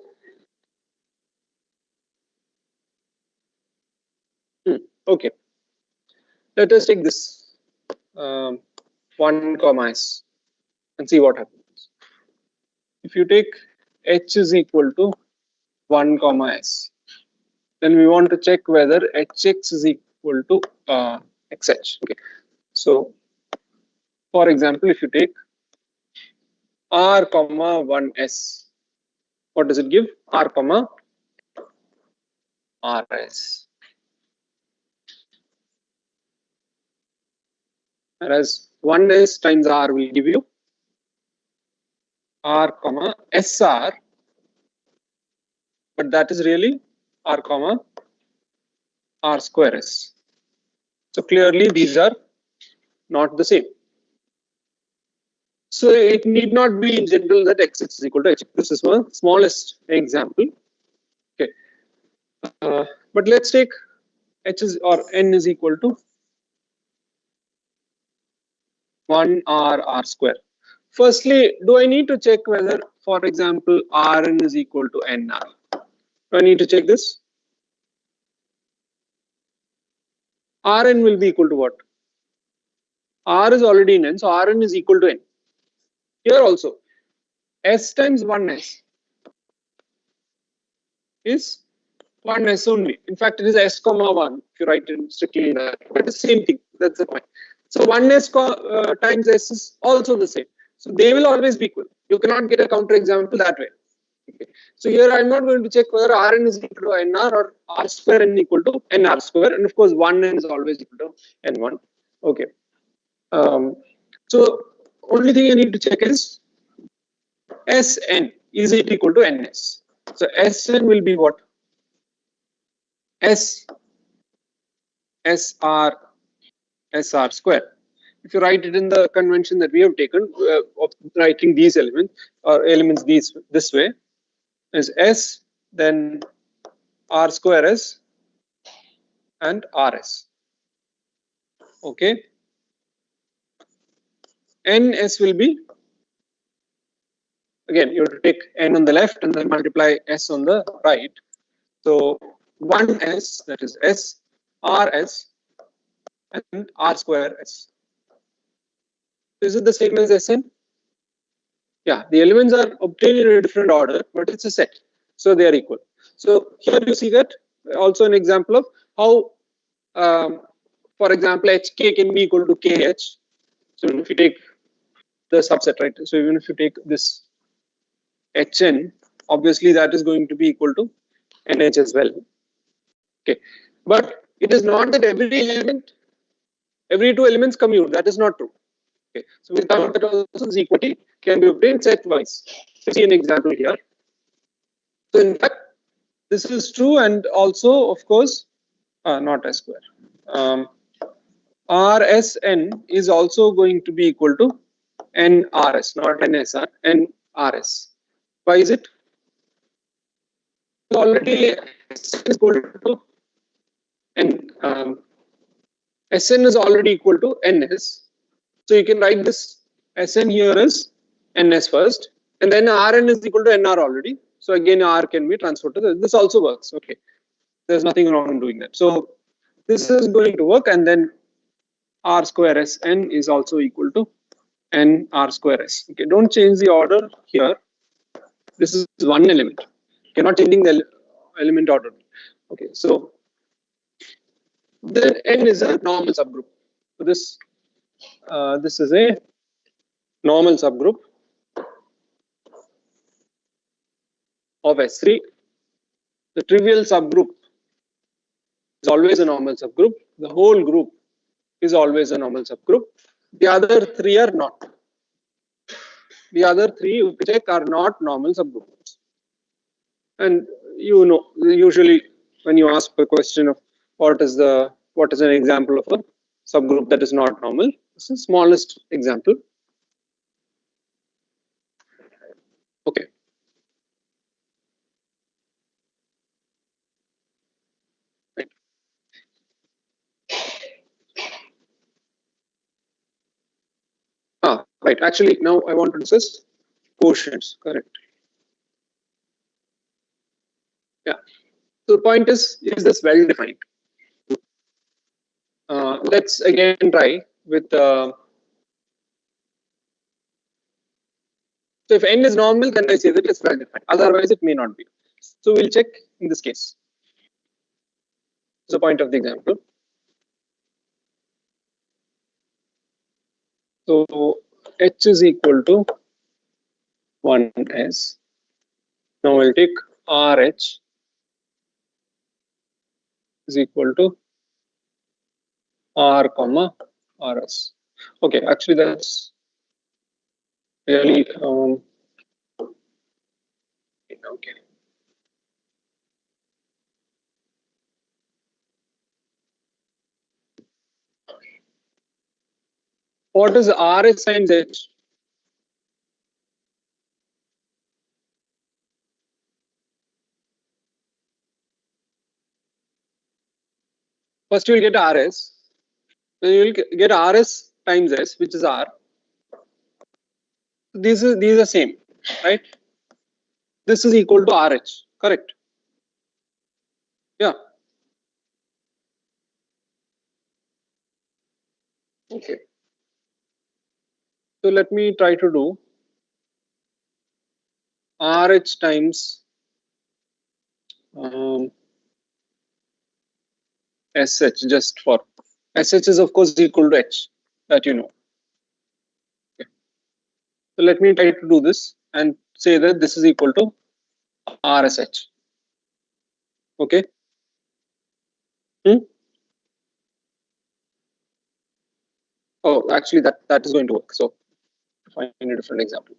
okay, let us take this 1 comma S and see what happens. If you take H is equal to 1 comma S, then we want to check whether Hx is equal to Xh. Okay. So for example, if you take R comma 1S, what does it give? R comma RS. Whereas 1S times R will give you R comma SR, but that is really R comma R square S. So clearly these are not the same. So it need not be in general that X is equal to H. This is one smallest example. Okay. But let's take H is or N is equal to 1R square. Firstly, do I need to check whether, for example, Rn is equal to NR? Do I need to check this? Rn will be equal to what? R is already in N, so Rn is equal to N. Here also, S times 1S is one S only. In fact, it is S comma 1 if you write it strictly in that. But it's the same thing. That's the point. So 1S times S is also the same. So they will always be equal. You cannot get a counterexample that way. Okay. So here I'm not going to check whether Rn is equal to Nr or R square n equal to Nr square. And of course, 1n is always equal to N1. Okay. So only thing I need to check is Sn, is it equal to Ns? So Sn will be what? S SR SR square. If you write it in the convention that we have taken of writing these elements or elements this way, is S, then R square S and RS. Okay. NS will be, again, you have to take N on the left and then multiply S on the right. So 1S, that is S, RS and R square S. Is it the same as Sn? Yeah, the elements are obtained in a different order, but it's a set. So they are equal. So here you see that also an example of how, for example, HK can be equal to KH. So if you take the subset, right? So even if you take this HN, obviously that is going to be equal to NH as well. Okay, but it is not that every two elements commute. That is not true. Okay, so we found that also this equality can be obtained set wise. So see an example here. So in fact, this is true, and also, of course, not S square. RSN is also going to be equal to NRS, not NSR, NRS. Why is it? Already SN is equal to N. SN is already equal to NS. So you can write this SN here as NS first, and then RN is equal to NR already. So again, R can be transferred to this. This also works. Okay, there's nothing wrong in doing that. So this is going to work, and then R square SN is also equal to N R square S. Okay, don't change the order here. This is one element. You're not changing the element order. Okay, so then N is a normal subgroup. So this is a normal subgroup of S3. The trivial subgroup is always a normal subgroup. The whole group is always a normal subgroup. The other three are not. The other three we check are not normal subgroups. And you know, usually when you ask a question of what is an example of a subgroup that is not normal, this is the smallest example. Okay. Right. Right. Actually, now I want to discuss quotients. Correct. Yeah. So the point is this well defined? Let's again try with. So if n is normal, then I say that it's well defined. Otherwise, it may not be. So we'll check in this case. The point of the example. So h is equal to 1s. Now we'll take RH is equal to R comma RS. Okay, actually that's really okay. What is RS times H? First you will get RS, then you will get RS times S, which is R. These are same, right? This is equal to RH, correct? Yeah. Okay. So let me try to do RH times SH just for SH is of course equal to H, that you know. Okay. So let me try to do this and say that this is equal to RSH. Okay. Oh, actually that is going to work. So find a different example.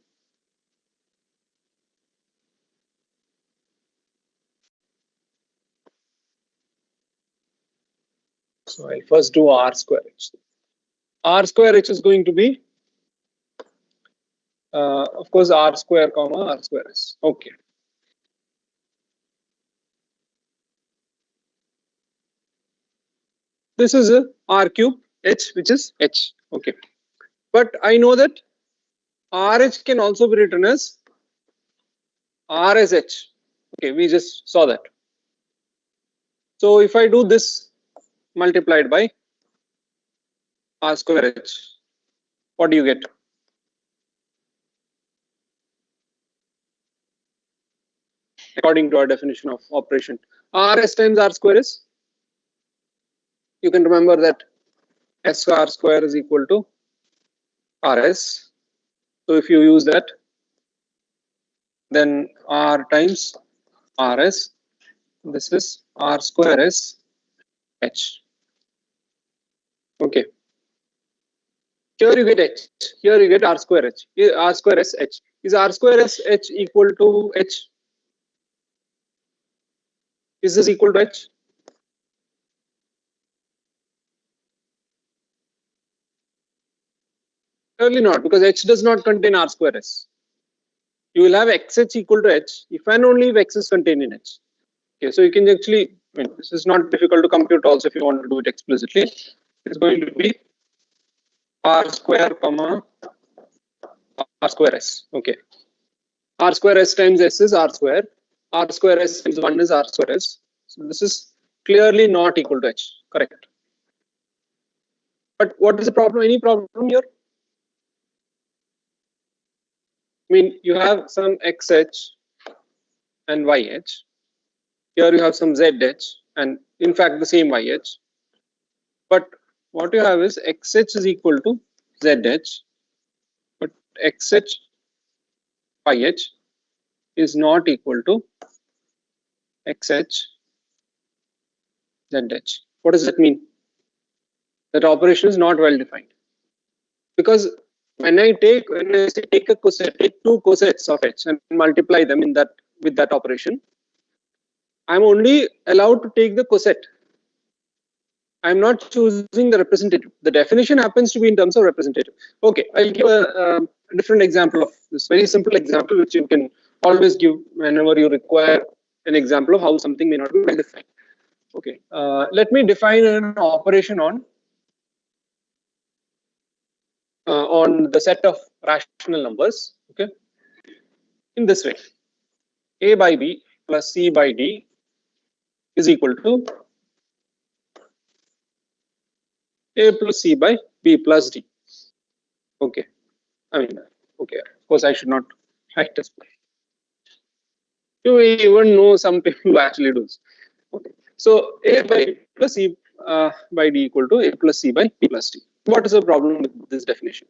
So I'll first do R square H. R square H is going to be, of course, R square comma R square S. Okay. This is a R cube H, which is H. Okay. But I know that RH can also be written as R as H. Okay, we just saw that. So if I do this multiplied by R square H, what do you get? According to our definition of operation, RS times R square is, you can remember that S R square is equal to RS. So if you use that, then R times RS, this is R square S H. Okay. Here you get H. Here you get R square H. R square S H. Is R square S H equal to H? Is this equal to H? Surely not, because H does not contain R square S. You will have XH equal to H if and only if X is contained in H. Okay, so you can actually, I mean, this is not difficult to compute also if you want to do it explicitly. It's going to be R square comma R square S. Okay. R square S times S is R square. R square S times 1 is R square S. So this is clearly not equal to H. Correct. But what is the problem? Any problem here? I mean, you have some XH and YH. Here you have some ZH and in fact the same YH. But what you have is XH is equal to ZH, but XH YH is not equal to XH ZH. What does that mean? That operation is not well defined. Because when I say take a coset, take two cosets of H and multiply them in that with that operation, I'm only allowed to take the coset. I'm not choosing the representative. The definition happens to be in terms of representative. Okay, I'll give a different example of this very simple example, which you can always give whenever you require an example of how something may not be well defined. Okay, let me define an operation on the set of rational numbers. Okay, in this way, a by b plus c by d is equal to a plus c by b plus d. Okay, I mean, okay, of course I should not write this. You even know some people who actually do this. Okay, so a by b plus c by d equal to a plus c by b plus d. What is the problem with this definition?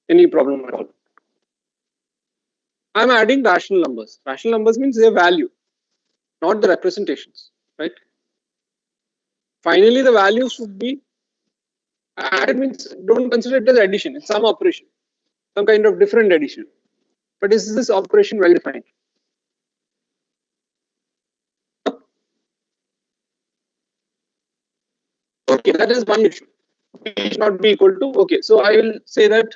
Any problem at all? I'm adding rational numbers. Rational numbers means their value, not the representations, right? Finally, the value should be added, means don't consider it as addition. It's some operation, some kind of different addition. But is this operation well defined? Okay, that is one issue. It should not be equal to. Okay, so I will say that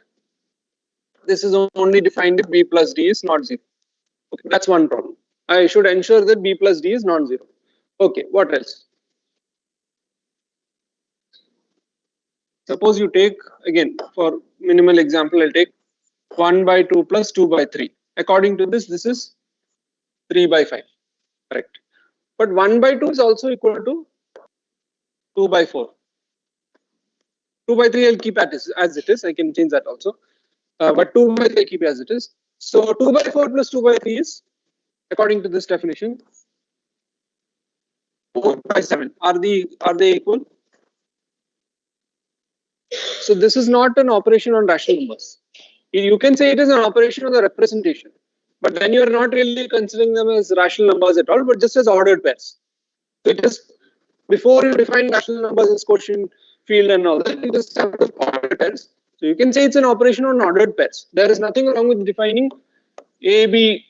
this is only defined if b plus d is not zero. Okay, that's one problem. I should ensure that b plus d is not zero. Okay, what else? Suppose you take, again, for minimal example, I'll take 1 by 2 plus 2 by 3. According to this is 3 by 5. Correct. But 1 by 2 is also equal to 2 by 4. 2 by 3 I'll keep as it is. I can change that also. But 2 by 3 I'll keep as it is. So 2 by 4 plus 2 by 3 is, according to this definition, 4 by 7. Are they equal? So this is not an operation on rational numbers. You can say it is an operation on the representation, but then you are not really considering them as rational numbers at all, but just as ordered pairs. So it is before you define rational numbers as quotient field and all that, you just have to ordered pairs. So you can say it's an operation on ordered pairs. There is nothing wrong with defining AB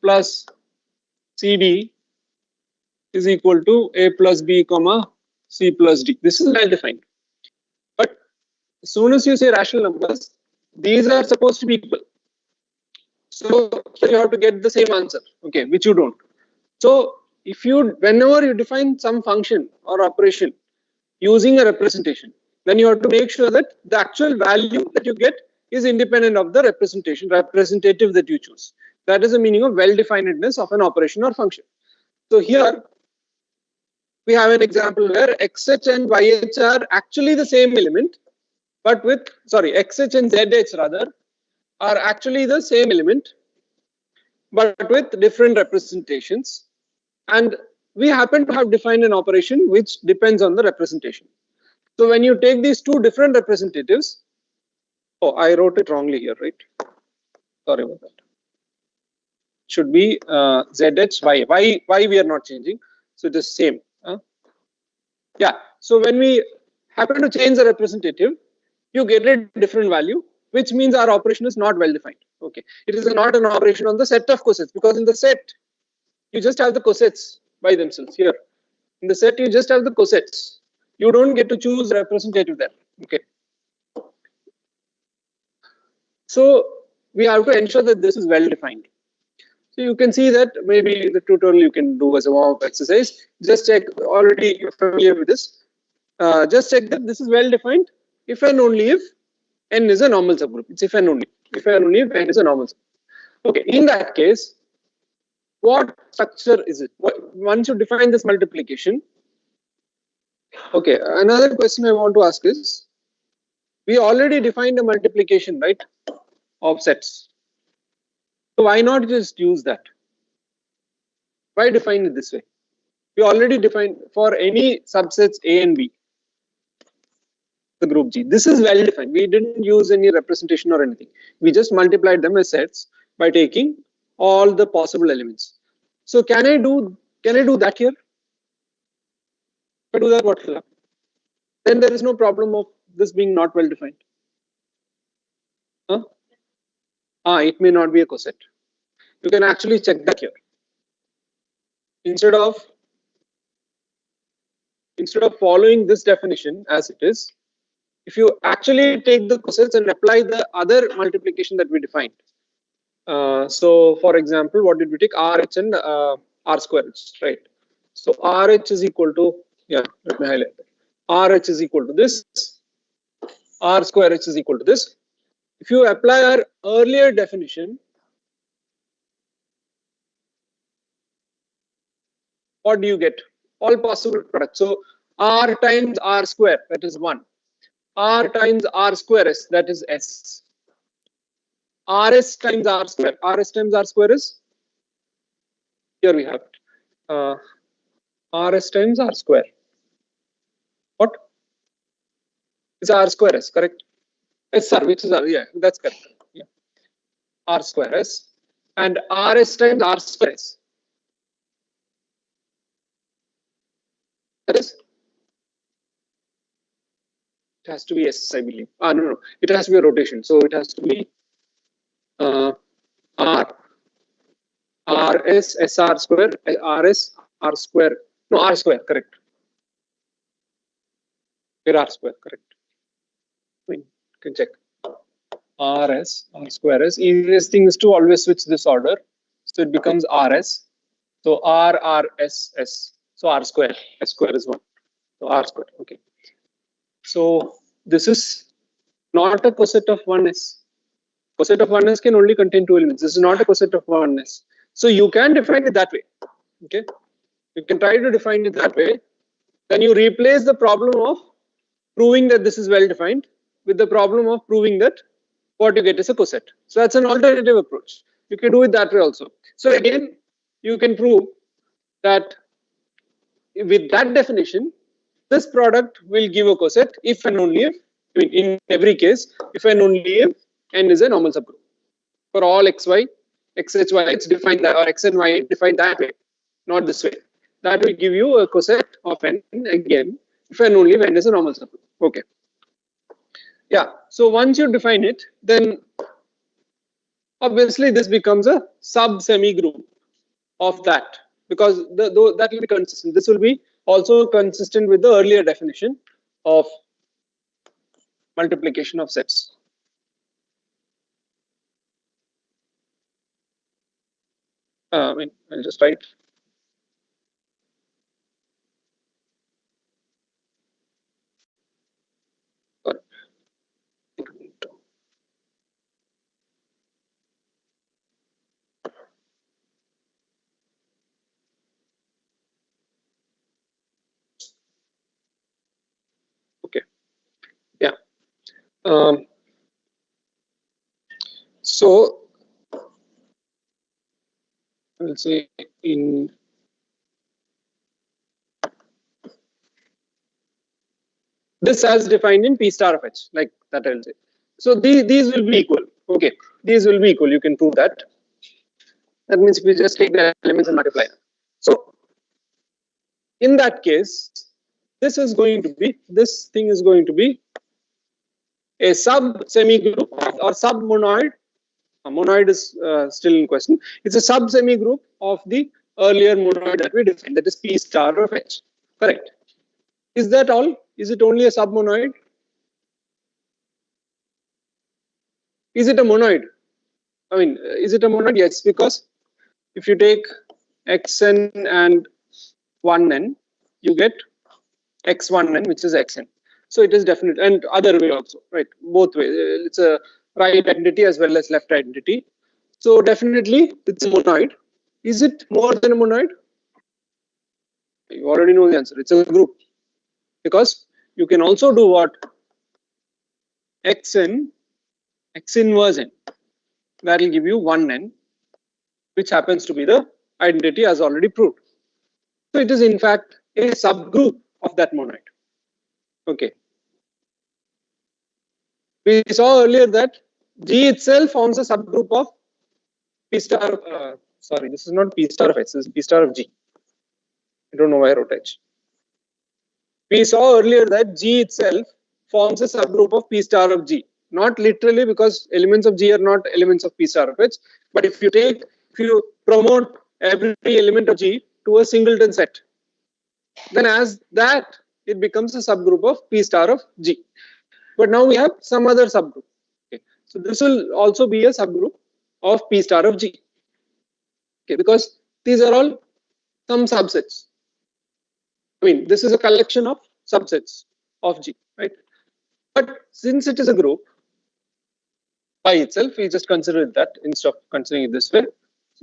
plus CD is equal to A plus B comma C plus D. This is well defined. But as soon as you say rational numbers, these are supposed to be equal. So you have to get the same answer, okay, which you don't. So if you, whenever you define some function or operation using a representation, then you have to make sure that the actual value that you get is independent of the representative that you choose. That is the meaning of well-definedness of an operation or function. So here we have an example where xh and yh are actually the same element, but with, sorry, xh and zh rather are actually the same element, but with different representations. And we happen to have defined an operation which depends on the representation. So when you take these two different representatives, oh, I wrote it wrongly here, right? Sorry about that. Should be zh y we are not changing, so it is same. Yeah. So when we happen to change the representative, you get a different value, which means our operation is not well defined. Okay, it is not an operation on the set of cosets, because in the set you just have the cosets by themselves. Here in the set you just have the cosets. You don't get to choose representative there. Okay. So we have to ensure that this is well defined. So you can see that maybe the tutorial you can do as a warm-up exercise. Just check, already you're familiar with this. Just check that this is well defined if and only if n is a normal subgroup. It's if and only. If and only if n is a normal subgroup. Okay, in that case, what structure is it? Once you define this multiplication. Okay, another question I want to ask is, we already defined a multiplication, right, of sets. So why not just use that? Why define it this way? We already defined for any subsets A and B, the group G. This is well defined. We didn't use any representation or anything. We just multiplied them as sets by taking all the possible elements. So can I do that here? If I do that, what will happen? Then there is no problem of this being not well defined. Huh? It may not be a coset. You can actually check that here. Instead of following this definition as it is, if you actually take the cosets and apply the other multiplication that we defined. So for example, what did we take? RH and R squares, right? So RH is equal to, yeah, let me highlight that. RH is equal to this, R square H is equal to this. If you apply our earlier definition, what do you get? All possible products. So R times R square, that is 1. R times R square S, that is S. RS times R square. RS times R square is, here we have it. RS times R square. What? It's R square S, correct? SR, which is R, yeah, that's correct. Yeah. R square S and RS times R square S. That is, it has to be S, I believe. No, it has to be a rotation. So it has to be R RS SR square, RS R square. No, R square, correct. Here R square, correct. You can check. RS R square S. Easiest thing is to always switch this order. So it becomes RS. So RS. So R square. S square is 1. So R square. Okay. So this is not a coset of 1s. Coset of 1s can only contain 2 elements. This is not a coset of 1s. So you can define it that way. Okay. You can try to define it that way. Then you replace the problem of proving that this is well defined with the problem of proving that what you get is a coset. So that's an alternative approach. You can do it that way also. So again, you can prove that with that definition, this product will give a coset if and only if, in every case, if and only if n is a normal subgroup. For all xy, xhy, it's defined that, or x and y defined that way, not this way. That will give you a coset of n again, if and only if n is a normal subgroup. Okay. Yeah. So once you define it, then obviously this becomes a sub semi group of that, because that will be consistent. This will be also consistent with the earlier definition of multiplication of sets. I'll just write. Okay. Yeah. So I'll say in this as defined in P star of H, like that I'll say. So these will be equal. Okay, these will be equal. You can prove that. That means if we just take the elements and multiply them. So in that case, this thing is going to be a sub semi group or sub monoid. Monoid is still in question. It's a sub semi group of the earlier monoid that we defined, that is P star of H. Correct. Is that all? Is it only a sub monoid? Is it a monoid? I mean, is it a monoid? Yes, because if you take xn and 1n, you get x1n, which is xn. So it is definite, and other way also, right? Both ways. It's a right identity as well as left identity. So definitely it's a monoid. Is it more than a monoid? You already know the answer. It's a group, because you can also do what? Xn, x inverse n. That will give you 1n, which happens to be the identity as already proved. So it is in fact a subgroup of that monoid. Okay. We saw earlier that G itself forms a subgroup of P star. Sorry, this is not P star of H. This is P star of G. I don't know why I wrote H. We saw earlier that G itself forms a subgroup of P star of G. Not literally, because elements of G are not elements of P star of H. But if you promote every element of G to a singleton set, then as that it becomes a subgroup of P star of G. But now we have some other subgroup. Okay. So this will also be a subgroup of P star of G. Okay, because these are all some subsets. I mean, this is a collection of subsets of G, right? But since it is a group by itself, we just consider it that instead of considering it this way.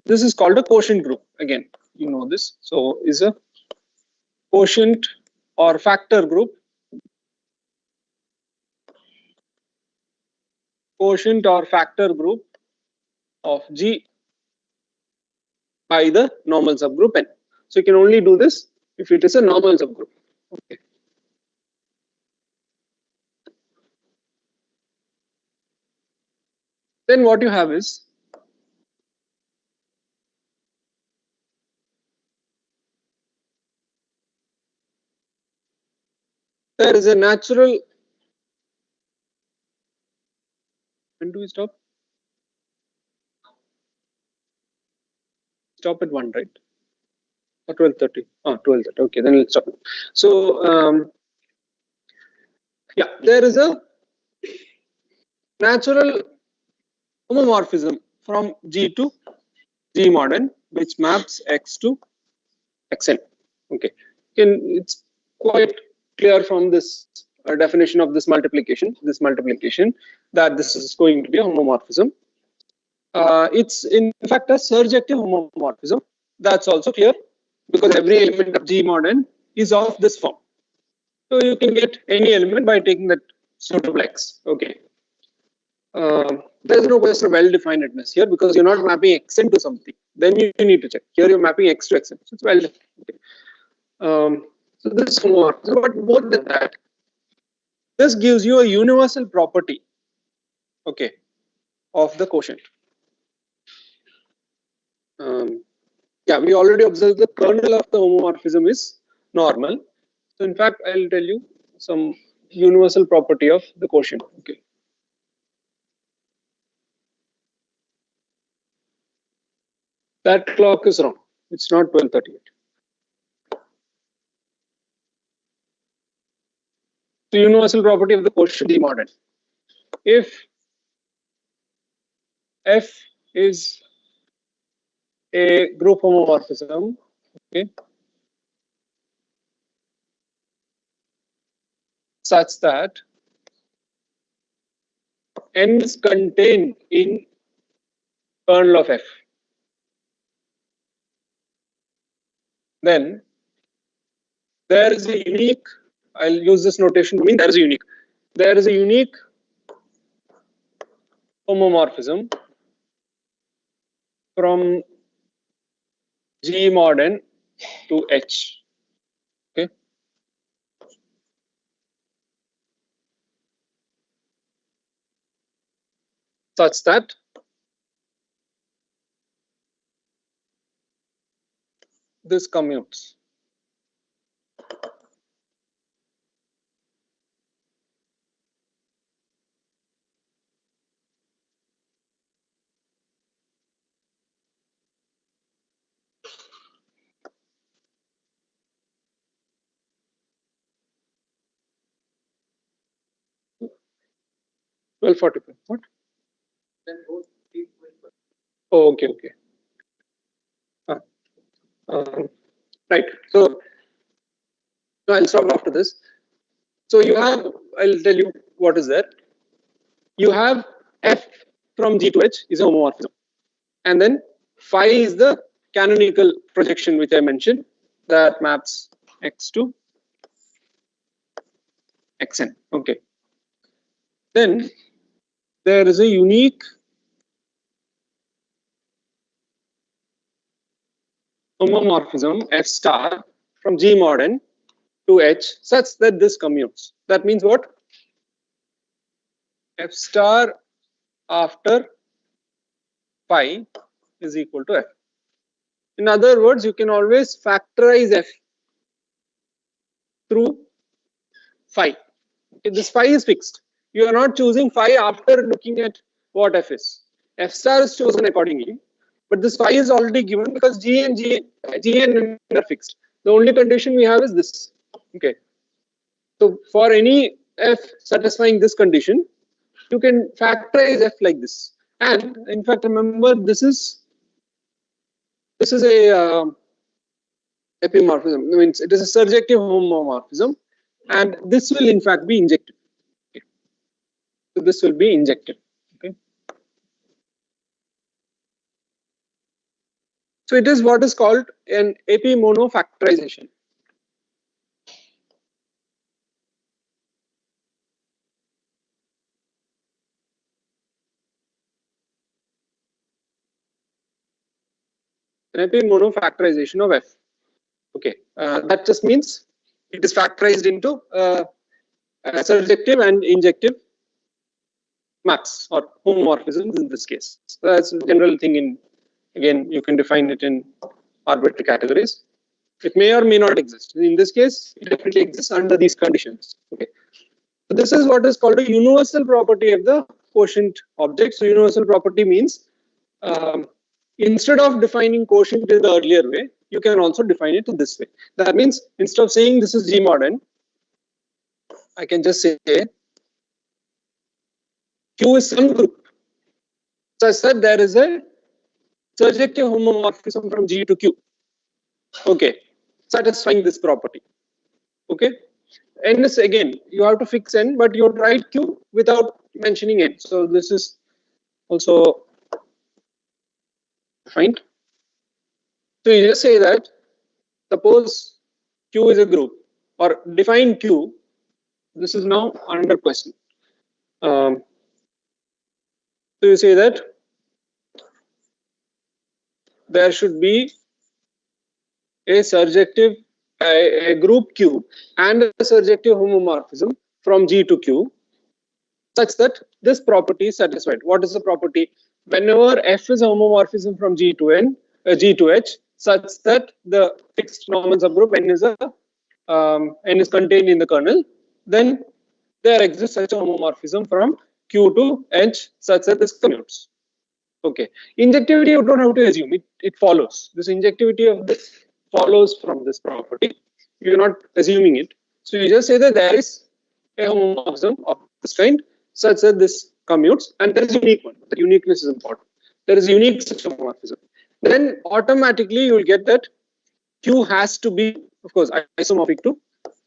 This is called a quotient group. Again, you know this. So is a quotient or factor group. Quotient or factor group of G by the normal subgroup N. So you can only do this if it is a normal subgroup. Okay. Then what you have is there is a natural. When do we stop? Stop at 1, right? Or 12:30? Oh, 12:30. Okay, then let's stop. So yeah, there is a natural homomorphism from G to G mod n, which maps X to Xn. Okay, it's quite clear from this definition of this multiplication, that this is going to be a homomorphism. It's in fact a surjective homomorphism. That's also clear, because every element of G mod n is of this form. So you can get any element by taking that suitable X. Okay. There's no question of well-definedness here, because you're not mapping Xn to something. Then you need to check. Here you're mapping X to Xn. So it's well defined. Okay. So this homomorphism, but more than that, this gives you a universal property, okay, of the quotient. Yeah, we already observed the kernel of the homomorphism is normal. So in fact, I'll tell you some universal property of the quotient. Okay. That clock is wrong. It's not 12:38. The universal property of the quotient G mod n. If F is a group homomorphism, okay, such that n is contained in kernel of F, then there is a unique, I'll use this notation to mean there is a unique homomorphism from G mod n to H. Okay. Such that this commutes. Well, 45. What? Oh, okay, okay. Um, right. So I'll stop after this. So you have, I'll tell you what is there. You have F from G to H is a homomorphism. And then phi is the canonical projection which I mentioned that maps X to Xn. Okay. Then there is a unique homomorphism F star from G mod n to H such that this commutes. That means what? F star after phi is equal to F. In other words, you can always factorize F through phi. Okay, this phi is fixed. You are not choosing phi after looking at what F is. F star is chosen accordingly, but this phi is already given because G and N are fixed. The only condition we have is this. Okay. So for any F satisfying this condition, you can factorize F like this. And in fact, remember this is a epimorphism. Means it is a surjective homomorphism, and this will in fact be injected. Okay. So this will be injected. Okay. So it is what is called an epimonofactorization. An epimonofactorization of F. Okay, that just means it is factorized into surjective and injective maps or homomorphisms in this case. So that's a general thing. In again, you can define it in arbitrary categories. It may or may not exist. In this case, it definitely exists under these conditions. Okay. So this is what is called a universal property of the quotient object. So universal property means instead of defining quotient in the earlier way, you can also define it in this way. That means instead of saying this is G mod n, I can just say Q is some group such that there is a surjective homomorphism from G to Q. Okay, satisfying this property. Okay, n is again you have to fix n, but you write Q without mentioning n. So this is also defined. So you just say that suppose Q is a group or define Q. This is now under question. So you say that there should be a surjective a group Q and a surjective homomorphism from G to Q such that this property is satisfied. What is the property? Whenever F is a homomorphism from G to G to H, such that the fixed normal subgroup N is contained in the kernel, then there exists such a homomorphism from Q to H such that this commutes. Okay. Injectivity you don't have to assume, it follows. This injectivity of this follows from this property. You're not assuming it. So you just say that there is a homomorphism of this kind such that this commutes, and there is a unique one. The uniqueness is important. There is a unique such homomorphism. Then automatically you will get that Q has to be, of course, isomorphic to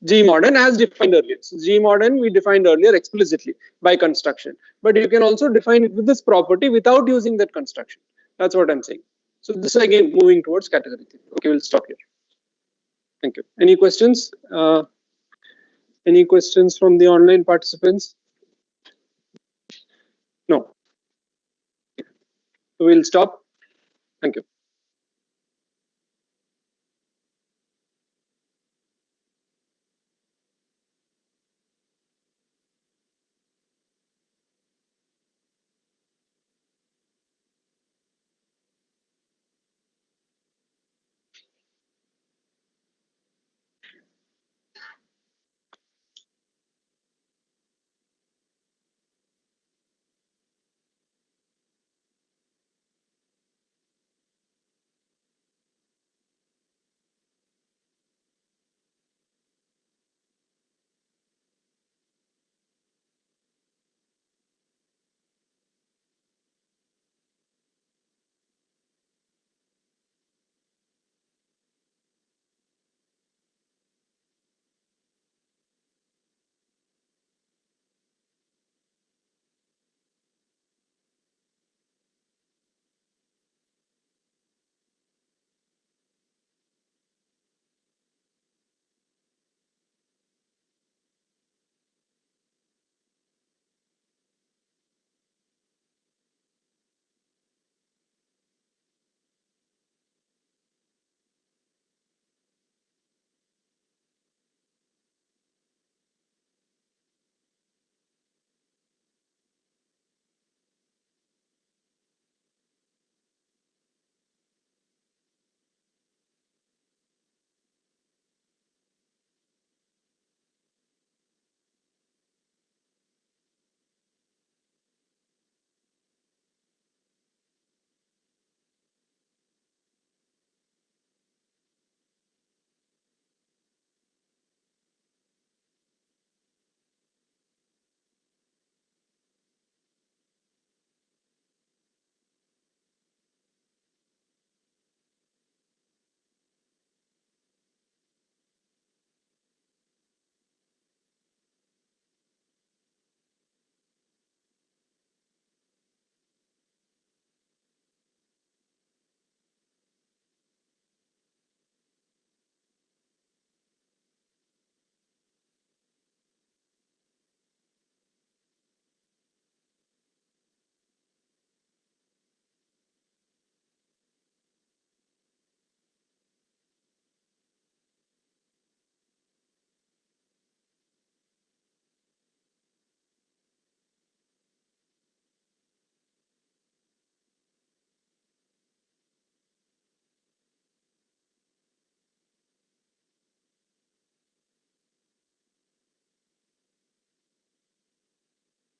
G mod n as defined earlier. So G mod n we defined earlier explicitly by construction, but you can also define it with this property without using that construction. That's what I'm saying. So this is again moving towards category theory. Okay, we'll stop here. Thank you. Any questions? Any questions from the online participants? No. We'll stop. Thank you.